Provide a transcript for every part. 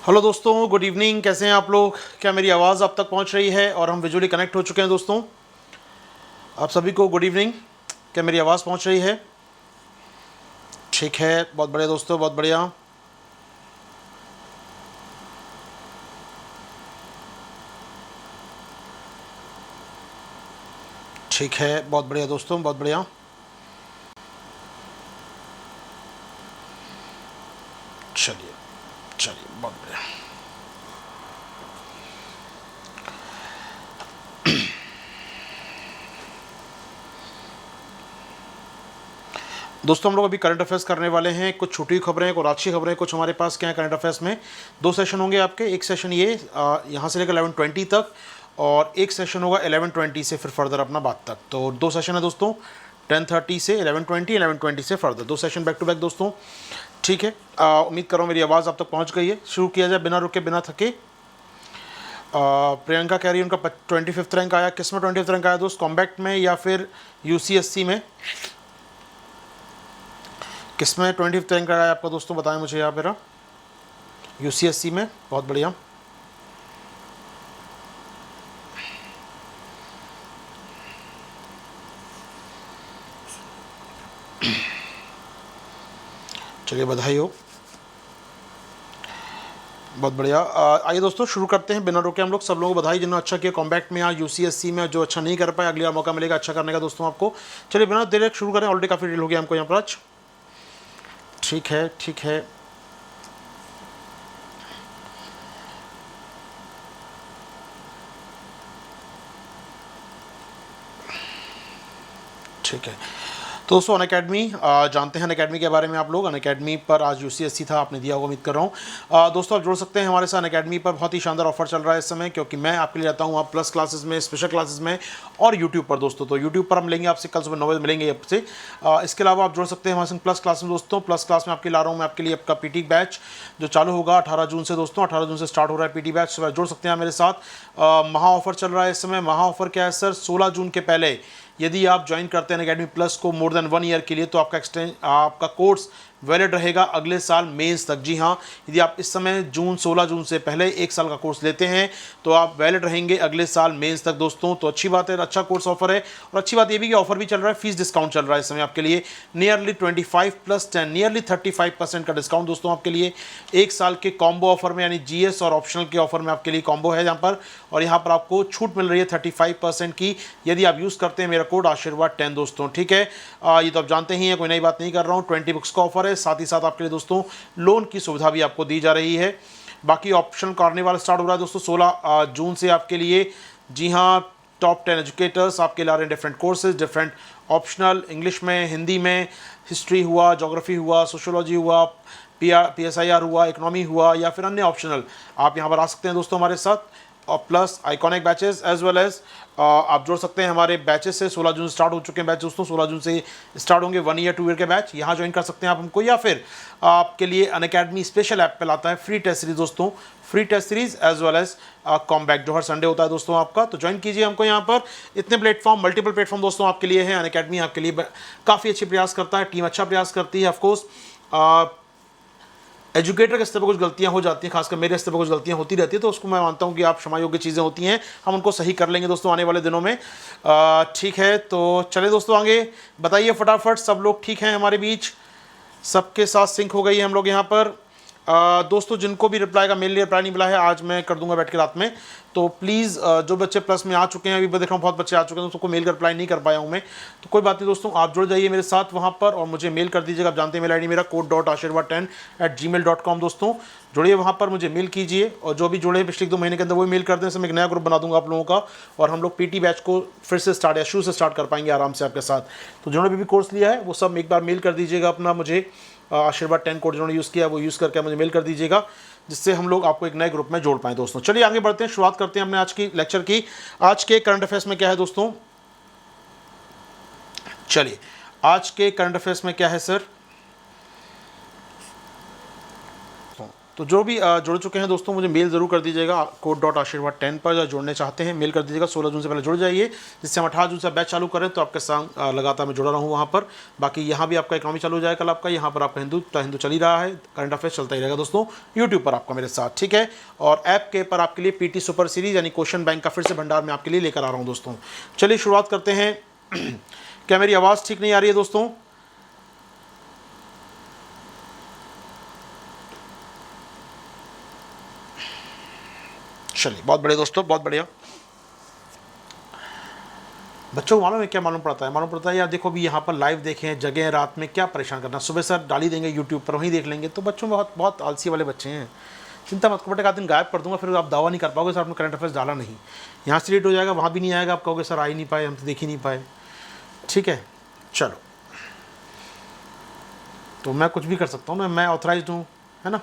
Hello दोस्तों, good evening. कैसे हैं आप लोग? क्या मेरी आवाज़ आप तक पहुंच रही है और हम विजुअली कनेक्ट हो चुके हैं? दोस्तों आप सभी को गुड इवनिंग। क्या मेरी आवाज़ पहुंच रही है? ठीक है, बहुत बढ़िया दोस्तों, बहुत बढ़िया। ठीक है, बहुत बढ़िया दोस्तों, बहुत बढ़िया। चलिए चलिए, बहुत बढ़िया। दोस्तों हम लोग अभी करंट अफेयर्स करने वाले हैं। कुछ छुट्टी खबरें और अच्छी खबरें कुछ हमारे पास क्या है करंट अफेयर्स में। दो सेशन होंगे आपके। एक सेशन ये यहाँ से लेकर 11:20 तक, और एक सेशन होगा 11:20 से फिर फर्दर अपना बात तक। तो दो सेशन है दोस्तों, 10:30 से 11:20, 11:20 से फर्दर, दो सेशन बैक टू बैक दोस्तों। ठीक है, उम्मीद कर रहा हूँ मेरी आवाज़ आप तक पहुँच गई है। शुरू किया जाए बिना रुके बिना थके। प्रियंका कह रही है उनका 25th रैंक आया। किस में 25th रैंक आया दोस्त? कॉम्बैक्ट में या फिर UCSC में? किस में 25th रैंक आया आपका दोस्तों? बताएं मुझे यहाँ मेरा। UCSC में, बहुत बढ़िया। चलिए, बधाई हो, बहुत बढ़िया। आइए दोस्तों शुरू करते हैं बिना रोके। हम लोग सब लोगों को बधाई जिन्होंने अच्छा किया कॉम्बैक्ट में या UCSC में। जो अच्छा नहीं कर पाए अगली बार मौका मिलेगा अच्छा करने का दोस्तों आपको। चलिए बिना देर शुरू करें, ऑलरेडी काफ़ी डील हो गया हमको यहाँ पर आज। ठीक है, ठीक है, ठीक है। तो दोस्तों अनअकैडमी जानते हैं अनअकैडमी के बारे में आप लोग। अनअकैडमी पर आज UCSC था, आपने दिया होगा उम्मीद कर रहा हूँ। दोस्तों आप जुड़ सकते हैं हमारे साथ। अनअकैडमी पर बहुत ही शानदार ऑफर चल रहा है इस समय, क्योंकि मैं आपके लिए रहता हूँ आप प्लस क्लासेस में, स्पेशल क्लासेस में और यूट्यूब पर दोस्तों। तो यूट्यूब पर हम लेंगे आपसे कल सुबह 9 बजे मिलेंगे आपसे। इसके अलावा आप जुड़ सकते हैं हमारे संग प्लस क्लास में दोस्तों। प्लस क्लास में आपके ला रहा हूँ मैं आपके लिए आपका PT बैच जो चालू होगा 18 जून से दोस्तों। 18 जून से स्टार्ट हो रहा है PT बैच। जुड़ सकते हैं मेरे साथ। महा ऑफर चल रहा है इस समय। महा ऑफर क्या है सर? 16 जून के पहले यदि आप ज्वाइन करते हैं अनअकैडमी प्लस को मोर देन 1 ईयर के लिए, तो आपका कोर्स वैलिड रहेगा अगले साल मेंस तक। जी हाँ, यदि आप इस समय 16 जून से पहले 1 साल का कोर्स लेते हैं तो आप वैलिड रहेंगे अगले साल मेंस तक दोस्तों। तो अच्छी बात है, अच्छा कोर्स ऑफर है। और अच्छी बात यह भी कि ऑफर भी चल रहा है, फीस डिस्काउंट चल रहा है इस समय आपके लिए। नियरली 25+10 नियरली 35% का डिस्काउंट दोस्तों आपके लिए। 1 साल के कॉम्बो ऑफर में, यानी GS और ऑप्शनल के ऑफर में आपके लिए कॉम्बो है यहाँ पर। और यहाँ पर आपको छूट मिल रही है 35% की, यदि आप यूज़ करते हैं मेरा कोड आशीर्वाद 10 दोस्तों। ठीक है, ये तो आप जानते ही हैं, कोई नई बात नहीं कर रहा हूँ। 20 बुक्स का ऑफर है, साथ ही साथ आपके लिए दोस्तों लोन की सुविधा भी आपको दी जा रही है। बाकी ऑप्शन कार्निवल स्टार्ट हो रहा है दोस्तों 16 जून से आपके लिए। जी हाँ, टॉप 10 एजुकेटर्स आपके ला रहे हैं different courses, different optional, English में, हिंदी में, हिस्ट्री हुआ, जोग्राफी हुआ, सोशोलॉजी हुआ, PSIR हुआ, इकोनॉमी हुआ, या फिर अन्य ऑप्शनल। आप यहाँ पर आ सकते हैं दोस्तों हमारे साथ। और plus iconic batches as well as आप जोड़ सकते हैं हमारे बैचेस से। 16 जून स्टार्ट हो चुके हैं बैच दोस्तों। 16 जून से स्टार्ट होंगे 1 ईयर 2 ईयर के बैच। यहाँ ज्वाइन कर सकते हैं आप हमको, या फिर आपके लिए अनअकैडमी स्पेशल ऐप पे लाता है फ्री टेस्ट सीरीज दोस्तों। Free test series as well as combat जो हर संडे होता है दोस्तों आपका। तो ज्वाइन कीजिए हमको यहाँ पर। इतने प्लेटफॉर्म, मल्टीपल प्लेटफॉर्म दोस्तों आपके लिए है। अनअकैडमी आपके लिए काफ़ी अच्छे प्रयास करता है, टीम अच्छा प्रयास करती है। ऑफकोर्स एजुकेटर के स्तर पर कुछ गलतियां हो जाती हैं, खासकर मेरे स्तर पर कुछ गलतियां होती रहती है, तो उसको मैं मानता हूं कि आप क्षमा योग्य चीज़ें होती हैं, हम उनको सही कर लेंगे दोस्तों आने वाले दिनों में। ठीक है, तो चले दोस्तों आगे बताइए फटाफट। सब लोग ठीक हैं हमारे बीच? सबके साथ सिंक हो गई है हम लोग यहाँ पर। दोस्तों जिनको भी रिप्लाई का मेल रिप्लाई नहीं मिला है, आज मैं कर दूंगा बैठ के रात में। तो प्लीज़ जो बच्चे प्लस में आ चुके हैं, अभी मैं देख रहा हूँ बहुत बच्चे आ चुके हैं, तो मेल का रिप्लाई नहीं कर पाया हूँ मैं। तो कोई बात नहीं दोस्तों, आप जुड़ जाइए मेरे साथ वहाँ पर और मुझे मेल कर दीजिएगा। आप जानते हैं मेल ID मेरा code.ashirwad10@gmail.com दोस्तों। जुड़िए वहाँ पर, मुझे मेल कीजिए। और जो भी जुड़े पिछले 2 महीने के अंदर वही मेल कर दें। मैं एक नया ग्रुप बना दूंगा आप लोगों का, और हम लोग PT बैच को फिर से स्टार्ट या शुरू से स्टार्ट कर पाएंगे आराम से आपके साथ। तो जिन्होंने भी कोर्स लिया है वो सब एक बार मेल कर दीजिएगा अपना मुझे। आशीर्वाद 10 कोड जिन्होंने यूज़ किया वो यूज़ करके मुझे मेल कर दीजिएगा, जिससे हम लोग आपको एक नए ग्रुप में जोड़ पाएँ दोस्तों। चलिए आगे बढ़ते हैं, शुरुआत करते हैं हमने आज की लेक्चर की। आज के करंट अफेयर्स में क्या है दोस्तों? चलिए आज के करंट अफेयर्स में क्या है सर? तो जो भी जुड़ चुके हैं दोस्तों, मुझे मेल ज़रूर कर दीजिएगा code.aashirwad10 पर, जो जुड़ने चाहते हैं मेल कर दीजिएगा। 16 जून से पहले जुड़ जाइए, जिससे हम 18 जून से बैच चालू करें तो आपके संग लगातार मैं जुड़ा रहूँ वहाँ पर। बाकी यहाँ भी आपका इकोनॉमी चालू हो जाएगा कल आपका, यहाँ पर आपका हिंदू चल ही रहा है, करंट अफेयर्स चलता ही रहेगा दोस्तों यूट्यूब पर आपका मेरे साथ, ठीक है। और ऐप के पर आपके लिए पीटी सुपर सीरीज यानी क्वेश्चन बैंक का फिर से भंडार मैं आपके लिए लेकर आ रहा हूँ दोस्तों। चलिए शुरुआत करते हैं। क्या मेरी आवाज़ ठीक नहीं आ रही है दोस्तों? चलिए, बहुत बढ़िया दोस्तों, बहुत बढ़िया। बच्चों को मालूम है क्या मालूम पड़ता है? मालूम पड़ता है यार, देखो भी यहाँ पर लाइव देखें, जगह रात में क्या परेशान करना, सुबह सर डाल ही देंगे यूट्यूब पर, वहीं देख लेंगे। तो बच्चों में बहुत बहुत आलसी वाले बच्चे हैं। चिंता मत करो, बट एक आध दिन गायब कर दूंगा, फिर आप दावा नहीं कर पाओगे सर आपने करंट अफेयर्स डाला नहीं। यहाँ से लेट हो जाएगा, वहाँ भी नहीं आएगा, आप कहोगे सर आ ही नहीं पाए, हम तो देख ही नहीं पाए। ठीक है, चलो, तो मैं कुछ भी कर सकता हूँ ना, मैं ऑथराइज हूँ, है ना।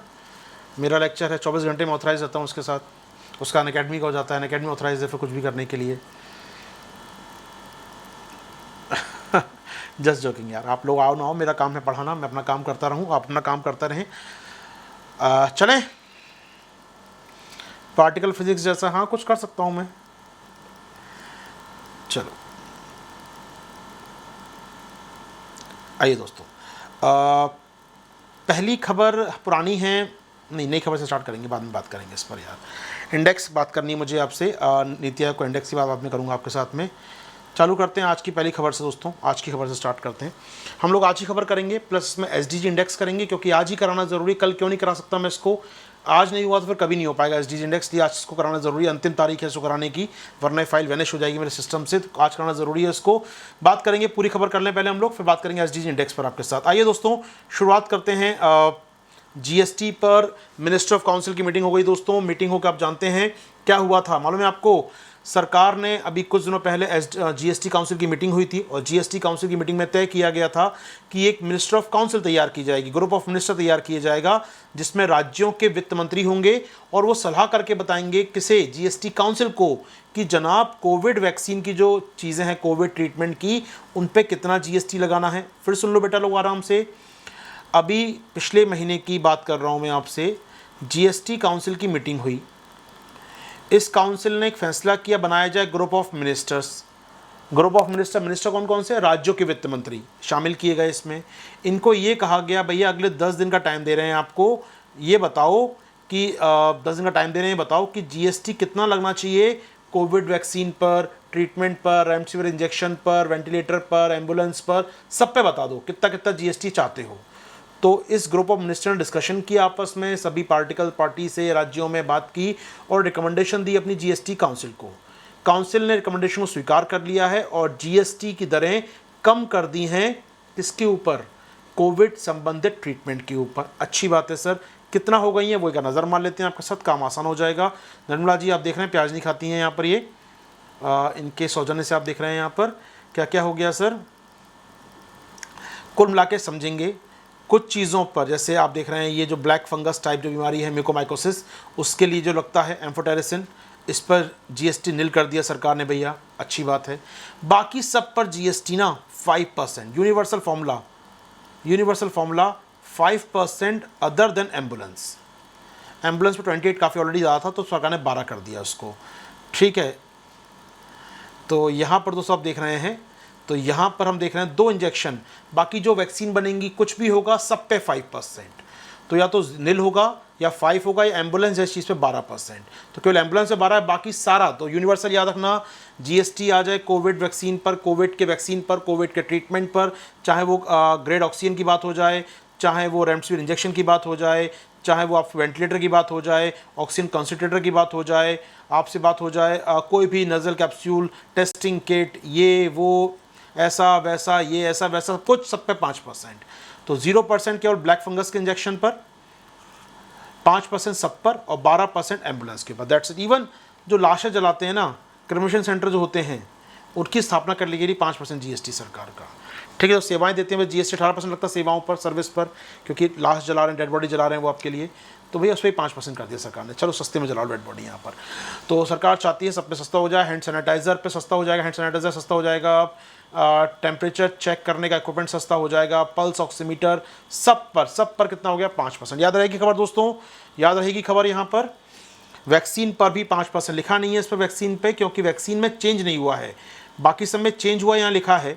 मेरा लेक्चर है 24 घंटे में ऑथराइज रहता हूँ, उसके साथ उसका अनअकैडमी का हो जाता है, अनअकैडमी ऑथराइज है फिर कुछ भी करने के लिए। जस्ट जोकिंग यार, आप लोग आओ ना आओ, मेरा काम है पढ़ाना, मैं अपना काम करता रहूँ, आप अपना काम करता रहें। चलें, पार्टिकल फिजिक्स जैसा हाँ कुछ कर सकता हूँ मैं। चलो आइए दोस्तों, पहली खबर पुरानी है, नहीं नई खबर से स्टार्ट करेंगे, बाद में बात करेंगे इस पर यार। इंडेक्स बात करनी है मुझे आपसे, नीति आयोग को इंडेक्स की बात बाद में करूँगा आपके साथ में। चालू करते हैं आज की पहली खबर से दोस्तों, आज की खबर से स्टार्ट करते हैं। हम लोग आज ही खबर करेंगे, प्लस इसमें एसडीजी इंडेक्स करेंगे, क्योंकि आज ही कराना ज़रूरी, कल क्यों नहीं करा सकता मैं इसको, आज नहीं हुआ तो फिर कभी नहीं हो पाएगा एसडीजी इंडेक्स, लिए आज इसको कराना ज़रूरी है, अंतिम तारीख है इसको कराने की, वरना फाइल वैनिश हो जाएगी मेरे सिस्टम से, तो आज कराना ज़रूरी है इसको। बात करेंगे, पूरी खबर कर लें पहले हम लोग, फिर बात करेंगे एसडीजी इंडेक्स पर आपके साथ। आइए दोस्तों शुरुआत करते हैं। जीएसटी पर मिनिस्टर ऑफ काउंसिल की मीटिंग हो गई दोस्तों। मीटिंग होकर आप जानते हैं क्या हुआ था, मालूम है आपको? सरकार ने अभी कुछ दिनों पहले जीएसटी काउंसिल की मीटिंग हुई थी, और जीएसटी काउंसिल की मीटिंग में तय किया गया था कि एक मिनिस्टर ऑफ काउंसिल तैयार की जाएगी, ग्रुप ऑफ मिनिस्टर तैयार किया जाएगा, जिसमें राज्यों के वित्त मंत्री होंगे, और वो सलाह करके बताएंगे किसे, जीएसटी काउंसिल को, कि जनाब कोविड वैक्सीन की जो चीज़ें हैं कोविड ट्रीटमेंट की, उन पर कितना जीएसटी लगाना है। फिर सुन लो बेटा लोग आराम से, अभी पिछले महीने की बात कर रहा हूँ मैं आपसे, जीएसटी काउंसिल की मीटिंग हुई। इस काउंसिल ने एक फैसला किया, बनाया जाए group of ministers. Group of minister कौन कौन से? राज्यों के वित्त मंत्री शामिल किए गए इसमें। इनको ये कहा गया भैया अगले 10 दिन का टाइम दे रहे हैं आपको, ये बताओ कि 10 दिन का टाइम दे रहे हैं, बताओ कि जीएसटी कितना लगना चाहिए कोविड वैक्सीन पर, ट्रीटमेंट पर, रेमडेसिविर इंजेक्शन पर, वेंटिलेटर पर, एम्बुलेंस पर, सब पे बता दो कितना कितना जीएसटी चाहते हो। तो इस ग्रुप ऑफ मिनिस्टर ने डिस्कशन किया आपस में, सभी पार्टिकल पार्टी से राज्यों में बात की और रिकमेंडेशन दी अपनी जीएसटी काउंसिल को। काउंसिल ने रिकमेंडेशन को स्वीकार कर लिया है और जीएसटी की दरें कम कर दी हैं। किसके ऊपर? कोविड संबंधित ट्रीटमेंट के ऊपर। अच्छी बात है सर। कितना हो गई है वो एक नज़र मार लेते हैं, आपका साथ काम आसान हो जाएगा। निर्मला जी आप देख रहे हैं प्याज नहीं खाती हैं यहाँ पर, ये इनके सौजन्य से आप देख रहे हैं यहाँ पर क्या क्या हो गया सर। कुल मिला के समझेंगे कुछ चीज़ों पर, जैसे आप देख रहे हैं ये जो ब्लैक फंगस टाइप जो बीमारी है म्यूकोमाइकोसिस, उसके लिए जो लगता है एम्फोटेरिसिन, इस पर जीएसटी नील कर दिया सरकार ने भैया, अच्छी बात है। बाकी सब पर जीएसटी ना 5%, universal formula 5% other than ambulance. Ambulance पर 28 काफ़ी ऑलरेडी ज़्यादा था, तो सरकार ने 12 कर दिया उसको, ठीक है। तो यहाँ पर दोस्तों आप देख रहे हैं, तो यहाँ पर हम देख रहे हैं 2 इंजेक्शन, बाकी जो वैक्सीन बनेंगी कुछ भी होगा सब पे 5%, तो या तो नील होगा या 5 होगा, या एम्बुलेंस है इस चीज़ पे 12%। तो केवल एम्बुलेंस पे 12 है, बाकी सारा तो यूनिवर्सल याद रखना, जीएसटी आ जाए कोविड वैक्सीन पर, कोविड के वैक्सीन पर, कोविड के ट्रीटमेंट पर, चाहे वो ग्रेड ऑक्सीजन की बात हो जाए, चाहे वो रेमडेसिविर इंजेक्शन की बात हो जाए, चाहे वो आप वेंटिलेटर की बात हो जाए, ऑक्सीजन कंसंट्रेटर की बात हो जाए, आपसे बात हो जाए कोई भी नज़ल कैप्सूल, टेस्टिंग किट, ये वो ऐसा वैसा, ये ऐसा वैसा, कुछ सब पे 5%। तो 0% केवल ब्लैक फंगस के इंजेक्शन पर, 5% सब पर, और 12% एम्बुलेंस के ऊपर। That's it. इवन जो लाशें जलाते हैं ना, क्रिमेशन सेंटर जो होते हैं, उनकी स्थापना कर ली गई 5% जीएसटी सरकार का, ठीक है। तो सेवाएं देते हैं जीएसटी 18% लगता है सेवाओं पर, सर्विस पर, क्योंकि लाश जला रहे हैं, डेड बॉडी जला रहे हैं वो आपके लिए, तो भैया उस पर 5% कर दिया सरकार ने। चलो सस्ते में जलाओ डेड बॉडी यहाँ पर। तो सरकार चाहती है सब पे सस्ता हो जाए, हैंड सैनिटाइज़र पे सस्ता हो जाएगा, हैंड सैनिटाइज़र सस्ता हो जाएगा, टेम्परेचर चेक करने का इक्विपमेंट सस्ता हो जाएगा, पल्स ऑक्सीमीटर, सब पर कितना हो गया 5%। याद रहेगी खबर दोस्तों, याद रहेगी खबर। यहाँ पर वैक्सीन पर भी 5% लिखा नहीं है इस पर वैक्सीन पे, क्योंकि वैक्सीन में चेंज नहीं हुआ है। बाकी सब में चेंज हुआ, यहाँ लिखा है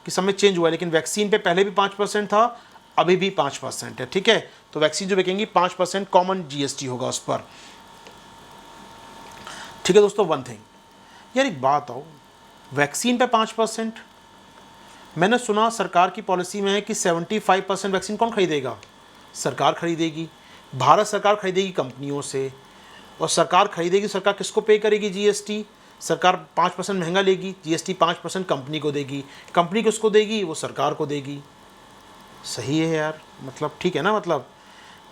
कि सब में चेंज हुआ है, लेकिन वैक्सीन पे पहले भी 5% था, अभी भी 5% है। ठीक है, तो वैक्सीन जो बिकेंगी 5% कॉमन जीएसटी होगा उस पर। ठीक है दोस्तों, वन थिंग यार, एक बात आओ, वैक्सीन पे 5%, मैंने सुना सरकार की पॉलिसी में है कि 75% वैक्सीन कौन खरीदेगा? सरकार खरीदेगी, भारत सरकार खरीदेगी कंपनियों से, और सरकार खरीदेगी, सरकार किसको पे करेगी? जीएसटी। सरकार 5% महंगा लेगी, जीएसटी 5% कंपनी को देगी, कंपनी किसको देगी? वो सरकार को देगी। सही है यार, मतलब ठीक है ना,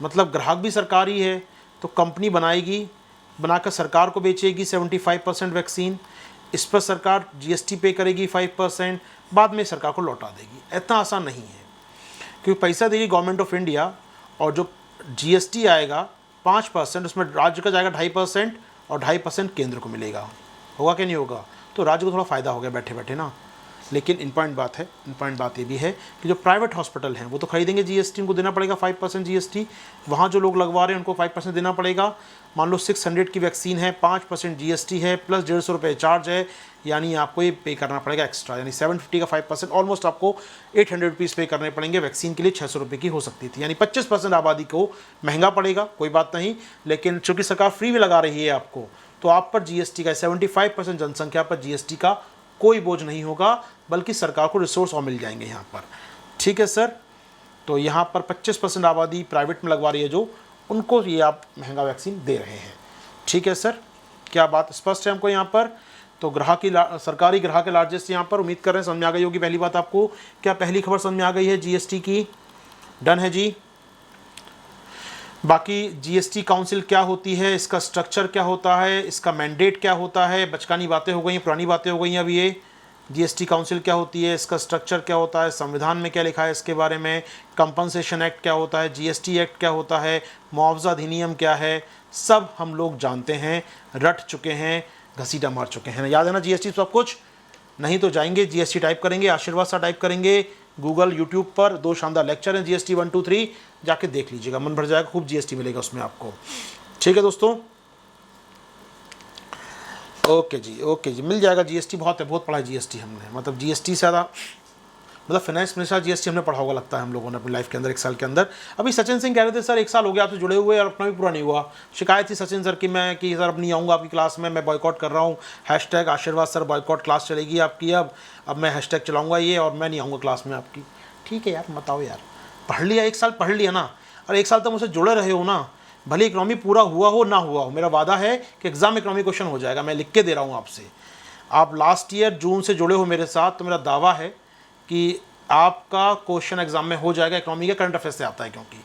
मतलब ग्राहक भी सरकार ही है, तो कंपनी बनाएगी, बनाकर सरकार को बेचेगी 75% वैक्सीन, इस पर सरकार जीएसटी पे करेगी 5%, बाद में सरकार को लौटा देगी। इतना आसान नहीं है, क्योंकि पैसा देगी गवर्नमेंट ऑफ इंडिया, और जो जीएसटी आएगा 5%, उसमें राज्य का जाएगा 2.5%, और 2.5% केंद्र को मिलेगा। होगा कि नहीं होगा? तो राज्य को थोड़ा फ़ायदा हो गया बैठे बैठे ना। लेकिन इम्पॉर्टेंट बात ये भी है कि जो प्राइवेट हॉस्पिटल हैं वो तो खरीदेंगे जीएसटी, उनको देना पड़ेगा 5% जीएसटी। वहाँ जो लोग लगवा रहे हैं उनको 5% देना पड़ेगा। मान लो 600 की वैक्सीन है, 5% जीएसटी है, प्लस 150 रुपये चार्ज है, यानी आपको ये पे करना पड़ेगा एक्स्ट्रा, यानी 750 का 5%, ऑलमोस्ट आपको 800 रुपीज़ पे करने पड़ेंगे। वैक्सीन के लिए 600 रुपये की हो सकती थी, यानी 25% आबादी को महंगा पड़ेगा, कोई बात नहीं। लेकिन चूँकि सरकार फ्री में लगा रही है आपको, तो आप पर जीएसटी का 75% जनसंख्या पर जीएसटी का कोई बोझ नहीं होगा, बल्कि सरकार को रिसोर्स और मिल जाएंगे यहाँ पर। ठीक है सर, तो यहाँ पर 25% आबादी प्राइवेट में लगवा रही है जो, उनको ये आप महंगा वैक्सीन दे रहे हैं। ठीक है सर, क्या बात स्पष्ट है हमको यहाँ पर? तो ग्राहक की सरकारी ग्राहक के लार्जेस्ट यहाँ पर, उम्मीद कर रहे हैं समझ में आ गई होगी पहली बात आपको। क्या पहली खबर समझ में आ गई है जीएसटी की? डन है जी। बाकी जीएसटी काउंसिल क्या होती है, इसका स्ट्रक्चर क्या होता है, इसका मैंडेट क्या होता है, बचकानी बातें हो गई, पुरानी बातें हो गई। अब ये जीएसटी काउंसिल क्या होती है, इसका स्ट्रक्चर क्या होता है, संविधान में क्या लिखा है इसके बारे में, कंपनसेशन एक्ट क्या होता है, जीएसटी एक्ट क्या होता है, मुआवजा अधिनियम क्या है, सब हम लोग जानते हैं, रट चुके हैं, घसीटा मार चुके हैं। याद है ना जीएसटी सब कुछ? नहीं तो जाएंगे जीएसटी टाइप करेंगे, आशीर्वाद सा टाइप करेंगे गूगल यूट्यूब पर, 2 शानदार लेक्चर हैं जीएसटी 1 2 3, जाके देख लीजिएगा, मन भर जाएगा, खूब जीएसटी मिलेगा उसमें आपको। ठीक है दोस्तों, ओके जी, मिल जाएगा जीएसटी। बहुत पढ़ा है जीएसटी हमने, मतलब जीएसटी से ज़्यादा, मतलब फाइनेंस मिनिस्टर जीएसटी हमने पढ़ा होगा लगता है हम लोगों ने अपनी लाइफ के अंदर 1 साल के अंदर। अभी सचिन सिंह कह रहे थे सर 1 साल हो गया आपसे जुड़े हुए और अपना भी पूरा नहीं हुआ। शिकायत थी सचिन सर की मैं कि सर अब नहीं आऊँगा आपकी क्लास में, मैं बॉयकॉट कर रहा हूँ, हैशटैग आशीर्वाद सर बॉयकॉट क्लास चलेगी आपकी, अब मैं हैशटैग चलाऊँगा ये, और मैं नहीं आऊँगा क्लास में आपकी। ठीक है यार, मत आओ यार, पढ़ लिया 1 साल पढ़ लिया ना, और 1 साल तक मुझसे जुड़े रहे हो ना, भले इकनॉमी पूरा हुआ हो ना हुआ हो, मेरा वादा है कि एग्जाम इकनॉमी क्वेश्चन हो जाएगा, मैं लिख के दे रहा हूँ आपसे। आप लास्ट ईयर जून से जुड़े हो मेरे साथ, तो मेरा दावा है कि आपका क्वेश्चन एग्जाम में हो जाएगा। इकनॉमी का करंट अफेयर से आता है, क्योंकि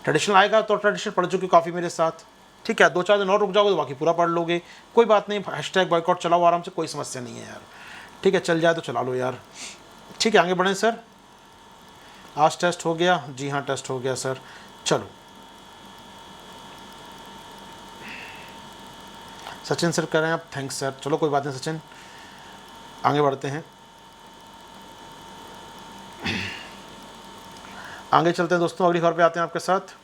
ट्रेडिशनल आएगा तो ट्रेडिशनल पढ़ चुके काफ़ी मेरे साथ। ठीक है, 2-4 दिन और रुक जाओगे तो बाकी पूरा पढ़ लोगे, कोई बात नहीं। हैशटैग बॉयकॉट चलाओ आराम से, कोई समस्या नहीं है यार। ठीक है, चल जाए तो चला लो यार। ठीक है, आगे बढ़ें सर। आज टेस्ट हो गया? जी हाँ, टेस्ट हो गया सर। चलो सचिन सर कह रहे हैं आप, थैंक्स सर। चलो कोई बात नहीं सचिन, आगे बढ़ते हैं, आगे चलते हैं दोस्तों। अगली खबर पे आते हैं आपके साथ।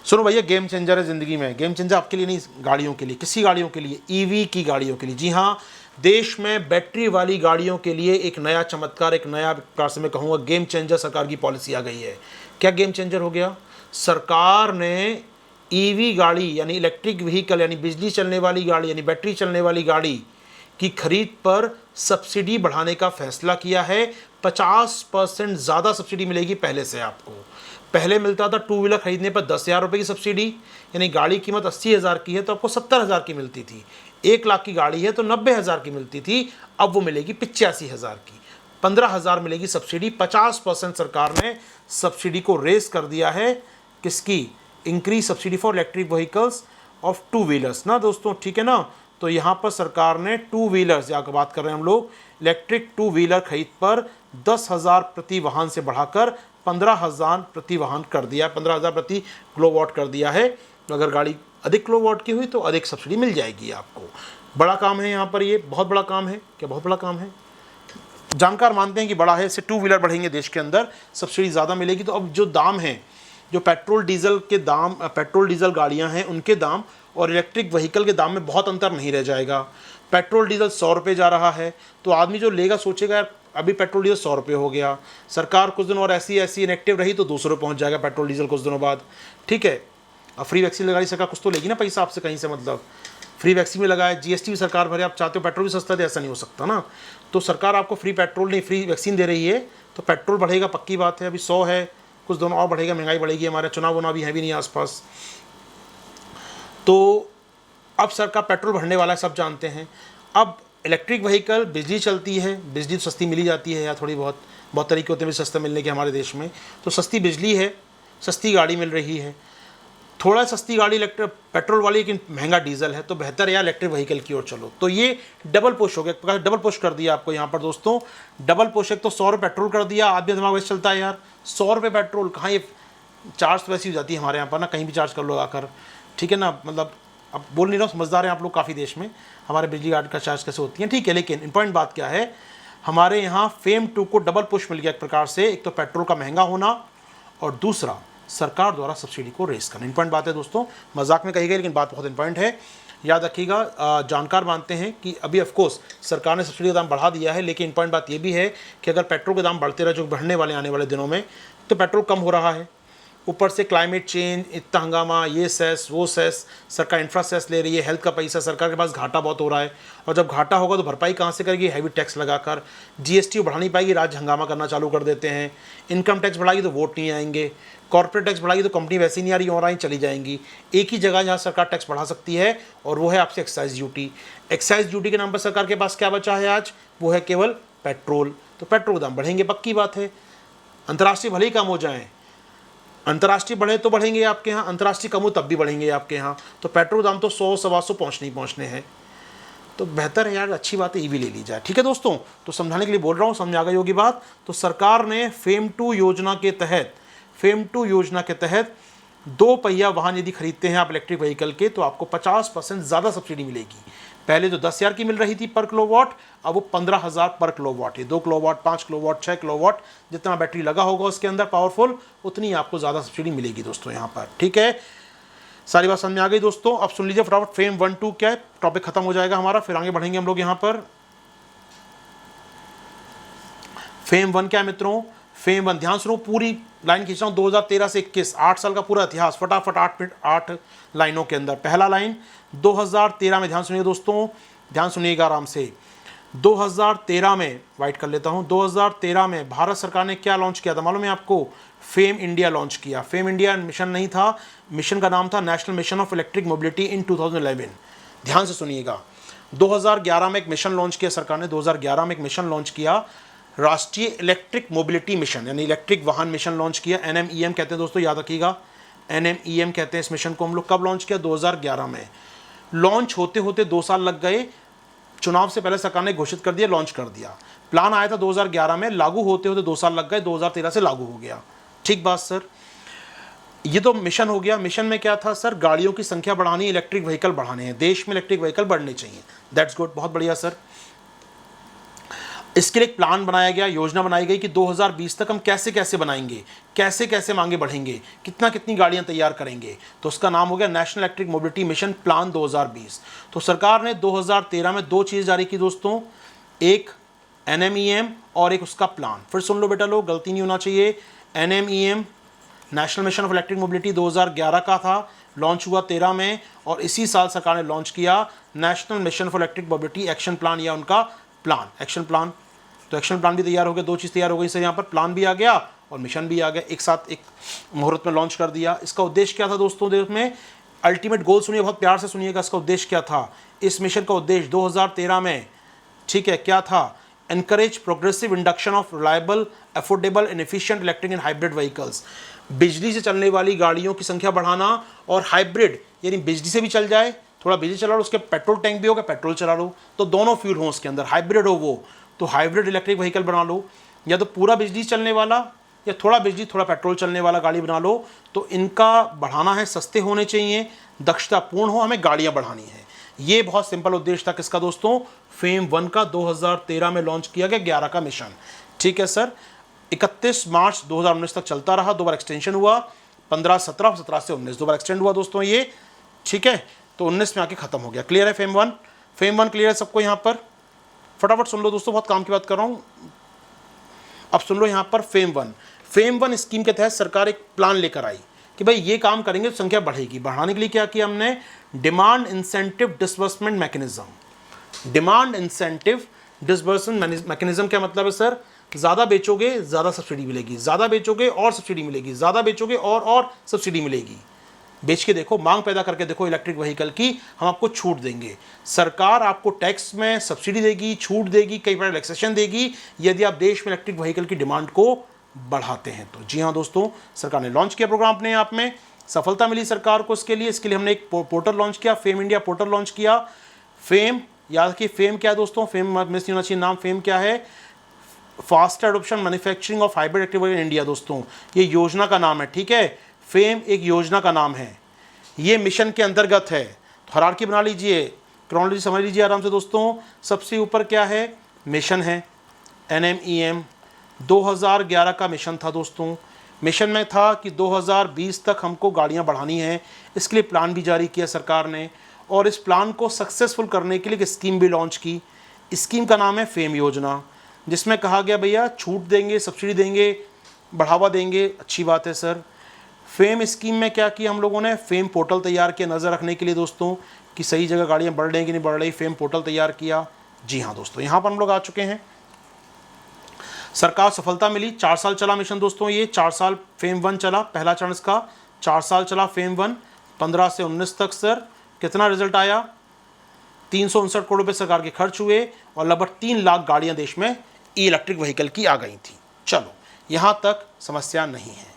सुनो भैया, गेम चेंजर है ज़िंदगी में। गेम चेंजर आपके लिए नहीं, गाड़ियों के लिए। किसी गाड़ियों के लिए? ईवी की गाड़ियों के लिए। जी हाँ, देश में बैटरी वाली गाड़ियों के लिए एक नया चमत्कार, एक नया प्रकार से मैं कहूँगा गेम चेंजर सरकार की पॉलिसी आ गई है। क्या गेम चेंजर हो गया? सरकार ने ईवी गाड़ी यानी इलेक्ट्रिक व्हीकल यानी बिजली चलने वाली गाड़ी यानी बैटरी चलने वाली गाड़ी की खरीद पर सब्सिडी बढ़ाने का फैसला किया है। 50% ज़्यादा सब्सिडी मिलेगी पहले से आपको। पहले मिलता था 2 व्हीलर खरीदने पर 10,000 रुपये की सब्सिडी, यानी गाड़ी की कीमत 80,000 की है तो आपको 70,000 की मिलती थी। 1 लाख की गाड़ी है तो 90,000 की मिलती थी, अब वो मिलेगी 85,000 की। 15,000 मिलेगी सब्सिडी। 50% सरकार ने सब्सिडी को रेस कर दिया है। किसकी? Increase subsidy for electric vehicles of 2 wheelers ना दोस्तों, ठीक है ना। तो यहाँ पर सरकार ने 2 व्हीलर्स, यहाँ बात कर रहे हैं हम लोग, इलेक्ट्रिक 2 व्हीलर खरीद पर 10,000 प्रति वाहन से बढ़ाकर 15,000 प्रति वाहन कर दिया, 15,000 प्रति किलोवाट कर दिया है। अगर गाड़ी अधिक किलोवाट की हुई तो अधिक सब्सिडी मिल जाएगी आपको। बड़ा काम है यहाँ पर, ये बहुत बड़ा काम है। क्या बहुत बड़ा काम है? जानकार मानते हैं कि बड़ा है, इससे टू व्हीलर बढ़ेंगे देश के अंदर, सब्सिडी ज़्यादा मिलेगी। तो अब जो दाम हैं, जो पेट्रोल डीजल के दाम, पेट्रोल डीजल गाड़ियाँ हैं उनके दाम और इलेक्ट्रिक व्हीकल के दाम में बहुत अंतर नहीं रह जाएगा। पेट्रोल डीजल 100 रुपये जा रहा है, तो आदमी जो लेगा सोचेगा यार अभी पेट्रोल डीजल 100 रुपये हो गया, सरकार कुछ दिन और ऐसी इनेक्टिव रही तो 200 रुपये पहुँच जाएगा पेट्रोल डीजल कुछ दिनों बाद। ठीक है, अब फ्री वैक्सीन लगाई सरकार, कुछ तो लेगी ना पैसा आपसे कहीं से, मतलब फ्री वैक्सीन में लगाए, जीएसटी भी सरकार भरे, आप चाहते हो पेट्रोल भी सस्ता दे, ऐसा नहीं हो सकता ना। तो सरकार आपको फ्री पेट्रोल नहीं फ्री वैक्सीन दे रही है, तो पेट्रोल बढ़ेगा पक्की बात है। अभी 100 है, कुछ दोनों और बढ़ेगा, महंगाई बढ़ेगी, हमारे चुनाव वुनाव भी है भी नहीं आसपास। तो अब सरकार पेट्रोल भरने वाला है, सब जानते हैं। अब इलेक्ट्रिक व्हीकल बिजली चलती है, बिजली तो सस्ती मिली जाती है या थोड़ी बहुत, बहुत तरीके होते हैं सस्ता मिलने के हमारे देश में। तो सस्ती बिजली है, सस्ती गाड़ी मिल रही है, थोड़ा सस्ती गाड़ी इलेक्ट्रिक पेट्रोल वाली लेकिन महंगा डीजल है, तो बेहतर है यार इलेक्ट्रिक व्हीकल की ओर चलो। तो ये डबल पुश हो गया, एक प्रकार डबल पुश कर दिया आपको यहाँ पर दोस्तों, डबल पुश। एक तो 100 रुपये पेट्रोल कर दिया, आदमी दिमाग वैसे चलता है यार 100 रुपये पेट्रोल कहाँ, ये चार्ज तो वैसी हो जाती है हमारे यहाँ पर ना, कहीं भी चार्ज कर लो आकर, ठीक है ना। मतलब अब बोल नहीं रहा हूँ, समझदार हैं आप लोग काफ़ी देश में, हमारे बिजली गार्ड का चार्ज कैसे होती है, ठीक है। लेकिन इंपॉर्टेंट बात क्या है, हमारे यहाँ फेम 2 को डबल पुश मिल गया एक प्रकार से, एक तो पेट्रोल का महंगा होना और दूसरा सरकार द्वारा सब्सिडी को रेस करना। इंपॉर्टेंट बात है दोस्तों, मजाक में कही गई लेकिन बात बहुत इंपॉर्टेंट है, याद रखिएगा। जानकार मानते हैं कि अभी ऑफकोर्स सरकार ने सब्सिडी का दाम बढ़ा दिया है, लेकिन इंपॉर्टेंट बात यह भी है कि अगर पेट्रोल के दाम बढ़ते रहे, जो बढ़ने वाले आने वाले दिनों में, तो पेट्रोल कम हो रहा है, ऊपर से क्लाइमेट चेंज, इतना हंगामा, ये सेस वो सेस, सरकार इंफ्रा सेस ले रही है, हेल्थ का पैसा, सरकार के पास घाटा बहुत हो रहा है, और जब घाटा होगा तो भरपाई कहाँ से करेगी, हैवी टैक्स लगाकर। जीएसटी बढ़ा नहीं पाएगी, राज्य हंगामा करना चालू कर देते हैं, इनकम टैक्स बढ़ाएगी तो वोट नहीं आएंगे, कॉर्पोरेट टैक्स बढ़ाएगी तो कंपनी वैसे नहीं आ रही और आई चली जाएंगी। एक ही जगह जहाँ सरकार टैक्स बढ़ा सकती है और वो है आपसे एक्साइज ड्यूटी। एक्साइज ड्यूटी के नाम पर सरकार के पास क्या बचा है आज, वो है केवल पेट्रोल। तो पेट्रोल दाम बढ़ेंगे पक्की बात है, अंतर्राष्ट्रीय भले ही कम हो जाएँ, अंतर्राष्ट्रीय बढ़े तो बढ़ेंगे आपके यहाँ, अंतर्राष्ट्रीय कम हो तब भी बढ़ेंगे आपके यहाँ। तो पेट्रोल दाम तो 100-125 पहुँचने हैं, तो बेहतर है यार, अच्छी बात है ईवी ले ली जाए, ठीक है दोस्तों। तो समझाने के लिए बोल रहा हूँ, समझ आ गई होगी बात। तो सरकार ने फेम 2 योजना के तहत 2 पहिया वाहन यदि खरीदते हैं आप इलेक्ट्रिक व्हीकल के, तो आपको 50% ज़्यादा सब्सिडी मिलेगी। पहले जो 10,000 की मिल रही थी पर किलोवाट, अब वो 15,000 पर किलोवाट है। 2 किलोवाट, 5 किलोवाट, 6 किलोवाट, जितना बैटरी लगा होगा उसके अंदर पावरफुल, उतनी आपको ज़्यादा सब्सिडी मिलेगी दोस्तों यहाँ पर, ठीक है। सारी बात समझ में आ गई दोस्तों। अब सुन लीजिए फटाफट फेम 1 2 क्या है, टॉपिक खत्म हो जाएगा हमारा, फिर आगे बढ़ेंगे हम लोग यहाँ पर। फेम 1 क्या है मित्रों, फेम 1 ध्यान सुनो, पूरी लाइन खींच रहा हूँ, 2013 से 21 8 साल का पूरा इतिहास, फटाफट 8 लाइनों के अंदर। पहला लाइन 2013 में, ध्यान सुनिए दोस्तों, ध्यान सुनिएगा आराम से। 2013 में, वाइट कर लेता हूँ, 2013 में भारत सरकार ने क्या लॉन्च किया था मालूम है आपको, फेम इंडिया लॉन्च किया। फेम इंडिया मिशन नहीं था, मिशन का नाम था national mission of electric mobility in 2011। ध्यान से सुनिएगा, 2011 में एक मिशन लॉन्च किया सरकार ने, 2011 में एक मिशन लॉन्च किया, राष्ट्रीय इलेक्ट्रिक मोबिलिटी मिशन, यानी इलेक्ट्रिक वाहन मिशन लॉन्च किया। NMEM कहते हैं दोस्तों, याद रखिएगा, NMEM कहते हैं इस मिशन को। हम लोग कब लॉन्च किया, 2011 में। लॉन्च होते होते 2 साल लग गए, चुनाव से पहले सरकार ने घोषित कर दिया, लॉन्च कर दिया। प्लान आया था 2011 में, लागू होते होते 2 साल लग गए, 2013 से लागू हो गया। ठीक बात सर, ये तो मिशन हो गया। मिशन में क्या था सर, गाड़ियों की संख्या बढ़ानी, इलेक्ट्रिक व्हीकल बढ़ाने हैं, देश में इलेक्ट्रिक व्हीकल बढ़ने चाहिए। दैट्स गुड, बहुत बढ़िया सर। इसके लिए एक प्लान बनाया गया, योजना बनाई गई कि 2020 तक हम कैसे कैसे बनाएंगे, कैसे कैसे मांगे बढ़ेंगे, कितना कितनी गाड़ियां तैयार करेंगे। तो उसका नाम हो गया national electric mobility mission plan 2020। तो सरकार ने 2013 में 2 चीज़ जारी की दोस्तों, एक NMEM और एक उसका प्लान। फिर सुन लो बेटा लोग, गलती नहीं होना चाहिए। NMEM national mission of electric mobility 2011 का था, लॉन्च हुआ 13 में, और इसी साल सरकार ने लॉन्च किया national mission for electric mobility action plan, या उनका प्लान, एक्शन प्लान। तो एक्शन प्लान भी तैयार हो गया, 2 चीज़ तैयार हो गई सर, यहाँ पर प्लान भी आ गया और मिशन भी आ गया, एक साथ एक मुहूर्त में लॉन्च कर दिया। इसका उद्देश्य क्या था दोस्तों, देश में अल्टीमेट गोल सुनिए, बहुत प्यार से सुनिएगा, इसका उद्देश्य क्या था। इस मिशन का उद्देश्य 2013 में, ठीक है, क्या था, encourage progressive induction of reliable, affordable and efficient electric and hybrid vehicles. बिजली से चलने वाली गाड़ियों की संख्या बढ़ाना, और हाइब्रिड यानी बिजली से भी चल जाए, थोड़ा बिजली चला लो, उसके पेट्रोल टैंक भी होगा, पेट्रोल चला लो, तो दोनों फ्यूल हो उसके अंदर, हाइब्रिड हो वो, तो हाइब्रिड इलेक्ट्रिक व्हीकल बना लो, या तो पूरा बिजली चलने वाला या थोड़ा बिजली थोड़ा पेट्रोल चलने वाला गाड़ी बना लो। तो इनका बढ़ाना है, सस्ते होने चाहिए, दक्षतापूर्ण हो, हमें गाड़ियाँ बढ़ानी है। ये बहुत सिंपल उद्देश्य था किसका दोस्तों, फेम 1 का 2013 में लॉन्च किया गया 11 का मिशन। ठीक है सर, 31 मार्च 2019 तक चलता रहा, 2 बार एक्सटेंशन हुआ, 15-17, 17 से 19 2 बार एक्सटेंड हुआ दोस्तों ये। ठीक है, तो 19 में आके खत्म हो गया। क्लियर है फेम 1? फेम 1 क्लियर है सबको यहाँ पर? फटाफट सुन लो दोस्तों, बहुत काम की बात कर रहा हूँ। अब सुन लो यहाँ पर फेम 1। फेम 1 स्कीम के तहत सरकार एक प्लान लेकर आई कि भाई ये काम करेंगे तो संख्या बढ़ेगी। बढ़ाने के लिए क्या किया हमने, demand incentive disbursement mechanism. Demand incentive disbursement mechanism क्या मतलब है सर, ज़्यादा बेचोगे ज़्यादा सब्सिडी मिलेगी, ज़्यादा बेचोगे और सब्सिडी मिलेगी, ज़्यादा बेचोगे और सब्सिडी मिलेगी। बेच के देखो, मांग पैदा करके देखो इलेक्ट्रिक व्हीकल की, हम आपको छूट देंगे। सरकार आपको टैक्स में सब्सिडी देगी, छूट देगी, कई बार रिलैक्सेशन देगी यदि आप देश में इलेक्ट्रिक व्हीकल की डिमांड को बढ़ाते हैं तो। जी हाँ दोस्तों, सरकार ने लॉन्च किया प्रोग्राम अपने आप में, सफलता मिली सरकार को इसके लिए हमने एक पोर्टल लॉन्च किया, फेम इंडिया पोर्टल लॉन्च किया। फेम, याद रखिए फेम क्या है दोस्तों, फेम मिस नहीं होना चाहिए नाम। फेम क्या है, fast adoption manufacturing of hybrid electric vehicle in India. दोस्तों ये योजना का नाम है, ठीक है, फेम एक योजना का नाम है, ये मिशन के अंतर्गत है। तो हायरार्की बना लीजिए, क्रोनोलॉजी समझ लीजिए आराम से दोस्तों। सबसे ऊपर क्या है, मिशन है, NMEM 2011 का मिशन था दोस्तों। मिशन में था कि 2020 तक हमको गाड़ियां बढ़ानी है, इसके लिए प्लान भी जारी किया सरकार ने, और इस प्लान को सक्सेसफुल करने के लिए एक स्कीम भी लॉन्च की। स्कीम का नाम है फेम योजना, जिसमें कहा गया भैया छूट देंगे, सब्सिडी देंगे, बढ़ावा देंगे। अच्छी बात है सर। फेम स्कीम में क्या किया हम लोगों ने, फेम पोर्टल तैयार किया नज़र रखने के लिए दोस्तों कि सही जगह गाड़ियाँ बढ़ रही कि नहीं बढ़ रही। फेम पोर्टल तैयार किया। जी हाँ दोस्तों, यहाँ पर हम लोग आ चुके हैं। सरकार सफलता मिली, 4 साल चला मिशन दोस्तों, ये 4 साल फेम 1 चला, पहला चरण इसका 4 साल चला फेम 1, 15 से 19 तक। सर कितना रिजल्ट आया, 359 करोड़ रुपये सरकार के खर्च हुए और लगभग 3 लाख गाड़ियाँ देश में ई इलेक्ट्रिक व्हीकल की आ गई थी। चलो यहाँ तक समस्या नहीं है।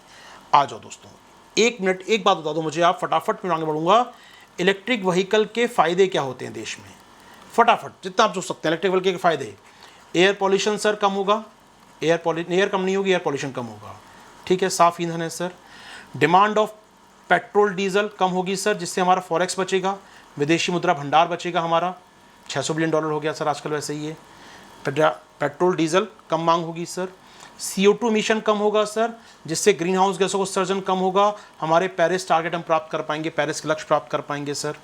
आ जाओ दोस्तों, 1 मिनट एक बात बता दो मुझे आप, फटाफट मैं आगे बढ़ूंगा। इलेक्ट्रिक व्हीकल के फ़ायदे क्या होते हैं देश में, फटाफट जितना आप सोच सकते हैं। इलेक्ट्रिक व्हीकल के फ़ायदे, एयर पॉल्यूशन सर कम होगा, एयर कम नहीं होगी, एयर पॉल्यूशन कम होगा। ठीक है, साफ ईंधन है sir. Demand of petrol diesel कम होगी सर, जिससे हमारा फॉरेक्स बचेगा, विदेशी मुद्रा भंडार बचेगा हमारा, $600 बिलियन हो गया सर आजकल वैसे ही है। पेट्रोल डीजल कम मांग होगी सर। CO2 मिशन कम होगा सर, जिससे ग्रीन हाउस गैसों का उत्सर्जन कम होगा, हमारे पेरिस टारगेट हम प्राप्त कर पाएंगे, पेरिस के लक्ष्य प्राप्त कर पाएंगे सर।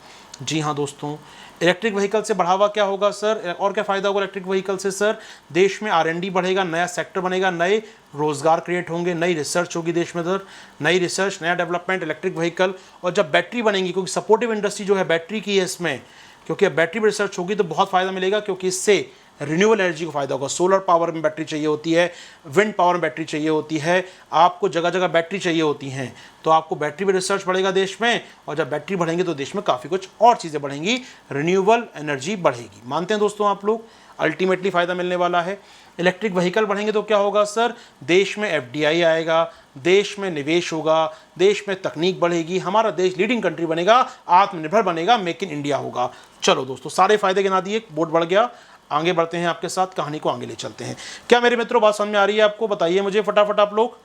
जी हाँ दोस्तों, इलेक्ट्रिक व्हीकल से बढ़ावा क्या होगा सर, और क्या फ़ायदा होगा इलेक्ट्रिक व्हीकल से सर, देश में R&D बढ़ेगा, नया सेक्टर बनेगा, नए रोज़गार क्रिएट होंगे, नई रिसर्च होगी देश में सर, नई रिसर्च, नया डेवलपमेंट इलेक्ट्रिक व्हीकल। और जब बैटरी बनेंगी, क्योंकि सपोर्टिव इंडस्ट्री जो है बैटरी की है इसमें, क्योंकि अब बैटरी में रिसर्च होगी तो बहुत फ़ायदा मिलेगा, क्योंकि इससे रिन्यूएबल एनर्जी को फ़ायदा होगा। सोलर पावर में बैटरी चाहिए होती है, विंड पावर में बैटरी चाहिए होती है, आपको जगह जगह बैटरी चाहिए होती हैं, तो आपको बैटरी में रिसर्च बढ़ेगा देश में, और जब बैटरी बढ़ेंगे तो देश में काफ़ी कुछ और चीज़ें बढ़ेंगी, रिन्यूएबल एनर्जी बढ़ेगी। मानते हैं दोस्तों आप लोग, अल्टीमेटली फ़ायदा मिलने वाला है। इलेक्ट्रिक व्हीकल बढ़ेंगे तो क्या होगा सर, देश में FDI आएगा, देश में निवेश होगा, देश में तकनीक बढ़ेगी, हमारा देश लीडिंग कंट्री बनेगा, आत्मनिर्भर बनेगा, मेक इन इंडिया होगा। चलो दोस्तों, सारे फायदे गिना दिए, बोर्ड बढ़ गया। आगे बढ़ते हैं आपके साथ, कहानी को आगे ले चलते हैं। क्या मेरे मित्रों बात समझ में आ रही है आपको, बताइए मुझे फटाफट आप लोग।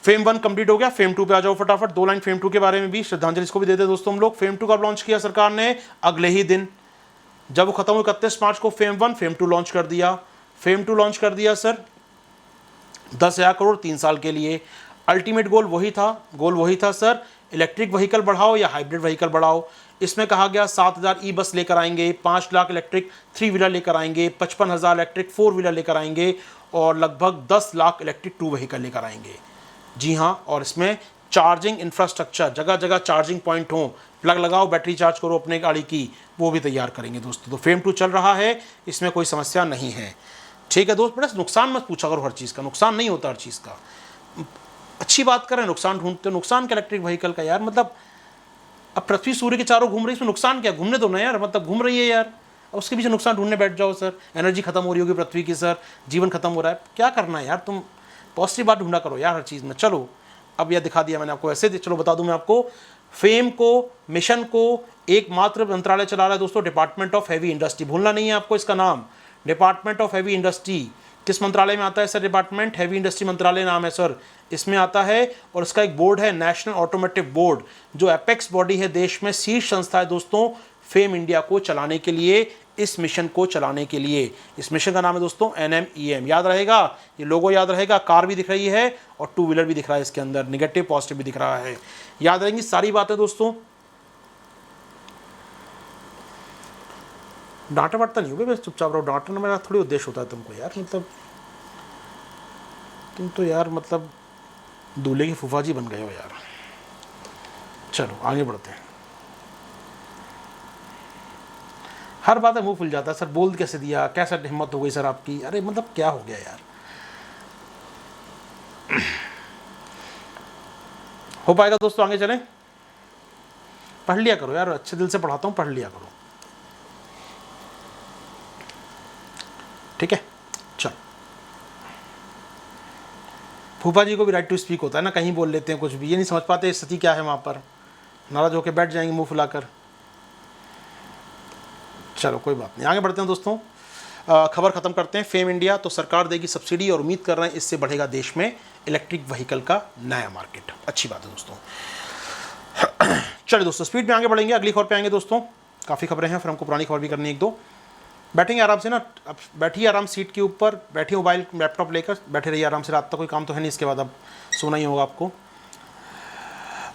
फेम 1 कंप्लीट हो गया, फेम 2 पे आ जाओ फटाफट। 2 लाइन फेम 2 के बारे में भी श्रद्धांजलि इसको भी दे दे दोस्तों हम लोग। फेम 2 कब लॉन्च किया सरकार ने, अगले ही दिन, जब वो खत्म हुई 31 मार्च को फेम 1, फेम 2 लॉन्च कर दिया। फेम 2 लॉन्च कर दिया सर, 10,000 करोड़ 3 साल के लिए। अल्टीमेट गोल वही था सर, इलेक्ट्रिक व्हीकल बढ़ाओ या हाइब्रिड व्हीकल बढ़ाओ। इसमें कहा गया 7,000 ई बस लेकर आएंगे, 5 लाख इलेक्ट्रिक 3 व्हीलर लेकर आएंगे, 55,000 इलेक्ट्रिक 4 व्हीलर लेकर आएंगे, और लगभग 10 लाख इलेक्ट्रिक 2 व्हीकल लेकर आएंगे। जी हाँ, और इसमें चार्जिंग इंफ्रास्ट्रक्चर, जगह जगह चार्जिंग पॉइंट हो, प्लग लगाओ बैटरी चार्ज करो अपने गाड़ी की, वो भी तैयार करेंगे दोस्तों। तो फेम 2 चल रहा है, इसमें कोई समस्या नहीं है। ठीक है दोस्त, बड़ा नुकसान मत पूछा करो हर चीज़ का, नुकसान नहीं होता हर चीज़ का। अच्छी बात करें, नुकसान ढूंढते हो, नुकसान का इलेक्ट्रिक व्हीकल का यार, मतलब अब पृथ्वी सूर्य के चारों घूम रही है, इसमें नुकसान क्या, घूमने दो ना यार, मतलब घूम रही है यार, उसके पीछे नुकसान ढूंढने बैठ जाओ सर। एनर्जी खत्म हो रही होगी पृथ्वी की सर, जीवन खत्म हो रहा है, क्या करना है यार, तुम पॉजिटिव बात ढूंढा करो यार हर चीज़ में। चलो अब यह दिखा दिया मैंने आपको, ऐसे चलो बता दूं मैं आपको। फेम को, मिशन को एकमात्र मंत्रालय चला रहा है दोस्तों, डिपार्टमेंट ऑफ हैवी इंडस्ट्री, भूलना नहीं है आपको इसका नाम, डिपार्टमेंट ऑफ हैवी इंडस्ट्री। किस मंत्रालय में आता है सर डिपार्टमेंट? हैवी इंडस्ट्री मंत्रालय नाम है सर, इसमें आता है। और इसका एक बोर्ड है नेशनल ऑटोमोटिव बोर्ड, जो एपेक्स बॉडी है, देश में शीर्ष संस्था है दोस्तों फेम इंडिया को चलाने के लिए, इस मिशन को चलाने के लिए। इस मिशन का नाम है दोस्तों NMEM, याद रहेगा, ये लोगो याद रहेगा। कार भी दिख रही है और टू व्हीलर भी दिख रहा है इसके अंदर, निगेटिव पॉजिटिव भी दिख रहा है, याद रहेंगी सारी बातें दोस्तों। डांटा वाटता नहीं होगा, बस चुपचाप रहो, डांटना मेरा थोड़ी उद्देश्य होता है तुमको यार, मतलब तुम तो यार मतलब दूल्हे की फूफा जी बन गए हो यार। चलो आगे बढ़ते हैं। हर बात में मुंह फुल जाता है सर, बोल कैसे दिया, कैसा हिम्मत हो गई सर आपकी, अरे मतलब क्या हो गया यार। हो पाएगा दोस्तों, आगे चलें। पढ़ लिया करो यार, अच्छे दिल से पढ़ाता हूँ, पढ़ लिया करो, ठीक है। चलो, फूफा जी को भी राइट टू स्पीक होता है ना, कहीं बोल लेते हैं कुछ भी, ये नहीं समझ पाते स्थिति क्या है वहाँ पर, नाराज होकर बैठ जाएंगे मुंह फुलाकर। चलो कोई बात नहीं, आगे बढ़ते हैं दोस्तों। खबर खत्म करते हैं। फेम इंडिया, तो सरकार देगी सब्सिडी और उम्मीद कर रहे हैं इससे बढ़ेगा देश में इलेक्ट्रिक व्हीकल का नया मार्केट। अच्छी बात है दोस्तों। चलिए दोस्तों, स्पीड में आगे बढ़ेंगे, अगली खबर पे आएंगे दोस्तों। काफ़ी खबरें हैं, फिर हमको पुरानी खबर भी करनी एक दो। बैठेंगे आराम से ना, अब बैठिए आराम सीट के ऊपर, बैठिए मोबाइल लैपटॉप लेकर बैठे रहिए आराम से, रात तक कोई काम तो है नहीं, इसके बाद अब सोना ही होगा आपको।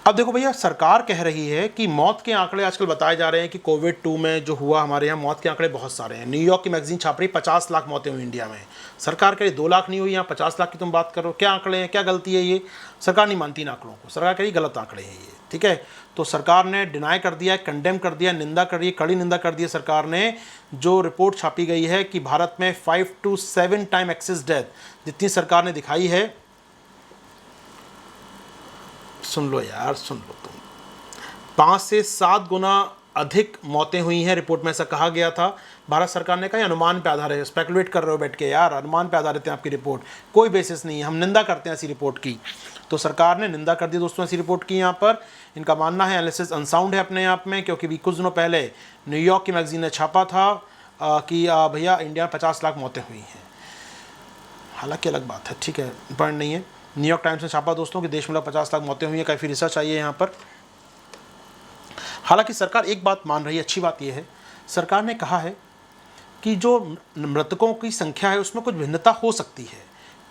अब देखो भैया, सरकार कह रही है कि मौत के आंकड़े आजकल बताए जा रहे हैं कि कोविड-2 में जो हुआ हमारे यहाँ, मौत के आंकड़े बहुत सारे हैं। न्यूयॉर्क की मैगजीन छाप रही 50 लाख मौतें हुई इंडिया में। सरकार कह रही 2 लाख नहीं हुई, यहाँ 50 लाख की तुम बात करो, क्या आंकड़े हैं, क्या गलती है ये? सरकार नहीं मानती इन आंकड़ों को, सरकार कह रही गलत आंकड़े हैं ये, ठीक है। तो सरकार ने डिनाई कर दिया, कंडेम कर दिया, निंदा कर रही है, कड़ी निंदा कर दी है सरकार ने। जो रिपोर्ट छापी गई है कि भारत में 5 to 7 टाइम एक्सेस डेथ जितनी सरकार ने दिखाई है, सुन लो यार, सुन लो तुम, 5 से 7 गुना अधिक मौतें हुई हैं रिपोर्ट में, ऐसा कहा गया था। भारत सरकार ने कहा अनुमान पे आधारित है, स्पेकुलेट कर रहे हो बैठ के यार, अनुमान पे आधारित है आपकी रिपोर्ट, कोई बेसिस नहीं है, हम निंदा करते हैं ऐसी रिपोर्ट की। तो सरकार ने निंदा कर दी दोस्तों ऐसी रिपोर्ट की। यहाँ पर इनका मानना है एनालिसिस अनसाउंड है अपने आप में, क्योंकि भी कुछ दिनों पहले न्यूयॉर्क की मैगजीन ने छापा था कि भैया इंडिया में 50 लाख मौतें हुई हैं। हालांकि अलग बात है, ठीक है, पॉइंट नहीं है। न्यूयॉर्क टाइम्स ने छापा दोस्तों कि देश में 50 लाख मौतें हुई हैं, काफ़ी रिसर्च आई है यहाँ पर। हालांकि सरकार एक बात मान रही है, अच्छी बात यह है, सरकार ने कहा है कि जो मृतकों की संख्या है उसमें कुछ भिन्नता हो सकती है,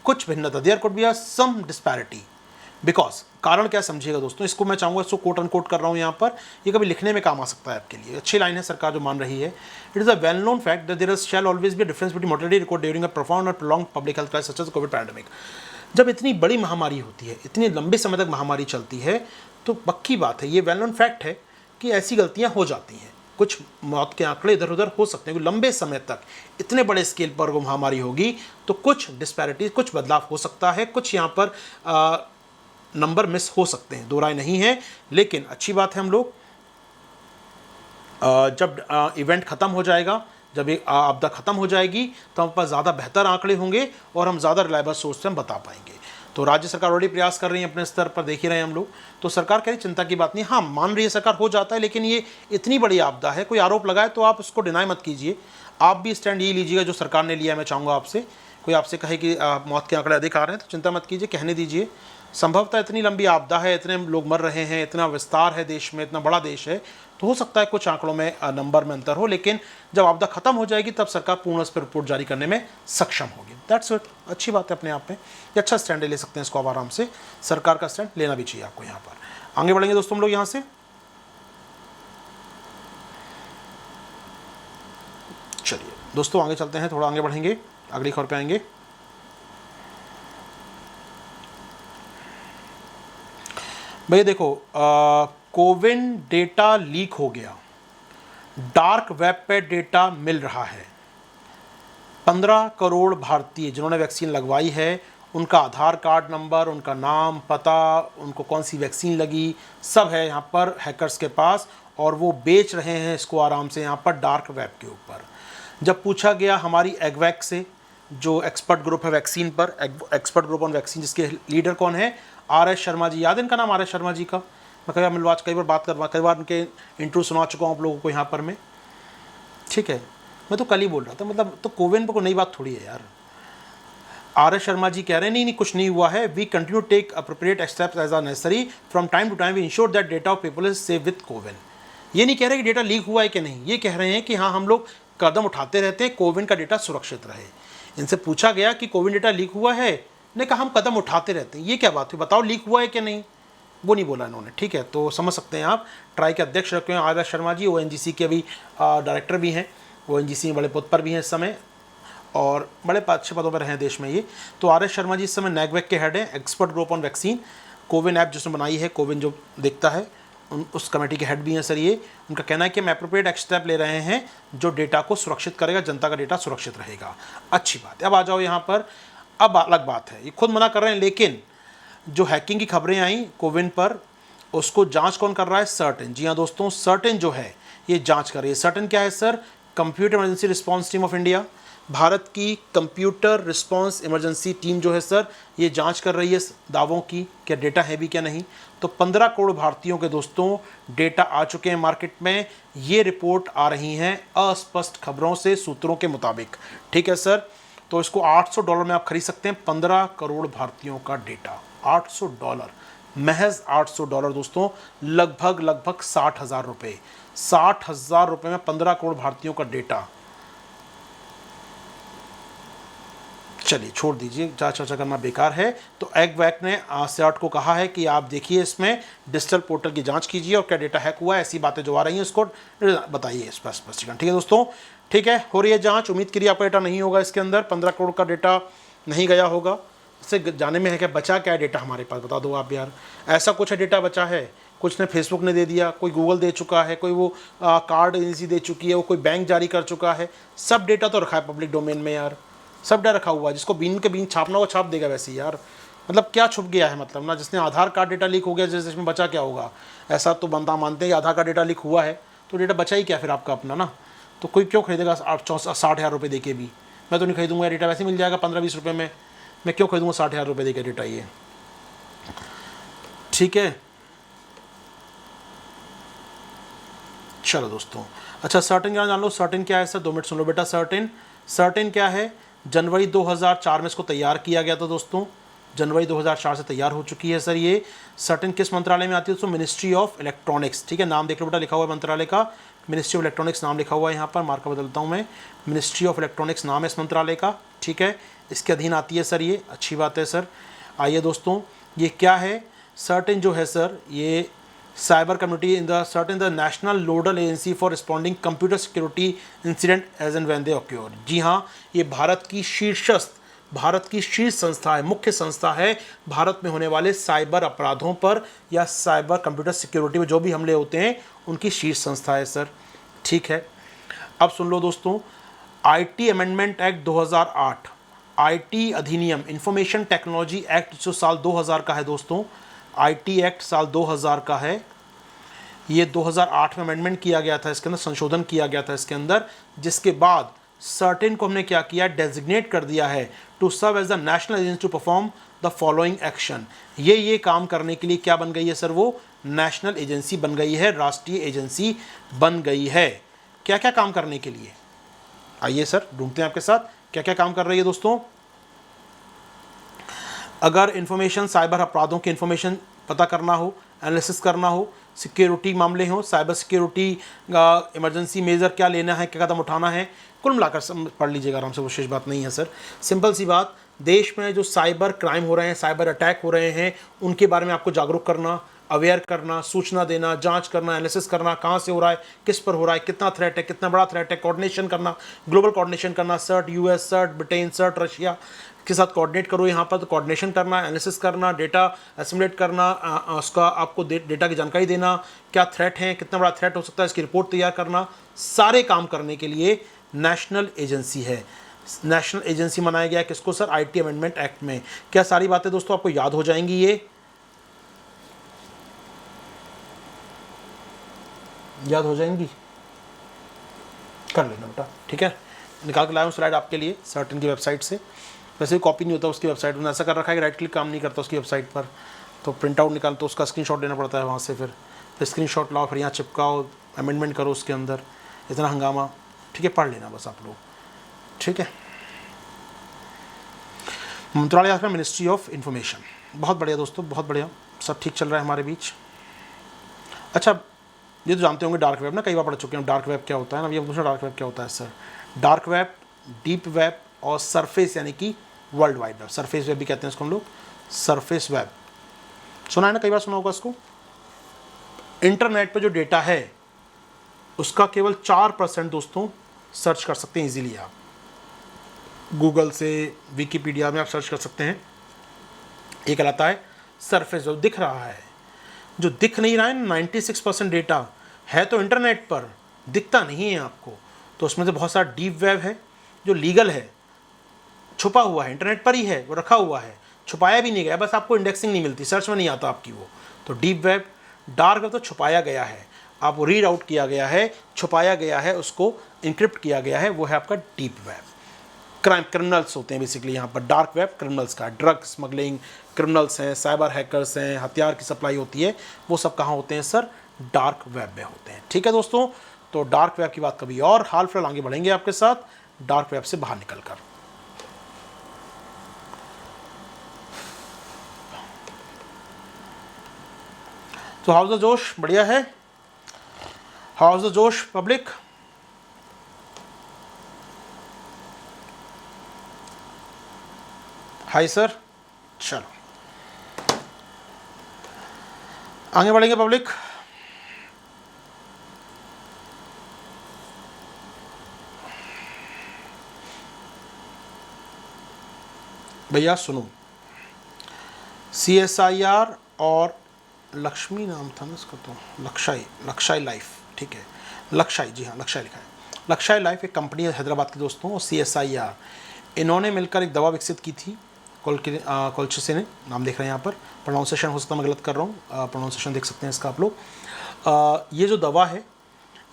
कुछ भिन्नता, there could be a some disparity, because कारण क्या समझिएगा दोस्तों, इसको मैं चाहूँगा, इसको कोट अनकोट कर रहा हूँ यहाँ पर, ये कभी लिखने में काम आ सकता है आपके लिए। अच्छी लाइन है सरकार जो मान रही है। It is a well known fact that there shall always be a difference between mortality record during a profound और prolonged public health crisis such as COVID pandemic. जब इतनी बड़ी महामारी होती है, इतने लंबे समय तक महामारी चलती है, तो पक्की बात है, ये वेल नोन फैक्ट है कि ऐसी गलतियाँ हो जाती हैं, कुछ मौत के आंकड़े इधर उधर हो सकते हैं, क्योंकि लंबे समय तक इतने बड़े स्केल पर वो महामारी होगी तो कुछ डिस्पैरिटीज, कुछ बदलाव हो सकता है, कुछ यहाँ पर नंबर मिस हो सकते हैं, दो राय नहीं है। लेकिन अच्छी बात है, हम लोग जब इवेंट ख़त्म हो जाएगा, जब ये आपदा ख़त्म हो जाएगी, तो हमारे पास ज़्यादा बेहतर आंकड़े होंगे और हम ज़्यादा रिलायबल सोर्स से हम बता पाएंगे। तो राज्य सरकार ऑलरेडी प्रयास कर रही है अपने स्तर पर, देख ही रहे हैं हम लोग। तो सरकार कह रही चिंता की बात नहीं, हाँ मान रही है सरकार, हो जाता है, लेकिन ये इतनी बड़ी आपदा है, कोई आरोप लगाए तो आप उसको डिनाई मत कीजिए, आप भी स्टैंड ये लीजिएगा जो सरकार ने लिया। मैं चाहूँगा आपसे, कोई आपसे कहे कि मौत के आंकड़े अधिक आ रहे हैं तो चिंता मत कीजिए, कहने दीजिए। संभवतः इतनी लंबी आपदा है, इतने लोग मर रहे हैं, इतना विस्तार है देश में, इतना बड़ा देश है, तो हो सकता है कुछ आंकड़ों में नंबर में अंतर हो, लेकिन जब आपदा खत्म हो जाएगी तब सरकार पूर्ण उस पर रिपोर्ट जारी करने में सक्षम होगी। दैट्स इट, अच्छी बात है अपने आप में, ये अच्छा स्टैंड ले सकते हैं इसको आप आराम से, सरकार का स्टैंड लेना भी चाहिए आपको। यहाँ पर आगे बढ़ेंगे दोस्तों हम लोग यहाँ से। चलिए दोस्तों आगे चलते हैं, थोड़ा आगे बढ़ेंगे, अगली खबर पे आएंगे। भैया देखो, कोविन डेटा लीक हो गया, डार्क वेब पे डेटा मिल रहा है। 15 करोड़ भारतीय जिन्होंने वैक्सीन लगवाई है, उनका आधार कार्ड नंबर, उनका नाम, पता, उनको कौन सी वैक्सीन लगी, सब है यहाँ पर हैकर्स के पास, और वो बेच रहे हैं इसको आराम से यहाँ पर डार्क वेब के ऊपर। जब पूछा गया हमारी एग्वैक से, जो एक्सपर्ट ग्रुप है वैक्सीन पर, एक्सपर्ट ग्रुप ऑन वैक्सीन, जिसके लीडर कौन है, RS शर्मा जी, याद है इनका नाम, RS शर्मा जी का, मैं कई बार मिलवा, कई बार बात करवा, कई बार उनके इंटरव्यू सुना चुका हूँ आप लोगों को यहाँ पर मैं, ठीक है। मैं तो कल ही बोल रहा था, मतलब तो कोविन पर कोई नई बात थोड़ी है यार, आर एस शर्मा जी कह रहे हैं नहीं नहीं कुछ नहीं हुआ है, we continue take appropriate steps as are necessary from time to time we ensure that data of people is save with CoWIN. ये नहीं कह रहे कि डेटा लीक हुआ है कि नहीं, ये कह रहे हैं कि हाँ हम लोग कदम उठाते रहते हैं कोविन का डेटा सुरक्षित रहे। इनसे पूछा गया कि कोविन डेटा लीक हुआ है, ने कहा हम कदम उठाते रहते हैं। ये क्या बात हुई, बताओ लीक हुआ है कि नहीं, वो नहीं बोला इन्होंने। ठीक है, तो समझ सकते हैं आप। ट्राई के अध्यक्ष रखे हैं R S Sharma ji, ONGC के अभी डायरेक्टर भी हैं, ONGC में बड़े पद पर भी हैं इस समय और बड़े अच्छे पदों पर हैं देश में ये। तो आर एस शर्मा जी इस समय नैगवैक के हेड हैं, expert group on vaccine. CoWIN app जिसने बनाई है, कोविन जो देखता है उस कमेटी के हेड भी हैं सर ये। उनका कहना है कि हम एप्रोप्रिएट स्टेप ले रहे हैं जो डेटा को सुरक्षित करेगा, जनता का डेटा सुरक्षित रहेगा। अच्छी बात है। अब आ जाओ यहाँ पर, अब अलग बात है, ये खुद मना कर रहे हैं, लेकिन जो हैकिंग की खबरें आई कोविन पर उसको जांच कौन कर रहा है, सर्टेन। जी हाँ दोस्तों, सर्टेन जो है ये जांच कर रही है। सर्टेन क्या है sir, computer emergency response team of India, Bharat की कंप्यूटर रिस्पांस इमरजेंसी टीम जो है सर ये जांच कर रही है दावों की, क्या डेटा है भी क्या नहीं। तो 15 करोड़ भारतीयों के दोस्तों डेटा आ चुके हैं मार्केट में, ये रिपोर्ट आ रही हैं अस्पष्ट खबरों से, सूत्रों के मुताबिक। ठीक है सर, तो इसको $800 में आप खरीद सकते हैं, 15 करोड़ भारतीयों का डेटा। $800, महज $800 दोस्तों, लगभग 60,000 रुपये। 60,000 रुपये में 15 करोड़ भारतीयों का डेटा। चलिए छोड़ दीजिए, जहाँ चर्चा करना बेकार है। तो एगवैक ने SERT को कहा है कि आप देखिए इसमें डिजिटल पोर्टल की जांच कीजिए और क्या डेटा हैक हुआ है, ऐसी बातें जो आ रही हैं उसको बताइए स्पष्टीकरण। ठीक है दोस्तों, ठीक है, हो रही है जांच। उम्मीद करिए आपका डेटा नहीं होगा इसके अंदर, 15 करोड़ का डेटा नहीं गया होगा। इससे जाने में है क्या, बचा क्या है डेटा हमारे पास, बता दो आप यार। ऐसा कुछ है डेटा बचा है, कुछ ने फेसबुक ने दे दिया, कोई गूगल दे चुका है, कोई वो कार्ड एजेंसी दे चुकी है, वो कोई बैंक जारी कर चुका है। सब डेटा तो रखा है पब्लिक डोमेन में यार, सब डेटा रखा हुआ है। जिसको बीन के बीन छापना वो छाप देगा वैसे यार। मतलब क्या छुप गया है, मतलब ना, जिसने आधार कार्ड डेटा लीक हो गया जैसे इसमें बचा क्या होगा। ऐसा तो बनता मानते हैं कि आधार कार्ड डेटा लीक हुआ है तो डेटा बचा ही क्या फिर आपका अपना ना। तो कोई क्यों खरीदेगा 60,000 रुपये दे के भी। मैं तो नहीं खरीदूंगा, डेटा वैसे मिल जाएगा 15-20 रुपये में, मैं क्यों खरीदूंगा 60,000 रुपये दे के डेटा ये। ठीक है, चलो दोस्तों। अच्छा, सर्टेन क्या जान लो, सर्टेन क्या है सर, 2 मिनट सुन लो बेटा। सर्टेन क्या है, जनवरी 2004 में इसको तैयार किया गया था दोस्तों, जनवरी 2004 से तैयार हो चुकी है सर ये। सर्टेन किस मंत्रालय में आती है दोस्तों, मिनिस्ट्री ऑफ इलेक्ट्रॉनिक्स। ठीक है, नाम देख लो बेटा, लिखा हुआ है मंत्रालय का, मिनिस्ट्री ऑफ इलेक्ट्रॉनिक्स नाम लिखा हुआ है यहाँ पर, मार्का बदलता हूँ मैं, मिनिस्ट्री ऑफ इलेक्ट्रॉनिक्स नाम है इस मंत्रालय का। ठीक है, इसके अधीन आती है सर ये, अच्छी बात है सर। आइए दोस्तों, ये क्या है, सर्टेन जो है सर ये cyber community in the certain the national nodal agency for responding computer security incident as and when they occur. जी हाँ, ये भारत की शीर्ष संस्था है, मुख्य संस्था है भारत में होने वाले साइबर अपराधों पर या साइबर कंप्यूटर सिक्योरिटी में जो भी हमले होते हैं उनकी शीर्ष संस्था है सर। ठीक है, अब सुन लो दोस्तों, IT अमेंडमेंट एक्ट 2008, IT अधिनियम इंफॉर्मेशन टेक्नोलॉजी एक्ट जो साल 2000 का है दोस्तों, IT एक्ट साल 2000 का है, ये 2008 में अमेंडमेंट किया गया था, इसके अंदर संशोधन किया गया था इसके अंदर, जिसके बाद सर्टेन को हमने क्या किया, डेजिग्नेट कर दिया है to serve as the national agency to perform the following action. ये काम करने के लिए क्या बन गई है सर, वो नेशनल एजेंसी बन गई है, राष्ट्रीय एजेंसी बन गई है। क्या क्या काम करने के लिए, आइए सर ढूंढते हैं आपके साथ क्या क्या काम कर रही है दोस्तों। अगर इन्फॉर्मेशन साइबर अपराधों की इन्फॉर्मेशन पता करना हो, एनालिसिस करना हो, सिक्योरिटी मामले हो, साइबर सिक्योरिटी इमरजेंसी मेजर क्या लेना है, क्या कदम उठाना है, कुल मिलाकर पढ़ लीजिएगा आराम से, विशेष बात नहीं है सर। सिंपल सी बात, देश में जो साइबर क्राइम हो रहे हैं, साइबर अटैक हो रहे हैं, उनके बारे में आपको जागरूक करना, अवेयर करना, सूचना देना, जांच करना, एनालिसिस करना, कहाँ से हो रहा है, किस पर हो रहा है, कितना थ्रेट है, कितना बड़ा थ्रेट है, कोऑर्डिनेशन करना, ग्लोबल कोऑर्डिनेशन करना, CERT US, CERT Britain, CERT Russia के साथ कोऑर्डिनेट करो यहाँ पर, तो कोऑर्डिनेशन करना, एनालिसिस करना, डेटा एसिमुलेट करना, उसका आपको डेटा की जानकारी देना, क्या थ्रेट है, कितना बड़ा थ्रेट हो सकता है, इसकी रिपोर्ट तैयार करना, सारे काम करने के लिए नेशनल एजेंसी है। नेशनल एजेंसी बनाया गया किसको सर, IT अमेंडमेंट एक्ट में। क्या सारी बातें दोस्तों आपको याद हो जाएंगी, ये याद हो जाएंगी, कर लेना बेटा। ठीक है, निकाल के लाया हूँ स्लाइड आपके लिए सर्टेन की वेबसाइट से, वैसे भी कॉपी नहीं होता उसकी वेबसाइट में, ऐसा कर रखा है कि राइट क्लिक काम नहीं करता उसकी वेबसाइट पर, तो प्रिंट आउट निकाल तो उसका स्क्रीनशॉट लेना पड़ता है वहाँ से, फिर स्क्रीनशॉट लाओ, फिर यहाँ चिपकाओ, अमेंडमेंट करो उसके अंदर, इतना हंगामा। ठीक है, पढ़ लेना बस आप लोग। ठीक है, मंत्रालय आपका मिनिस्ट्री ऑफ इंफॉर्मेशन। बहुत बढ़िया दोस्तों, बहुत बढ़िया, सब ठीक चल रहा है हमारे बीच। अच्छा, ये तो जानते होंगे डार्क वेब ना, कई बार पढ़ चुके हैं डार्क वेब क्या होता है ना। अभी हम दूसरा डार्क वेब क्या होता है sir. Dark web, deep web और सरफेस यानी कि world wide web, surface web भी कहते हैं इसको हम लोग, सरफेस वेब। सुना है ना, कई बार सुना होगा इसको। इंटरनेट पे जो डेटा है उसका केवल 4% दोस्तों सर्च कर सकते हैं इजीली। आप गूगल से, विकीपीडिया में आप सर्च कर सकते हैं। ये कहलाता है सरफेस वेब, दिख रहा है। जो दिख नहीं रहा है 96% डेटा है तो इंटरनेट पर, दिखता नहीं है आपको। तो उसमें से बहुत सारा डीप वेब है जो लीगल है, छुपा हुआ है, इंटरनेट पर ही है, वो रखा हुआ है, छुपाया भी नहीं गया, बस आपको इंडेक्सिंग नहीं मिलती, सर्च में नहीं आता आपकी वो। तो डीप वेब। डार्क वेब तो छुपाया गया है, आपको रीड आउट किया गया है, छुपाया गया है, उसको इनक्रिप्ट किया गया है, वो है आपका डीप वेब। क्रिमिनल्स होते हैं बेसिकली यहाँ पर। डार्क वेब क्रिमिनल्स का, ड्रग स्मगलिंग क्रिमिनल्स हैं, साइबर हैकर्स हैं, हथियार की सप्लाई होती है, वो सब कहाँ होते हैं सर, डार्क वेब में होते हैं। ठीक है दोस्तों, तो डार्क वेब की बात कभी और, हाल फिलहाल आगे बढ़ेंगे आपके साथ डार्क वेब से बाहर निकल कर। तो हाउस द जोश, बढ़िया है, हाउस द जोश पब्लिक। हाय सर, चलो आगे बढ़ेंगे पब्लिक। भैया सुनो, CSIR और लक्ष्मी नाम था ना इसका, तो लक्षाई लाइफ, ठीक है, लक्षाई, जी हाँ लक्षाई लिखा है। लक्षाई लाइफ एक कंपनी है हैदराबाद की दोस्तों, और CSIR इन्होंने मिलकर एक दवा विकसित की थी, कोल्चिसिन ने नाम देख रहे हैं यहाँ पर, प्रोनाउंसिएशन हो सकता है मैं गलत कर रहा हूँ, प्रोनाउंसिएशन देख सकते हैं इसका आप लोग। ये जो दवा है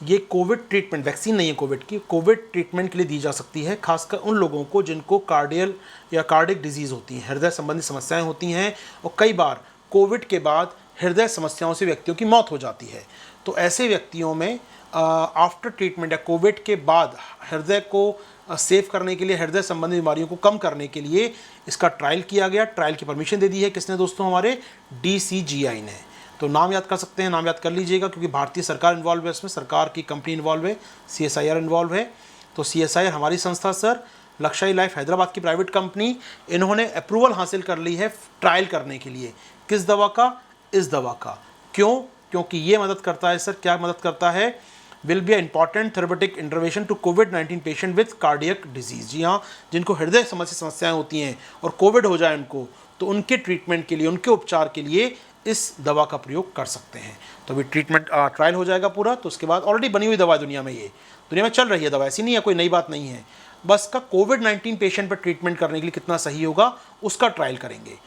ये कोविड ट्रीटमेंट, वैक्सीन नहीं है कोविड की, कोविड ट्रीटमेंट के लिए दी जा सकती है, खासकर उन लोगों को जिनको कार्डियल या कार्डिक डिजीज़ होती हैं, हृदय संबंधी समस्याएं होती हैं, और कई बार कोविड के बाद हृदय समस्याओं से व्यक्तियों की मौत हो जाती है। तो ऐसे व्यक्तियों में आफ्टर ट्रीटमेंट या कोविड के बाद हृदय को सेव करने के लिए, हृदय संबंधी बीमारियों को कम करने के लिए इसका ट्रायल किया गया। ट्रायल की परमिशन दे दी है किसने दोस्तों, हमारे DCGI ने। तो नाम याद कर सकते हैं, नाम याद कर लीजिएगा, क्योंकि भारतीय सरकार इन्वॉल्व है इसमें, सरकार की कंपनी इन्वॉल्व है, CSIR इन्वॉल्व है। तो CSIR हमारी संस्था सर, लक्षाई लाइफ हैदराबाद की प्राइवेट कंपनी, इन्होंने अप्रूवल हासिल कर ली है ट्रायल करने के लिए। किस दवा का, इस दवा का। क्यों, क्योंकि ये मदद करता है सर, क्या मदद करता है, will be important therapeutic intervention to कोविड-19 पेशेंट विथ कार्डियक डिजीज़। जी हाँ, जिनको हृदय संबंधी समस्याएं होती हैं और कोविड हो जाए उनको, तो उनके ट्रीटमेंट के लिए, उनके उपचार के लिए इस दवा का प्रयोग कर सकते हैं। तो अभी ट्रीटमेंट ट्रायल हो जाएगा पूरा, तो उसके बाद ऑलरेडी बनी हुई दवा है दुनिया में, ये दुनिया में चल रही है दवा, ऐसी नहीं है, कोई नई बात नहीं है। बस का कोविड-19 पेशेंट पर ट्रीटमेंट करने के लिए कितना सही होगा उसका ट्रायल करेंगे।